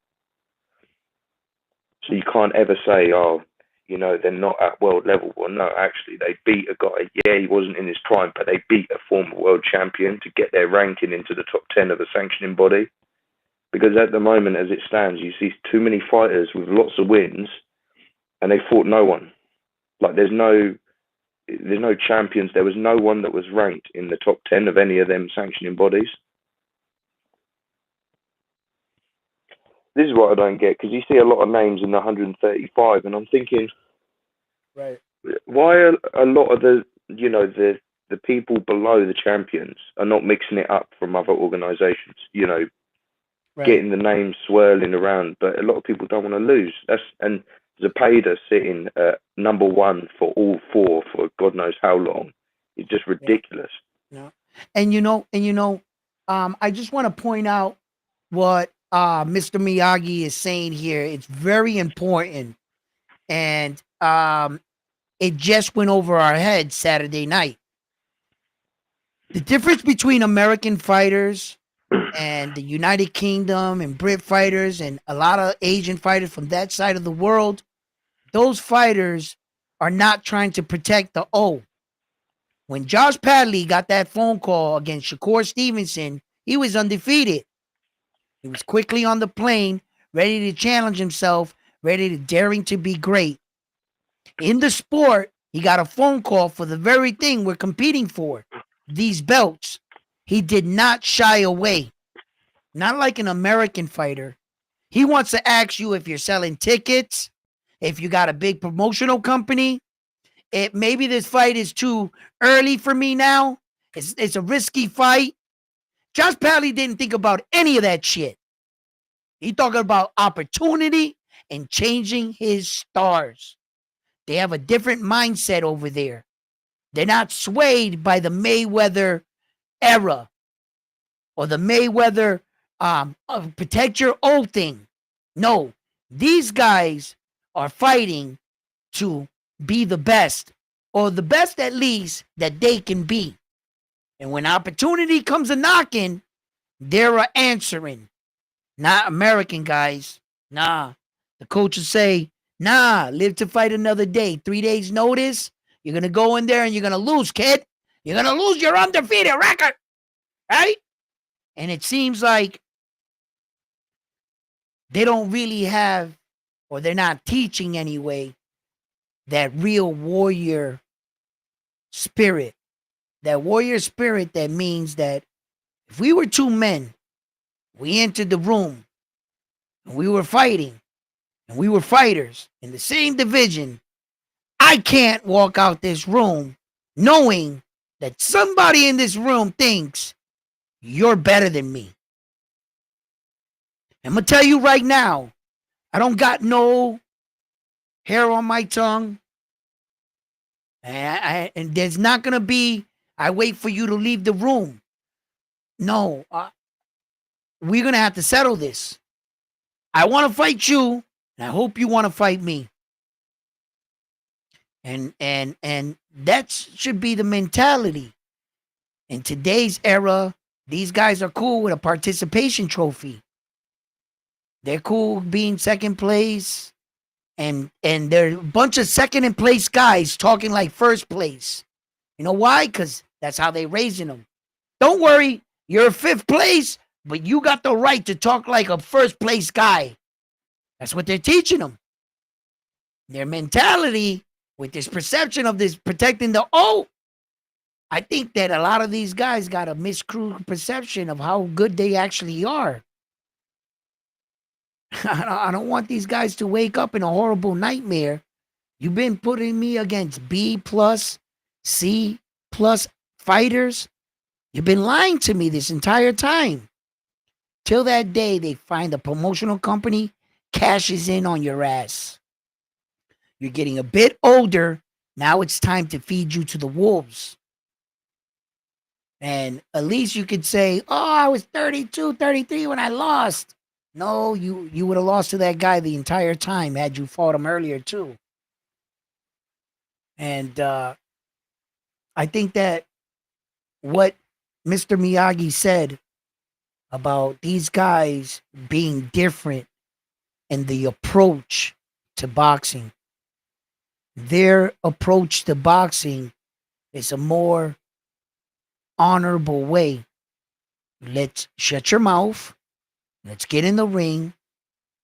So you can't ever say, oh, they're not at world level. Well, no, actually, they beat a guy. Yeah, he wasn't in his prime, but they beat a former world champion to get their ranking into the top 10 of the sanctioning body. Because at the moment, as it stands, you see too many fighters with lots of wins, and they fought no one. Like there's no champions. There was no one that was ranked in the top 10 of any of them sanctioning bodies. This is what I don't get, because you see a lot of names in the 135, and I'm thinking, right, why are a lot of the people below the champions are not mixing it up from other organizations, getting the names swirling around, but a lot of people don't want to lose. And Zepeda sitting at number one for all four for God knows how long is just ridiculous. Yeah. And I just want to point out what Mr. Miyagi is saying here. It's very important, and it just went over our heads Saturday night. The difference between American fighters and the United Kingdom and Brit fighters and a lot of Asian fighters from that side of the world, those fighters are not trying to protect the O. When Josh Padley got that phone call against Shakur Stevenson, he was undefeated. He was quickly on the plane, ready to challenge himself, daring to be great. In the sport, he got a phone call for the very thing we're competing for, these belts. He did not shy away. Not like an American fighter. He wants to ask you if you're selling tickets, if you got a big promotional company. Maybe this fight is too early for me now. It's a risky fight. Josh Padley didn't think about any of that shit. He talking about opportunity and changing his stars. They have a different mindset over there. They're not swayed by the Mayweather era or the Mayweather protect your old thing. No, these guys are fighting to be the best, or the best at least that they can be. And when opportunity comes a knocking, they're answering. Not American guys. Nah. The coaches say, nah, live to fight another day. 3 days notice. You're going to go in there and you're going to lose, kid. You're going to lose your undefeated record, right? And it seems like they don't really have, or they're not teaching anyway, that real warrior spirit. That warrior spirit that means that if we were two men, we entered the room and we were fighting and we were fighters in the same division, I can't walk out this room knowing that somebody in this room thinks you're better than me. I'm going to tell you right now, I don't got no hair on my tongue. And there's not going to be, I wait for you to leave the room. No, we're going to have to settle this. I want to fight you, and I hope you want to fight me. And that should be the mentality. In today's era, these guys are cool with a participation trophy. They're cool being second place. And there are a bunch of second and place guys talking like first place. You know why? Because that's how they raising them. Don't worry, you're fifth place, but you got the right to talk like a first place guy. That's what they're teaching them. Their mentality with this perception of this protecting the O. I think that a lot of these guys got a miscrude perception of how good they actually are. I don't want these guys to wake up in a horrible nightmare. You've been putting me against B plus, C plus fighters. You've been lying to me this entire time. Till that day they find a promotional company, cashes in on your ass. You're getting a bit older. Now it's time to feed you to the wolves. And at least you could say, oh, I was 32, 33 when I lost. No, you would have lost to that guy the entire time had you fought him earlier too. And I think that what Mr. Miyagi said about these guys being different in the approach to boxing, their approach to boxing is a more honorable way. Let's shut your mouth. Let's get in the ring,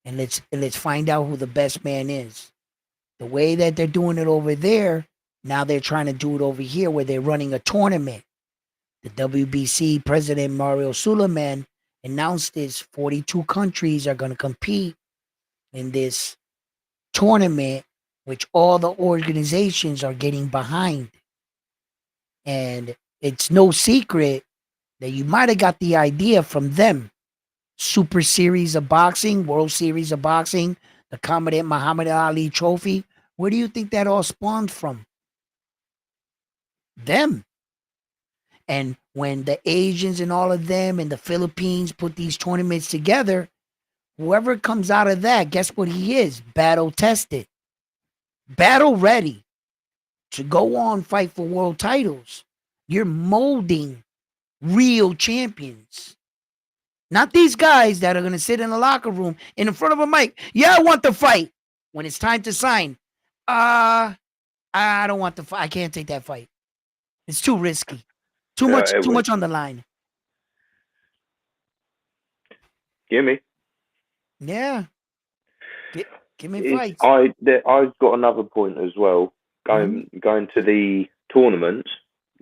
and let's find out who the best man is. The way that they're doing it over there, now they're trying to do it over here where they're running a tournament. The WBC president Mario Suleiman announced this 42 countries are going to compete in this tournament, which all the organizations are getting behind. And it's no secret that you might have got the idea from them. Super Series of Boxing, World Series of Boxing, the Commandant Muhammad Ali Trophy. Where do you think that all spawned from? Them. And when the Asians and all of them and the Philippines put these tournaments together, whoever comes out of that, guess what he is? Battle tested. Battle ready to go on fight for world titles. You're molding real champions. Not these guys that are going to sit in the locker room in front of a mic. Yeah, I want the fight. When it's time to sign, I don't want the fight. I can't take that fight. It's too risky. Too much on the line. Hear me? Yeah. Give me fights. I've got another point as well. Going to the tournaments,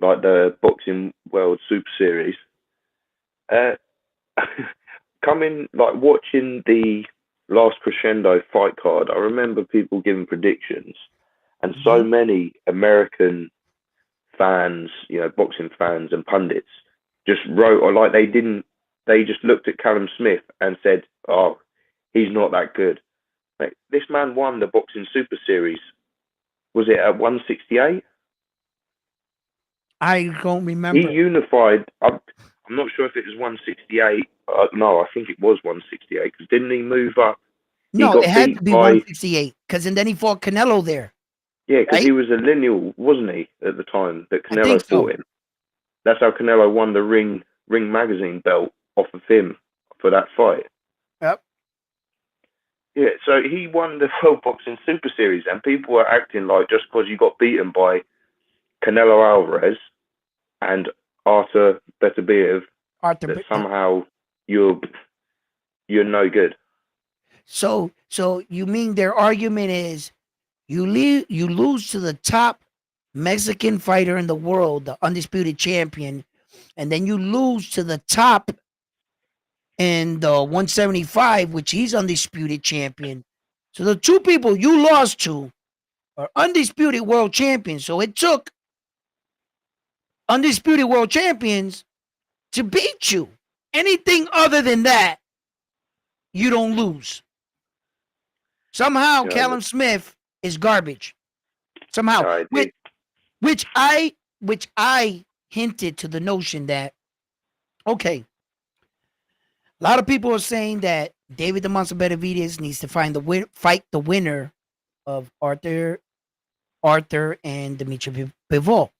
like the Boxing World Super Series. Coming, like watching the last Crescendo fight card, I remember people giving predictions, and so many American fans, boxing fans and pundits, just wrote, or like they just looked at Callum Smith and said, "Oh, he's not that good." Like, this man won the Boxing Super Series. Was it at 168? I don't remember. He unified. I'm not sure if it was 168. No, I think it was 168 because didn't he move up? No, it had to be 168 because then he fought Canelo there. Yeah, because he was a lineal, wasn't he, at the time that Canelo fought him? That's how Canelo won the Ring magazine belt off of him for that fight. Yep. Yeah, so he won the World Boxing Super Series, and people were acting like just because you got beaten by Canelo Alvarez and Artur Beterbiev Arthur. that somehow you're no good. So you mean their argument is you lose to the top Mexican fighter in the world, the undisputed champion, and then you lose to the top in the 175, which he's undisputed champion. So the two people you lost to are undisputed world champions. So it took undisputed world champions to beat you. Anything other than that, you don't lose. Somehow, Callum Smith is garbage. Somehow, which I hinted to the notion that, okay, a lot of people are saying that David the Monster Benavidez needs to fight the winner of Arthur and Dimitri Bivol,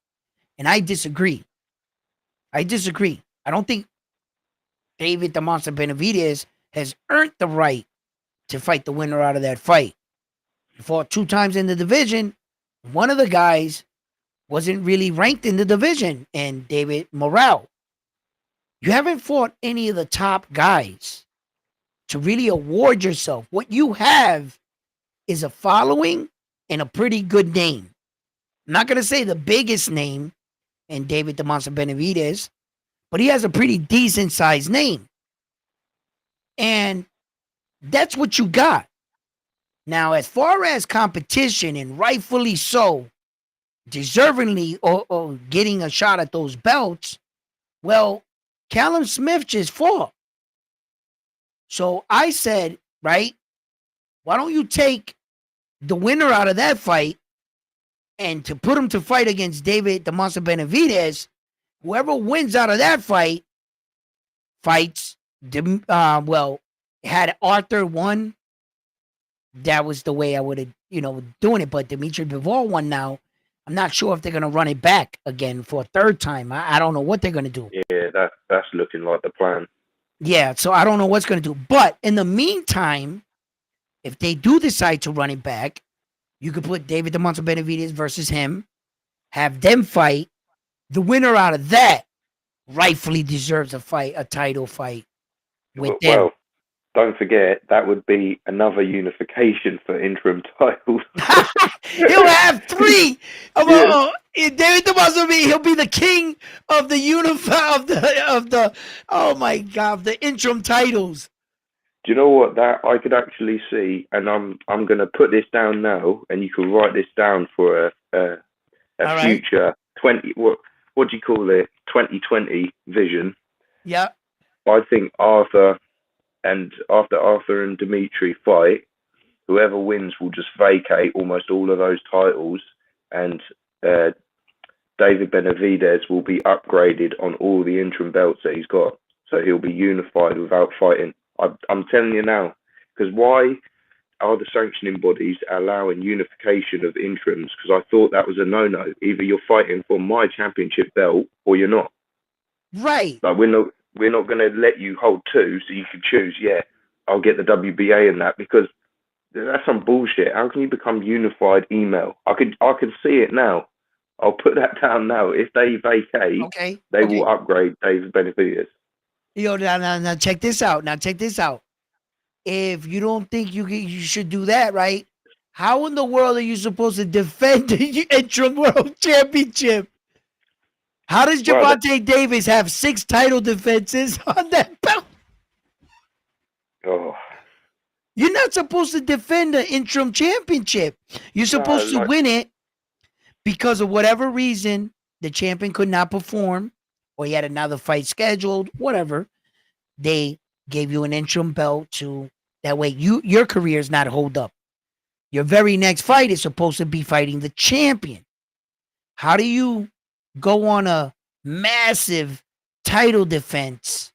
and I disagree. I don't think David the Monster Benavidez has earned the right to fight the winner out of that fight. He fought 2 times in the division. One of the guys wasn't really ranked in the division, and David Morrell. You haven't fought any of the top guys to really award yourself. What you have is a following and a pretty good name. I'm not going to say the biggest name in David the Monster Benavidez, but he has a pretty decent sized name. And that's what you got. Now, as far as competition, and rightfully so, deservingly or getting a shot at those belts, well, Callum Smith just fought. So I said, right, why don't you take the winner out of that fight and to put him to fight against David the Monster Benavidez, whoever wins out of that fight fights, had Arthur won, that was the way I would have, doing it. But Dimitri Bivol won now. I'm not sure if they're going to run it back again for a third time. I don't know what they're going to do. Yeah, that's looking like the plan. Yeah, so I don't know what's going to do. But in the meantime, if they do decide to run it back, you could put David the Monster Benavidez versus him, have them fight. The winner out of that rightfully deserves a title fight with them. Well, don't forget, that would be another unification for interim titles. He'll have 3. David the Monster, he'll be the king of the oh my God, the interim titles. Do you know what, that I could actually see, and I'm going to put this down now, and you can write this down for a future 20. What do you call it? 2020 vision. Yeah. I think after Arthur and Dimitri fight, whoever wins will just vacate almost all of those titles, and David Benavidez will be upgraded on all the interim belts that he's got. So he'll be unified without fighting. I'm telling you now, because why are the sanctioning bodies allowing unification of interims? Because I thought that was a no-no. Either you're fighting for my championship belt or you're not. Right. Like we're not going to let you hold 2, so you can choose. Yeah, I'll get the WBA in that, because that's some bullshit. How can you become unified email? I could see it now. I'll put that down now. If they vacate, they will upgrade David Benavidez. Now check this out. If you don't think you should do that, right? How in the world are you supposed to defend the interim world championship? How does Gervonta Davis have 6 title defenses on that belt? Oh. You're not supposed to defend the interim championship. You're supposed to win it because of whatever reason the champion could not perform, or he had another fight scheduled, whatever. They gave you an interim belt to that way your career is not hold up. Your very next fight is supposed to be fighting the champion. How do you go on a massive title defense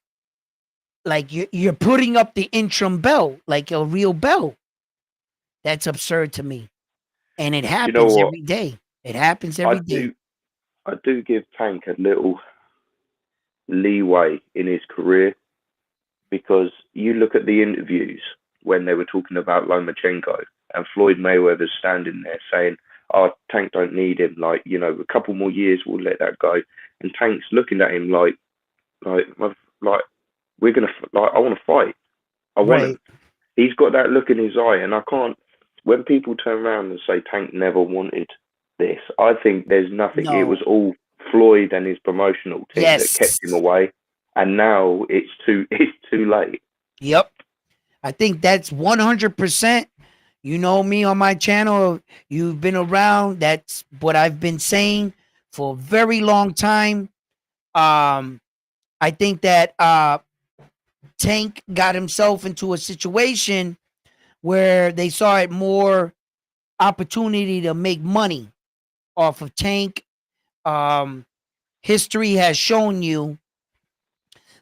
like you're putting up the interim belt like a real belt? That's absurd to me, and it happens every day. It happens every day. I do give Tank a little leeway in his career, because you look at the interviews when they were talking about Lomachenko, and Floyd Mayweather's standing there saying, oh, Tank don't need him. Like, you know, a couple more years, we'll let that go. And Tank's looking at him like, like we're gonna, like, I want to fight. I want Right. him. He's got that look in his eye, and I can't. When people turn around and say Tank never wanted this, I think there's nothing. It was No. all Floyd and his promotional team that kept Yes. him away, and now it's too it's too late. Yep. I think that's 100%. You know me on my channel. You've been around. That's what I've been saying for a very long time. Um, I think that Tank got himself into a situation where they saw it more opportunity to make money off of Tank. Um, History has shown you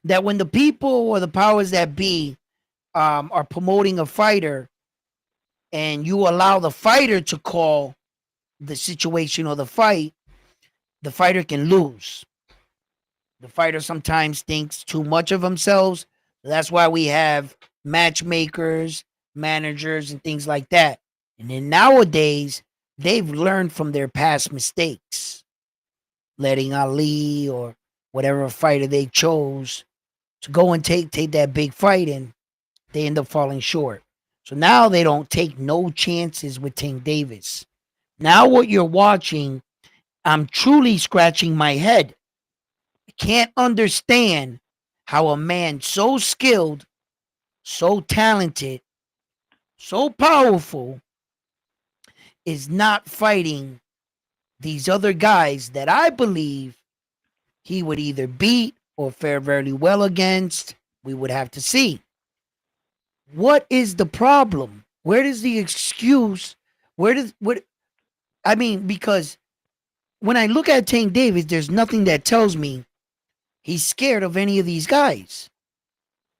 that when the people or the powers that be are promoting a fighter and you allow the fighter to call the situation or the fighter can lose. The fighter sometimes thinks too much of themselves. That's why we have matchmakers, managers, and things like that. And then nowadays, they've learned from their past mistakes, letting Ali or whatever fighter they chose to go and take that big fight, and they end up falling short. So now they don't take no chances with Tank Davis. Now what you're watching, I'm truly scratching my head. I can't understand how a man so skilled, so talented, so powerful is not fighting these other guys that I believe he would either beat or fare very well against. We would have to see. What is the problem? Where does the excuse? What I mean, because when I look at Tank Davis, there's nothing that tells me he's scared of any of these guys.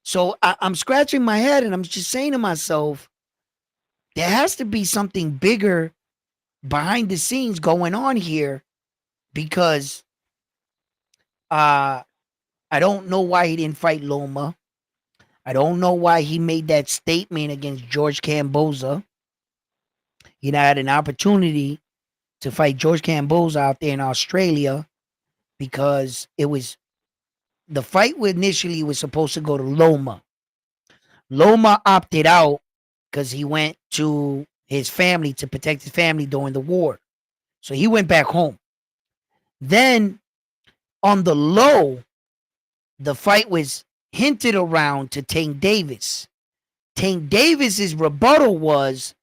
So I'm scratching my head and I'm just saying to myself, there has to be something bigger behind the scenes going on here because I don't know why he didn't fight Loma. I don't know why he made that statement against George Camboza. He had an opportunity to fight George Camboza out there in Australia because it was the fight initially was supposed to go to Loma. Loma opted out because he went to his family to protect his family during the war. So he went back home. Then on the low, the fight was hinted around to Tank Davis. Tank Davis's rebuttal was,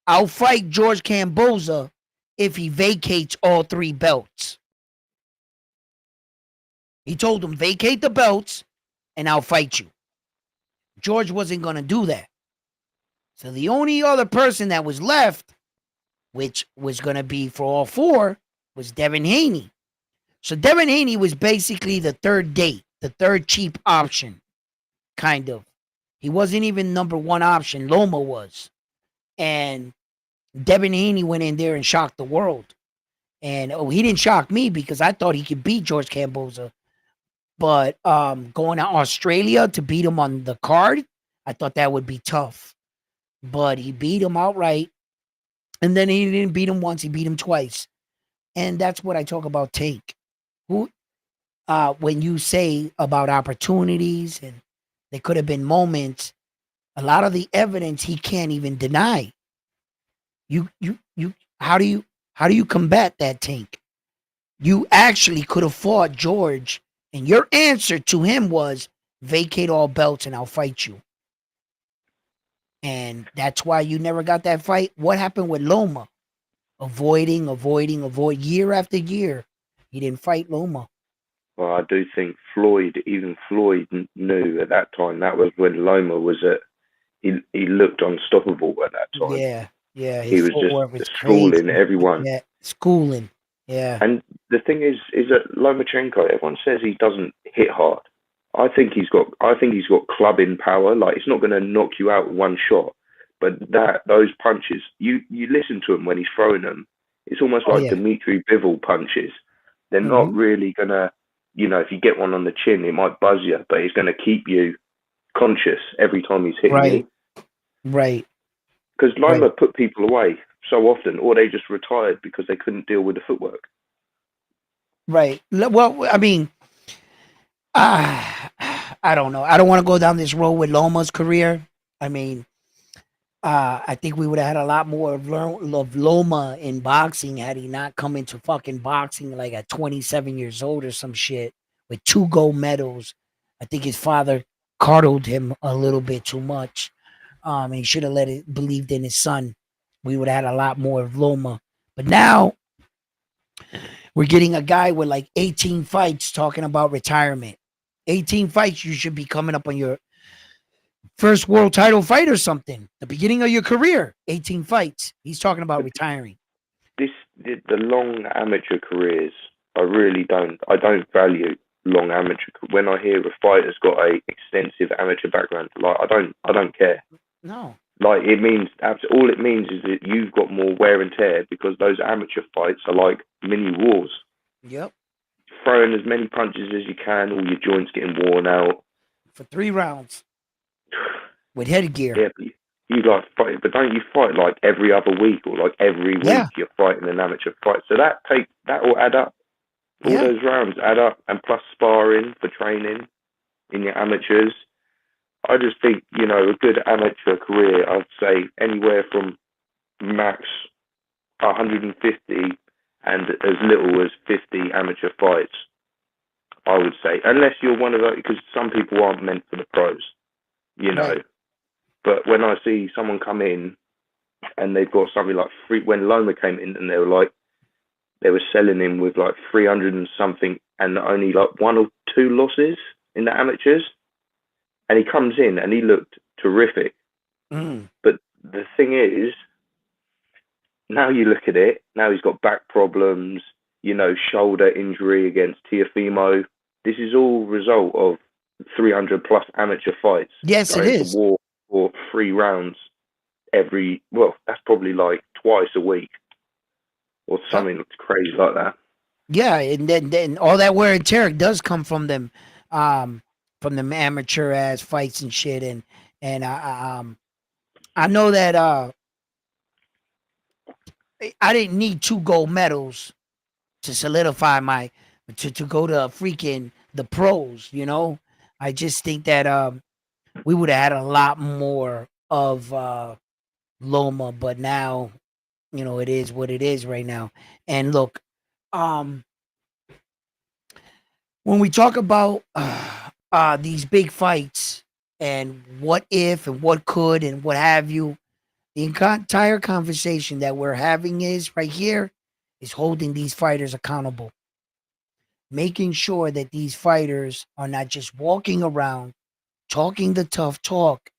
I'll fight George Camboza if he vacates all 3 belts. He told him, vacate the belts and I'll fight you. George wasn't going to do that. So the only other person that was left, which was going to be for all 4, was Devin Haney. So Devin Haney was basically the third date, the third cheap option, kind of. He wasn't even number 1 option. Loma was. And Devin Haney went in there and shocked the world. And he didn't shock me because I thought he could beat George Camboza. But going to Australia to beat him on the card, I thought that would be tough. But he beat him outright. And then he didn't beat him once, he beat him twice. And that's what I talk about Tank. Who when you say about opportunities and there could have been moments, a lot of the evidence he can't even deny. You how do you combat that, Tank? You actually could have fought George, and your answer to him was vacate all belts and I'll fight you. And that's why you never got that fight. What happened with Loma? Avoid year after year. He didn't fight Loma. Well, I do think even Floyd knew at that time that was when Loma was at. He looked unstoppable at that time. Yeah. He His was footwork was just schooling crazy. everyone. Yeah, schooling. Yeah. And the thing is that Lomachenko, everyone says he doesn't hit hard. I think he's got clubbing power. Like, it's not going to knock you out with one shot, but those punches, you listen to him when he's throwing them. It's almost Oh like yeah. Dmitry Bivol punches. They're not Mm-hmm. really gonna, if you get one on the chin, it might buzz you, but it's going to keep you conscious every time he's hitting you. Right. Right. Because Right. Loma put people away so often, or they just retired because they couldn't deal with the footwork. Right. Well, I mean, I don't know. I don't want to go down this road with Loma's career. I mean, I think we would have had a lot more of Loma in boxing had he not come into fucking boxing like at 27 years old or some shit with 2 gold medals. I think his father coddled him a little bit too much. And he should have let it believed in his son. We would have had a lot more of Loma. But now we're getting a guy with like 18 fights talking about retirement. 18 fights, you should be coming up on your first world title fight or something. The beginning of your career, 18 fights. He's talking about retiring. The long amateur careers, I really don't. I don't value long amateur. When I hear a fighter's got a extensive amateur background, like I don't care. No. Like it means all it means is that you've got more wear and tear because those amateur fights are like mini wars. Yep. Throwing as many punches as you can, all your joints getting worn out. For 3 rounds with headgear. Yeah, but you like fight, but don't you fight like every other week or like every Yeah. week you're fighting an amateur fight? So that will add up. All Yeah. those rounds add up, and plus sparring for training in your amateurs. I just think a good amateur career. I'd say anywhere from max 150 and as little as 50 amateur fights. I would say, unless you're one of those, because some people aren't meant for the pros, Right. But when I see someone come in and they've got something like when Loma came in and they were selling him with like 300 and something and only like 1 or 2 losses in the amateurs, and he comes in and he looked terrific. Mm. But the thing is, now you look at it, now he's got back problems, shoulder injury against Teofimo. This is all result of 300 plus amateur fights Yes, it going to is. war for 3 rounds that's probably like twice a week or Yep. something crazy like that. Yeah, and then all that wear and tear does come from them amateur ass fights and shit, and I know that I didn't need 2 gold medals to solidify my to go to freaking the pros. I just think that we would have had a lot more of Loma, but now it is what it is right now. And look, um, when we talk about these big fights and what if and what could and what have you, the entire conversation that we're having is right here is holding these fighters accountable, making sure that these fighters are not just walking around talking the tough talk,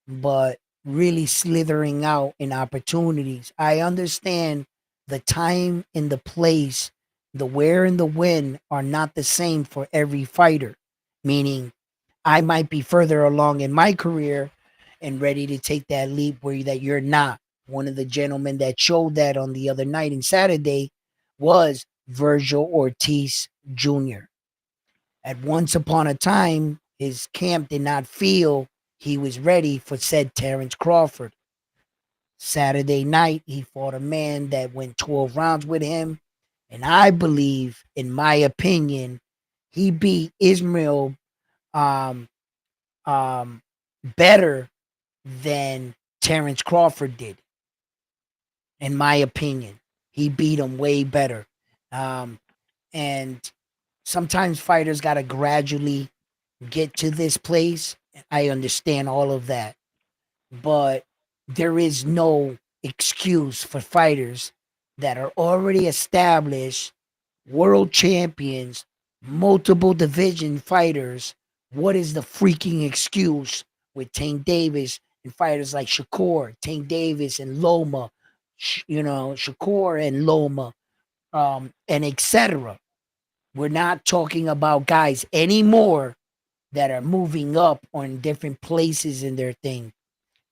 but really slithering out in opportunities. I understand the time and the place, the where and the when are not the same for every fighter, meaning I might be further along in my career and ready to take that leap where that you're not. One of the gentlemen that showed that on the other night and Saturday was Virgil Ortiz Jr. At once upon a time, his camp did not feel he was ready for said Terrence Crawford. Saturday night, he fought a man that went 12 rounds with him. And I believe, in my opinion, he beat Ismail um, um, better than Terrence Crawford did. In my opinion, he beat him way better. Um, and sometimes fighters got to gradually get to this place. I understand all of that. But there is no excuse for fighters that are already established, world champions, multiple division fighters. What is the freaking excuse with Tank Davis and fighters like Shakur, Tank Davis and Loma, Shakur and Loma, and etc. We're not talking about guys anymore that are moving up on different places in their thing.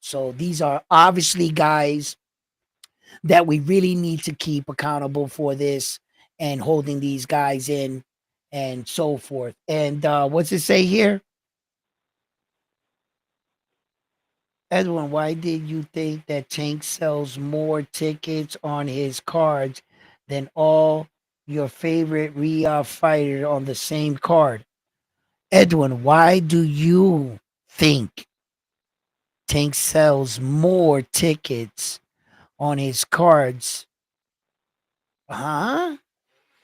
So these are obviously guys that we really need to keep accountable for this and holding these guys in and so forth. And what's it say here? Edwin, why did you think that Tank sells more tickets on his cards than all your favorite Riyadh fighter on the same card? Edwin, why do you think Tank sells more tickets on his cards? Huh?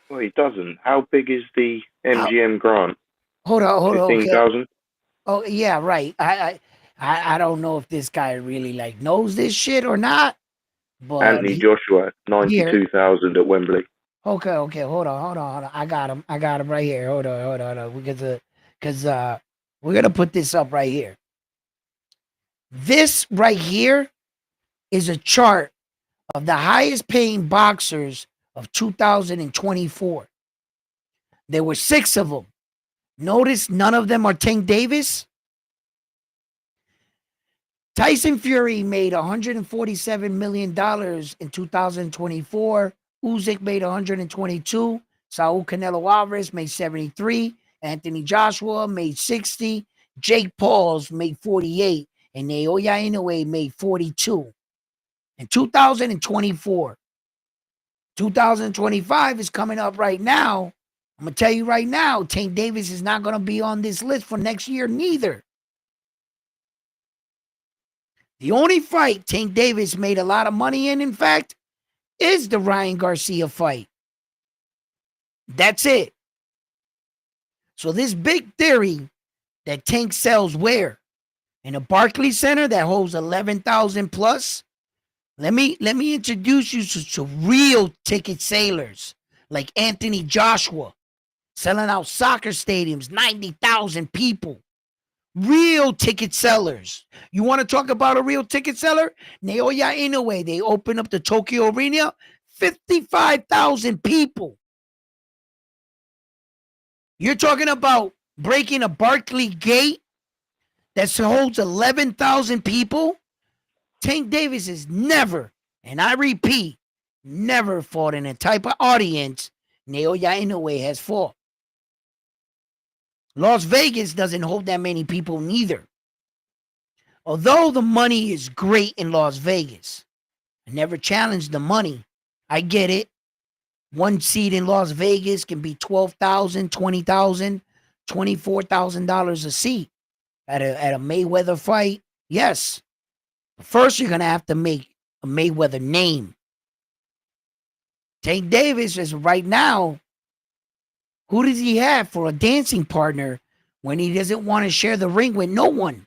Well, he doesn't. How big is the How? MGM grant? Hold on. Okay. 15,000? Oh yeah, right. I don't know if this guy really like knows this shit or not, but Anthony Joshua, here. 92,000 at Wembley. Okay. Hold on. I got him right here. Hold on. Because we're gonna put this up right here. This right here is a chart of the highest paying boxers of 2024. There were 6 of them. Notice none of them are Tank Davis. Tyson Fury made $147 million in 2024. Usyk made 122. Saul Canelo Alvarez made 73. Anthony Joshua made 60. Jake Pauls made 48. And Naoya Inoue made 42. In 2024. 2025 is coming up right now. I'm going to tell you right now, Tank Davis is not going to be on this list for next year neither. The only fight Tank Davis made a lot of money in fact, is the Ryan Garcia fight. That's it. So this big theory that Tank sells where? In a Barclays Center that holds 11,000 plus? Let me introduce you to real ticket sailors like Anthony Joshua, selling out soccer stadiums, 90,000 people. Real ticket sellers. You want to talk about a real ticket seller? Naoya Inoue. They opened up the Tokyo Arena, 55,000 people. You're talking about breaking a Barclay Gate that holds 11,000 people? Tank Davis has never, and I repeat, never fought in a type of audience Naoya Inoue has fought. Las Vegas doesn't hold that many people neither. Although the money is great in Las Vegas, I never challenged the money. I get it. One seat in Las Vegas can be $12,000, $20,000, $24,000 a seat at a Mayweather fight. Yes. First, you're going to have to make a Mayweather name. Tank Davis is right now. Who does he have for a dancing partner when he doesn't want to share the ring with no one?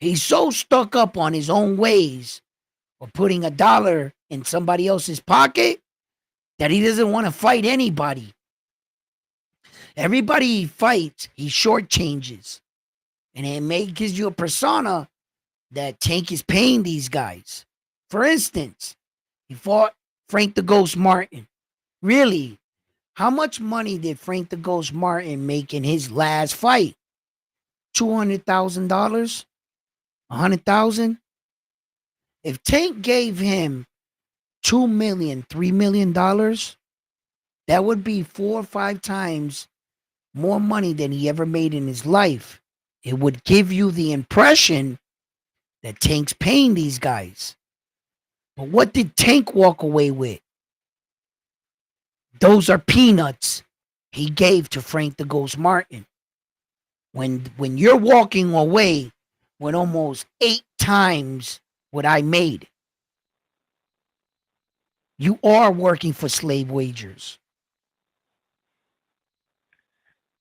He's so stuck up on his own ways or putting $1 in somebody else's pocket that he doesn't want to fight anybody. Everybody he fights, he shortchanges. And it gives you a persona that Tank is paying these guys. For instance, he fought Frank the Ghost Martin. Really? How much money did Frank the Ghost Martin make in his last fight? $200,000? $100,000? If Tank gave him $2 million, $3 million, that would be 4 or 5 times more money than he ever made in his life. It would give you the impression that Tank's paying these guys. But what did Tank walk away with? Those are peanuts he gave to Frank the Ghost Martin. When you're walking away with almost 8 times what I made, you are working for slave wagers.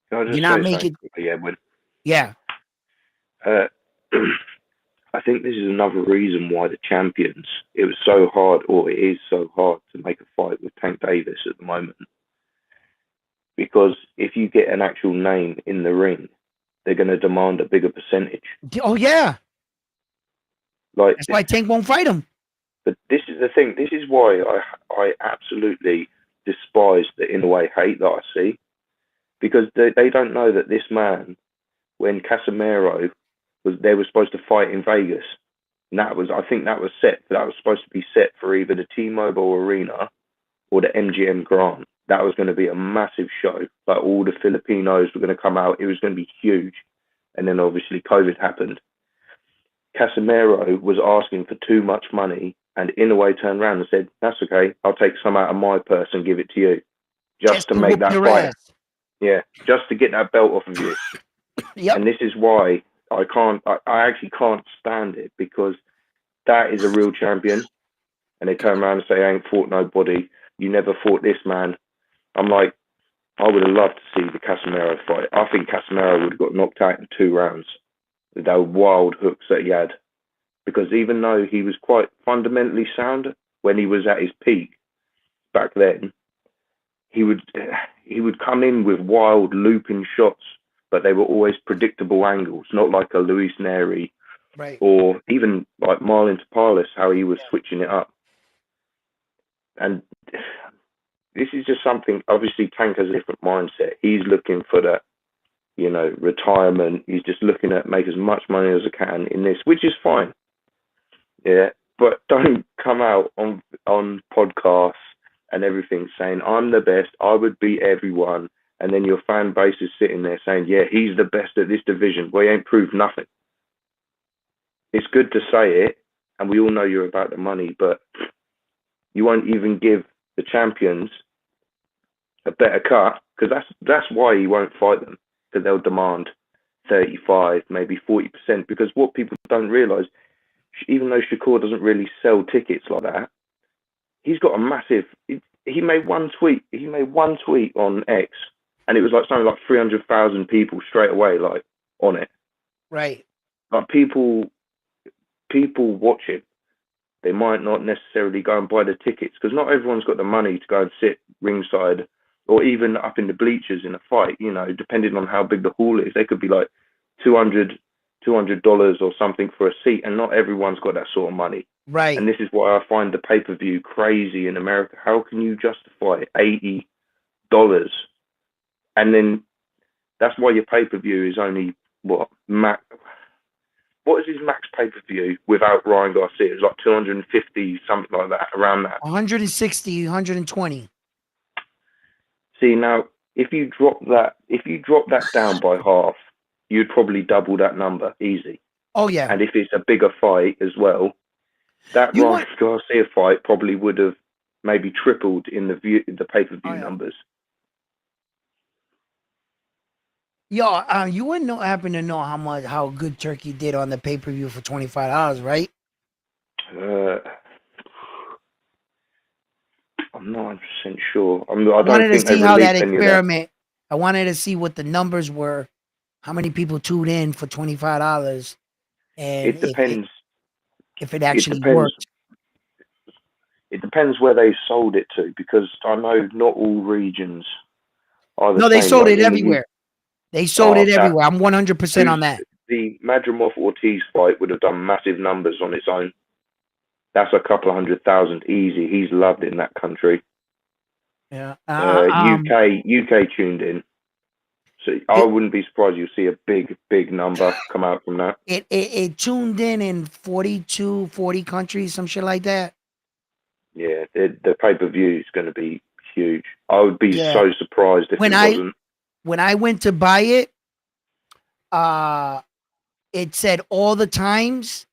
Can I You're just not say something making, quickly, Edwin? yeah. Uh, I think this is another reason why the champions, it was so hard, or it is so hard to make a fight with Tank Davis at the moment. Because if you get an actual name in the ring, they're going to demand a bigger percentage. Oh, yeah. Like, That's why Tank won't fight him. but this is the thing. This is why I absolutely despise the in a way hate that I see, because they don't know that this man, when Casemiro they were supposed to fight in Vegas, and I think that was supposed to be set for either the T-Mobile Arena or the MGM Grand. That was going to be a massive show. Like all the Filipinos were going to come out. It was going to be huge, and then obviously COVID happened. Casemiro was asking for too much money, and Inoue turned around and said, "That's okay. I'll take some out of my purse and give it to you, just Just to to make whoop that your fight. ass. Yeah, just to get that belt off of you." Yep. And this is why I actually can't stand it, because that is a real champion. And they turn around and say, "I ain't fought nobody. You never fought this man." I'm like, I would have loved to see the Casemiro fight. I think Casemiro would have got knocked out in 2 rounds with those wild hooks that he had. Because even though he was quite fundamentally sound when he was at his peak back then, he would come in with wild looping shots, but they were always predictable angles, not like a Luis Neri Right. or even like Marlon Tapales, how he was switching it up. And this is just something. Obviously, Tank has a different mindset. He's looking for that, retirement. He's just looking at make as much money as I can in this, which is fine. Yeah, but don't come out on podcasts and everything saying I'm the best. I would beat everyone, and then your fan base is sitting there saying, "Yeah, he's the best at this division." Well, he ain't proved nothing. It's good to say it, and we all know you're about the money, but you won't even give the champions a better cut, because that's why he won't fight them, because they'll demand 35, maybe 40%. Because what people don't realize, even though Shakur doesn't really sell tickets like that, he's got a massive. He made one tweet. He made one tweet on X, and it was like something like 300,000 people straight away, like on it. Right. Like people watch it. They might not necessarily go and buy the tickets, because not everyone's got the money to go and sit ringside or even up in the bleachers in a fight. Depending on how big the hall is, they could be like $200 or something for a seat, and not everyone's got that sort of money. Right. And this is why I find the pay-per-view crazy in America. How can you justify $80? And then that's why your pay-per-view is only what is his max pay-per-view without Ryan Garcia? It's like 250, something like that, around that. 160, 120. See, now if you drop that down by half, you'd probably double that number easy. Oh yeah. And if it's a bigger fight as well, that Ryan Garcia fight probably would have maybe tripled in the pay-per-view numbers. Yo, you wouldn't happen to know how good Turkey did on the pay-per-view for $25, right? I'm not 100% sure. I wanted don't think to see they how that released any of that. experiment. I wanted to see what the numbers were, how many people tuned in for $25, and It depends. if it actually worked. It depends where they sold it to, because I know not all regions are the same. No, they sold it everywhere. They sold it everywhere. I'm 100% on that. The Madrimov Ortiz fight would have done massive numbers on its own. That's a couple of 100,000 easy. He's loved in that country. Yeah. UK tuned in. So I wouldn't be surprised you'll see a big number come out from that. It tuned in 42, 40 countries, some shit like that. Yeah, the pay-per-view is going to be huge. I would be so surprised if it wasn't. When I went to buy it, it said all the times,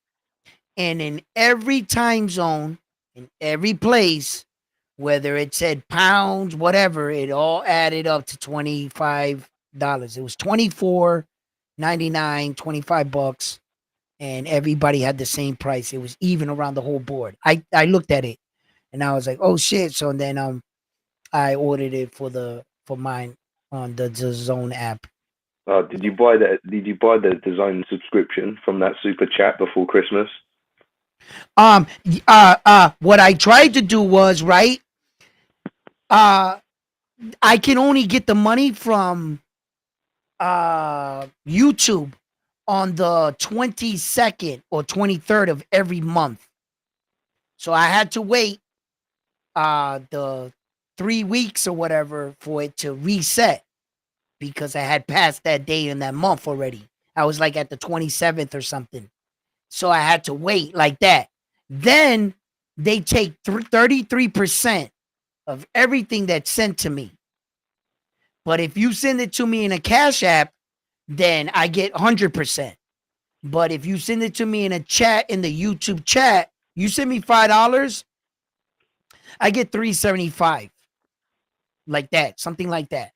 and in every time zone, in every place, whether it said pounds, whatever, it all added up to $25. It was $24.99, $25, and everybody had the same price. It was even around the whole board. I looked at it and I was like, oh shit. So then I ordered it for mine on the DAZN app. Did you buy that? Did you buy the DAZN subscription from that super chat before Christmas? What I tried to do was, right, I can only get the money from YouTube on the 22nd or 23rd of every month. So I had to wait the 3 weeks or whatever for it to reset, because I had passed that day in that month already. I was like at the 27th or something. So I had to wait like that. Then they take 33% of everything that's sent to me. But if you send it to me in a Cash App, then I get 100%. But if you send it to me in a chat in the YouTube chat, you send me $5, I get 375, like that, something like that.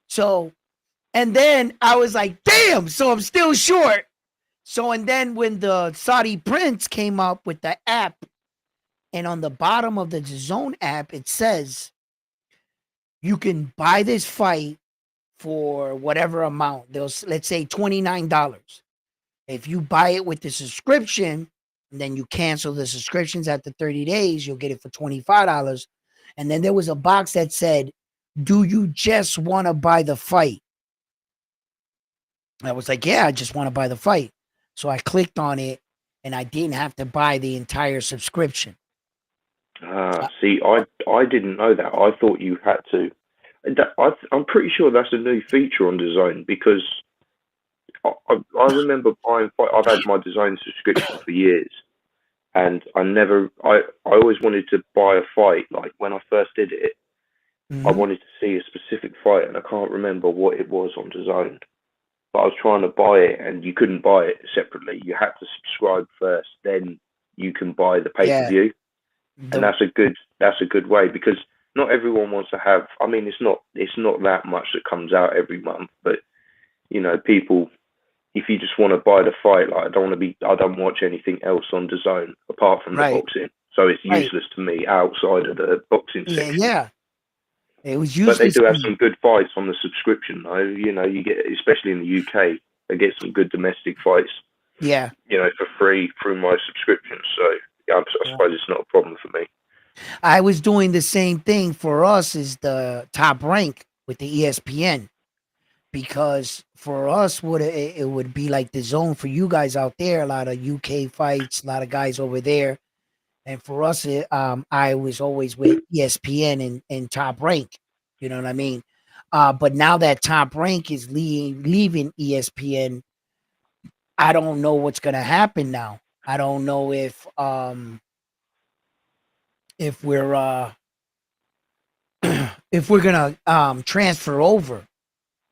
So, and then I was like, damn, so I'm still short. So, and then when the Saudi Prince came up with the app, and on the bottom of the Zone app, it says you can buy this fight for whatever amount. Let's say $29. If you buy it with the subscription, and then you cancel the subscriptions after 30 days, you'll get it for $25. And then there was a box that said, do you just want to buy the fight? I was like, yeah, I just want to buy the fight. So I clicked on it and I didn't have to buy the entire subscription. See, I didn't know that. I thought you had to. I'm pretty sure that's a new feature on DAZN because I remember buying. I've had my DAZN subscription for years, and I always wanted to buy a fight. Like when I first did it, I Mm-hmm. wanted to see a specific fight, and I can't remember what it was on DAZN. But I was trying to buy it, and you couldn't buy it separately. You had to subscribe first, then you can buy the pay per Yeah. view, and The that's a good way because not everyone wants to have. I mean, it's not that much that comes out every month, but people. If you just want to buy the fight, like I don't watch anything else on the zone apart from the right, boxing, so it's right. useless to me outside of the boxing Yeah, section. yeah. It was But they useless do to have me. some good fights on the subscription, though. You get, especially in the UK, they get some good domestic fights, Yeah. for free through my subscription. So yeah, I Yeah. suppose it's not a problem for me. I was doing the same thing for us as the Top Rank with the ESPN, because for us it would be like the Zone for you guys out there, a lot of UK fights, a lot of guys over there. And for us I was always with ESPN and Top Rank. You know what I mean? But now that Top Rank is leaving ESPN, I don't know what's going to happen now. I don't know if we're gonna transfer over.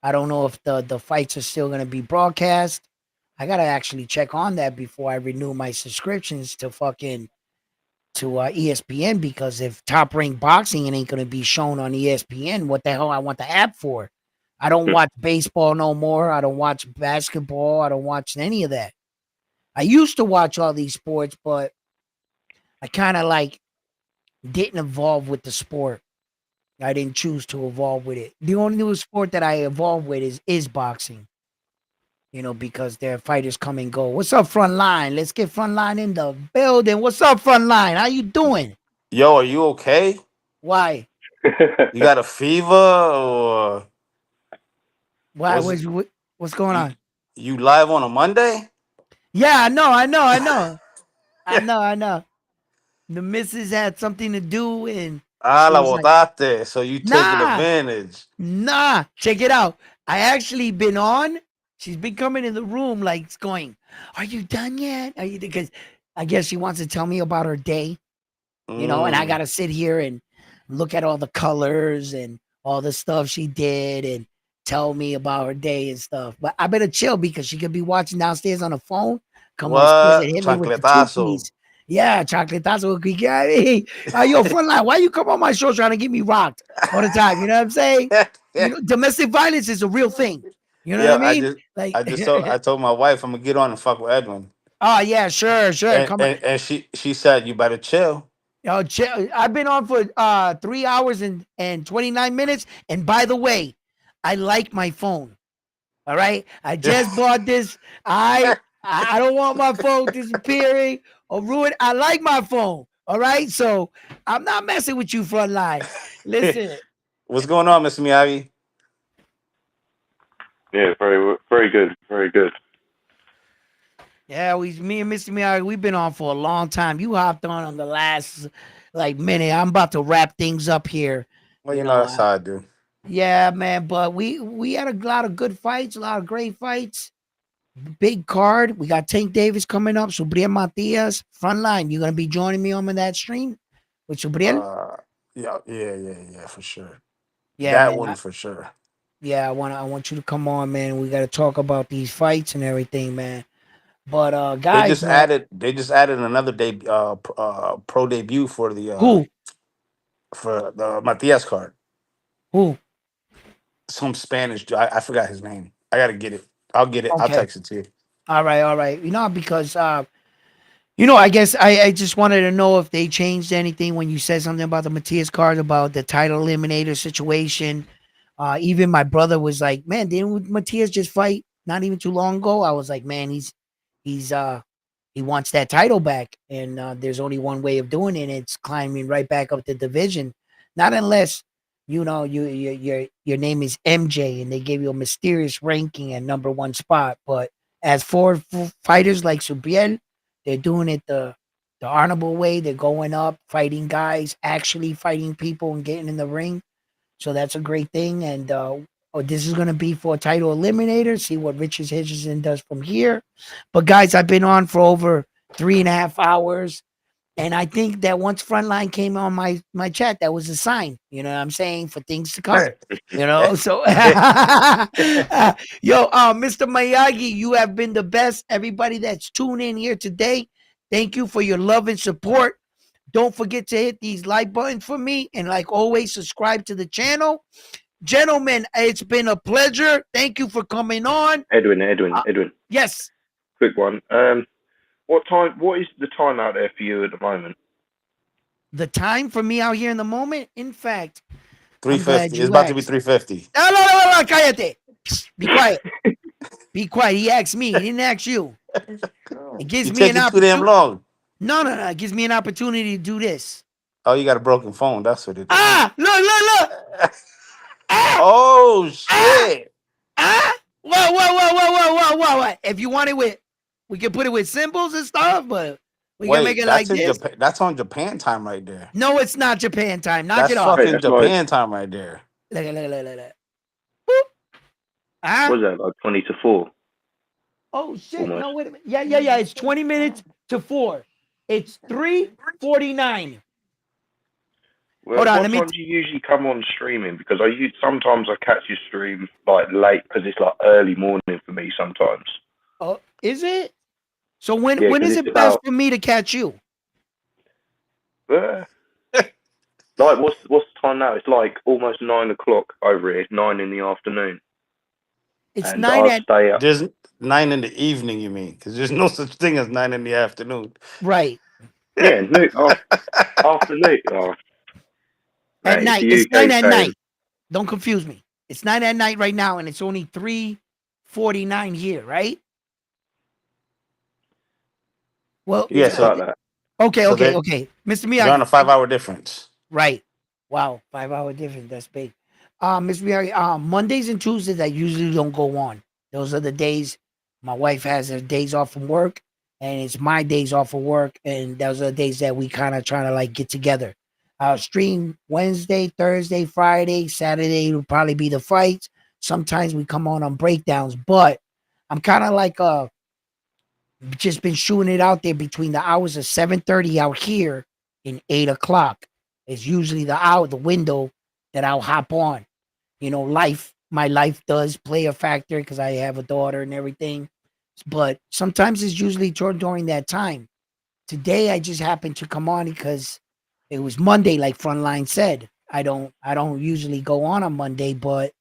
I don't know if the fights are still gonna be broadcast. I gotta actually check on that before I renew my subscriptions to ESPN, because if Top Rank Boxing it ain't gonna be shown on ESPN, what the hell I want the app for? I don't watch baseball no more. I don't watch basketball. I don't watch any of that. I used to watch all these sports, but I kind of like didn't evolve with the sport. I didn't choose to evolve with it. The only new sport that I evolved with is boxing. Because their fighters come and go. What's up, front line? Let's get front line in the building. What's up, front line? How you doing? Yo, are you okay? Why? You got a fever or Why? was it What's going you on? you live on a Monday? Yeah, I know, I know, I know, I know, I know. The missus had something to do, and Ah, she la was like, botate. So you taking "Nah, advantage. nah, check it out. I actually been on. She's been coming in the room like going, "Are you done yet? Are you?" Because I guess she wants to tell me about her day, and I Mm. gotta sit here and look at all the colors and all the stuff she did and tell me about her day and stuff. But I better chill because she could be watching downstairs on the phone, come upstairs and What? hit me with the two Chancletazo. keys. Yeah, chocolate. That's what we got. Hey, yo, front line, why you come on my show trying to get me rocked all the time? You know what I'm saying? Domestic violence is a real thing. You know what Yeah, I mean? Like, I told my wife I'm gonna get on and fuck with Edwin. oh yeah, sure, sure. And Come on. and, and she said you better chill. Yo, I've been on for 3 hours and 29 minutes. And by the way, I like my phone. All right. I just bought this. I don't want my phone disappearing or ruined. I like my phone. All right. So I'm not messing with you, frontline. Listen. What's going on, Mr. Miyagi? Yeah, very very good, very good. Yeah, me and Mr. Miyagi, we've been on for a long time. You hopped on the last like minute. I'm about to wrap things up here. Well, You you know know, that's how I do. Yeah, man, but we had a lot of good fights, a lot of great fights. Big card. We got Tank Davis coming up. Subriel Matias, frontline. You gonna be joining me on that stream with Subriel? Uh yeah, for sure. Yeah, That man. one for sure. I want you to come on, man. We got to talk about these fights and everything, man. But They guys, just man, added. They just added another pro debut who for the Matias card. who? Some Spanish. I forgot his name. I gotta get it. I'll get it. I'll Okay, text it to you. all right. You know, because I guess I just wanted to know if they changed anything when you said something about the Matias card about the title eliminator situation. Even my brother was like, "Man, didn't Matias just fight not even too long ago?" I was like, "Man, he's he wants that title back, and there's only one way of doing it. It's climbing right back up the division, not unless your name is MJ and they give you a mysterious ranking and number one spot. But as for fighters like Subriel, they're doing it the honorable way. They're going up, fighting guys, actually fighting people and getting in the ring. So that's a great thing. And this is going to be for a title eliminator. See what Richard Hitchison does from here. But guys, I've been on for over 3.5 hours. And I think that once Frontline came on my chat, that was a sign, you know what I'm saying, for things to come. You know, so Mr. Miyagi, you have been the best. Everybody that's tuned in here today, thank you for your love and support. Don't forget to hit these like buttons for me. And like always, subscribe to the channel. Gentlemen, it's been a pleasure. Thank you for coming on. Edwin. Yes. Quick one. What is the time out there for you at the moment? The time for me out here in the moment, in fact, 350. It's about to be asked. 350. No, cállate. Be quiet. Be quiet. He asked me. He didn't ask you. It gives You me an taking too damn opportunity. long. No. It gives me an opportunity to do this. Oh, you got a broken phone. That's what it is. Look. Oh shit. Whoa. If you want it with, we can put it with symbols and stuff, but we can make Wait, it like that's in this. Japan. That's on Japan time right there. No, it's not Japan time. Knock That's it off. Wait, fucking that's like, Japan time right there. Look. Boop. was that like 20 to 4? Oh shit! Almost. No, wait a minute. Yeah. It's 20 minutes to 4. It's 3:49. Well, Hold on, what let me. time do you usually come on streaming? Because sometimes I catch your stream like late because it's like early morning for me sometimes. Oh, is it? So when Yeah, when 'cause is it's it best about for me to catch you? like what's the time now? It's like almost 9 o'clock over here. It's 9 in the afternoon, It's and 9 I'll at stay up. There's 9 in the evening, you mean? Because there's no such thing as 9 in the afternoon. right Yeah, afternoon. Oh, at mate, it's night. the It's 9 UK at saying. night. Don't confuse me. It's 9 at night right now, and it's only 3:49 here, right? Well, Yeah, Yeah, it's like that. okay, so they're Mr. they're on Miyagi. a 5 hour difference. Right. Wow, 5 hour difference. That's big. Mr. Miyagi, Mondays and Tuesdays I usually don't go on. Those are the days my wife has her days off from work, and it's my days off of work, and those are the days that we kind of trying to like get together. I'll stream Wednesday, Thursday, Friday, Saturday will probably be the fights. Sometimes we come on breakdowns, but I'm kind of like just been shooting it out there between the hours of 7:30 out here and 8 o'clock. It's usually the window that I'll hop on. You know, my life does play a factor because I have a daughter and everything. But sometimes it's usually during that time. Today I just happened to come on because it was Monday, like Frontline said. I don't usually go on Monday, but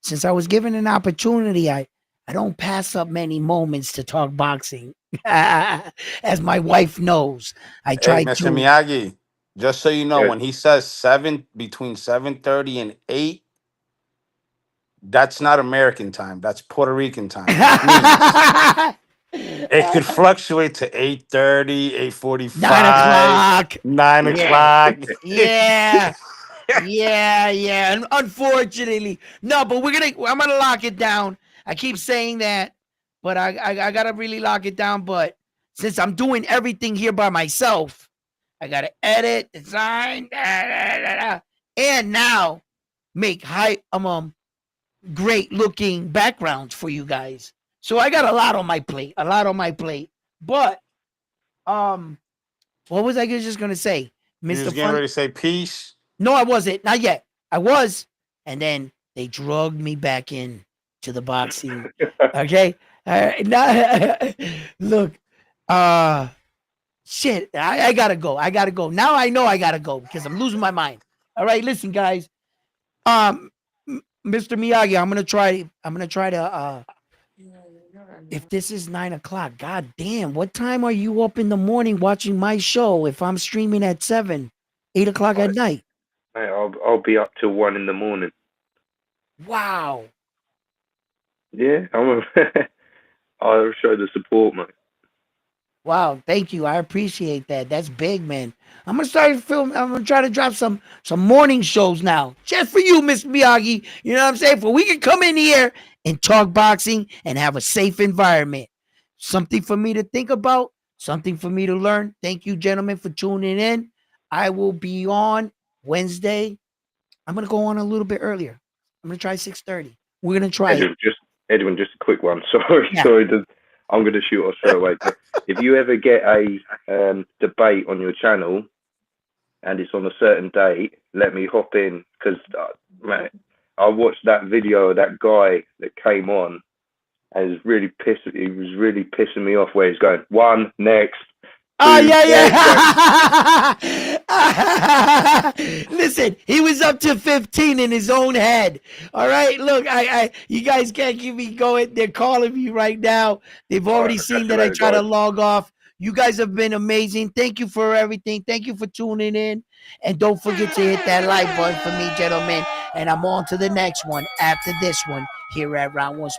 since I was given an opportunity, I don't pass up many moments to talk boxing. As my wife knows, I Hey, try Mr. to. Miyagi, just so you know, Yeah. when he says between 7:30 and 8, that's not American time. That's Puerto Rican time, which means it could fluctuate to 8:30, 8:45, 9 o'clock. 9 Yeah, o'clock. yeah, yeah. Unfortunately, no. But I'm gonna lock it down. I keep saying that, but I gotta really lock it down. But since I'm doing everything here by myself, I gotta edit, design, and now make great looking backgrounds for you guys. So I got a lot on my plate. But what was I just gonna say, You Mister was getting Fun? ready to say peace. No, I wasn't. Not yet. I was, and then they drugged me back in to the boxing. Okay. All right. Look, shit, I gotta go. I gotta go. Now I know I gotta go because I'm losing my mind. All right, listen, guys. Mr. Miyagi, I'm gonna try. I'm gonna try to. If this is 9 o'clock, god damn, what time are you up in the morning watching my show? If I'm streaming at 7, 8 o'clock at night. Mate, I'll be up till 1 in the morning. Wow. Yeah, I'll show the support, mate. Wow, thank you. I appreciate that. That's big, man. I'm gonna start film. I'm gonna try to drop some morning shows now, just for you, Miss Miyagi. You know what I'm saying? For we can come in here and talk boxing and have a safe environment. Something for me to think about. Something for me to learn. Thank you, gentlemen, for tuning in. I will be on Wednesday. I'm gonna go on a little bit earlier. I'm gonna try 6:30. We're gonna try it. Edwin, just a quick one. Sorry, Yeah. sorry. I'm going to shoot off straight away. But if you ever get a debate on your channel and it's on a certain date, let me hop in because, man, I watched that video of that guy that came on and he was really pissing me off where he's going, one, next. Oh, yeah. Listen, he was up to 15 in his own head. All right, look, you guys can't keep me going. They're calling me right now. They've already seen that I try to log off. You guys have been amazing. Thank you for everything. Thank you for tuning in. And don't forget to hit that like button for me, gentlemen. And I'm on to the next one after this one here at Round One.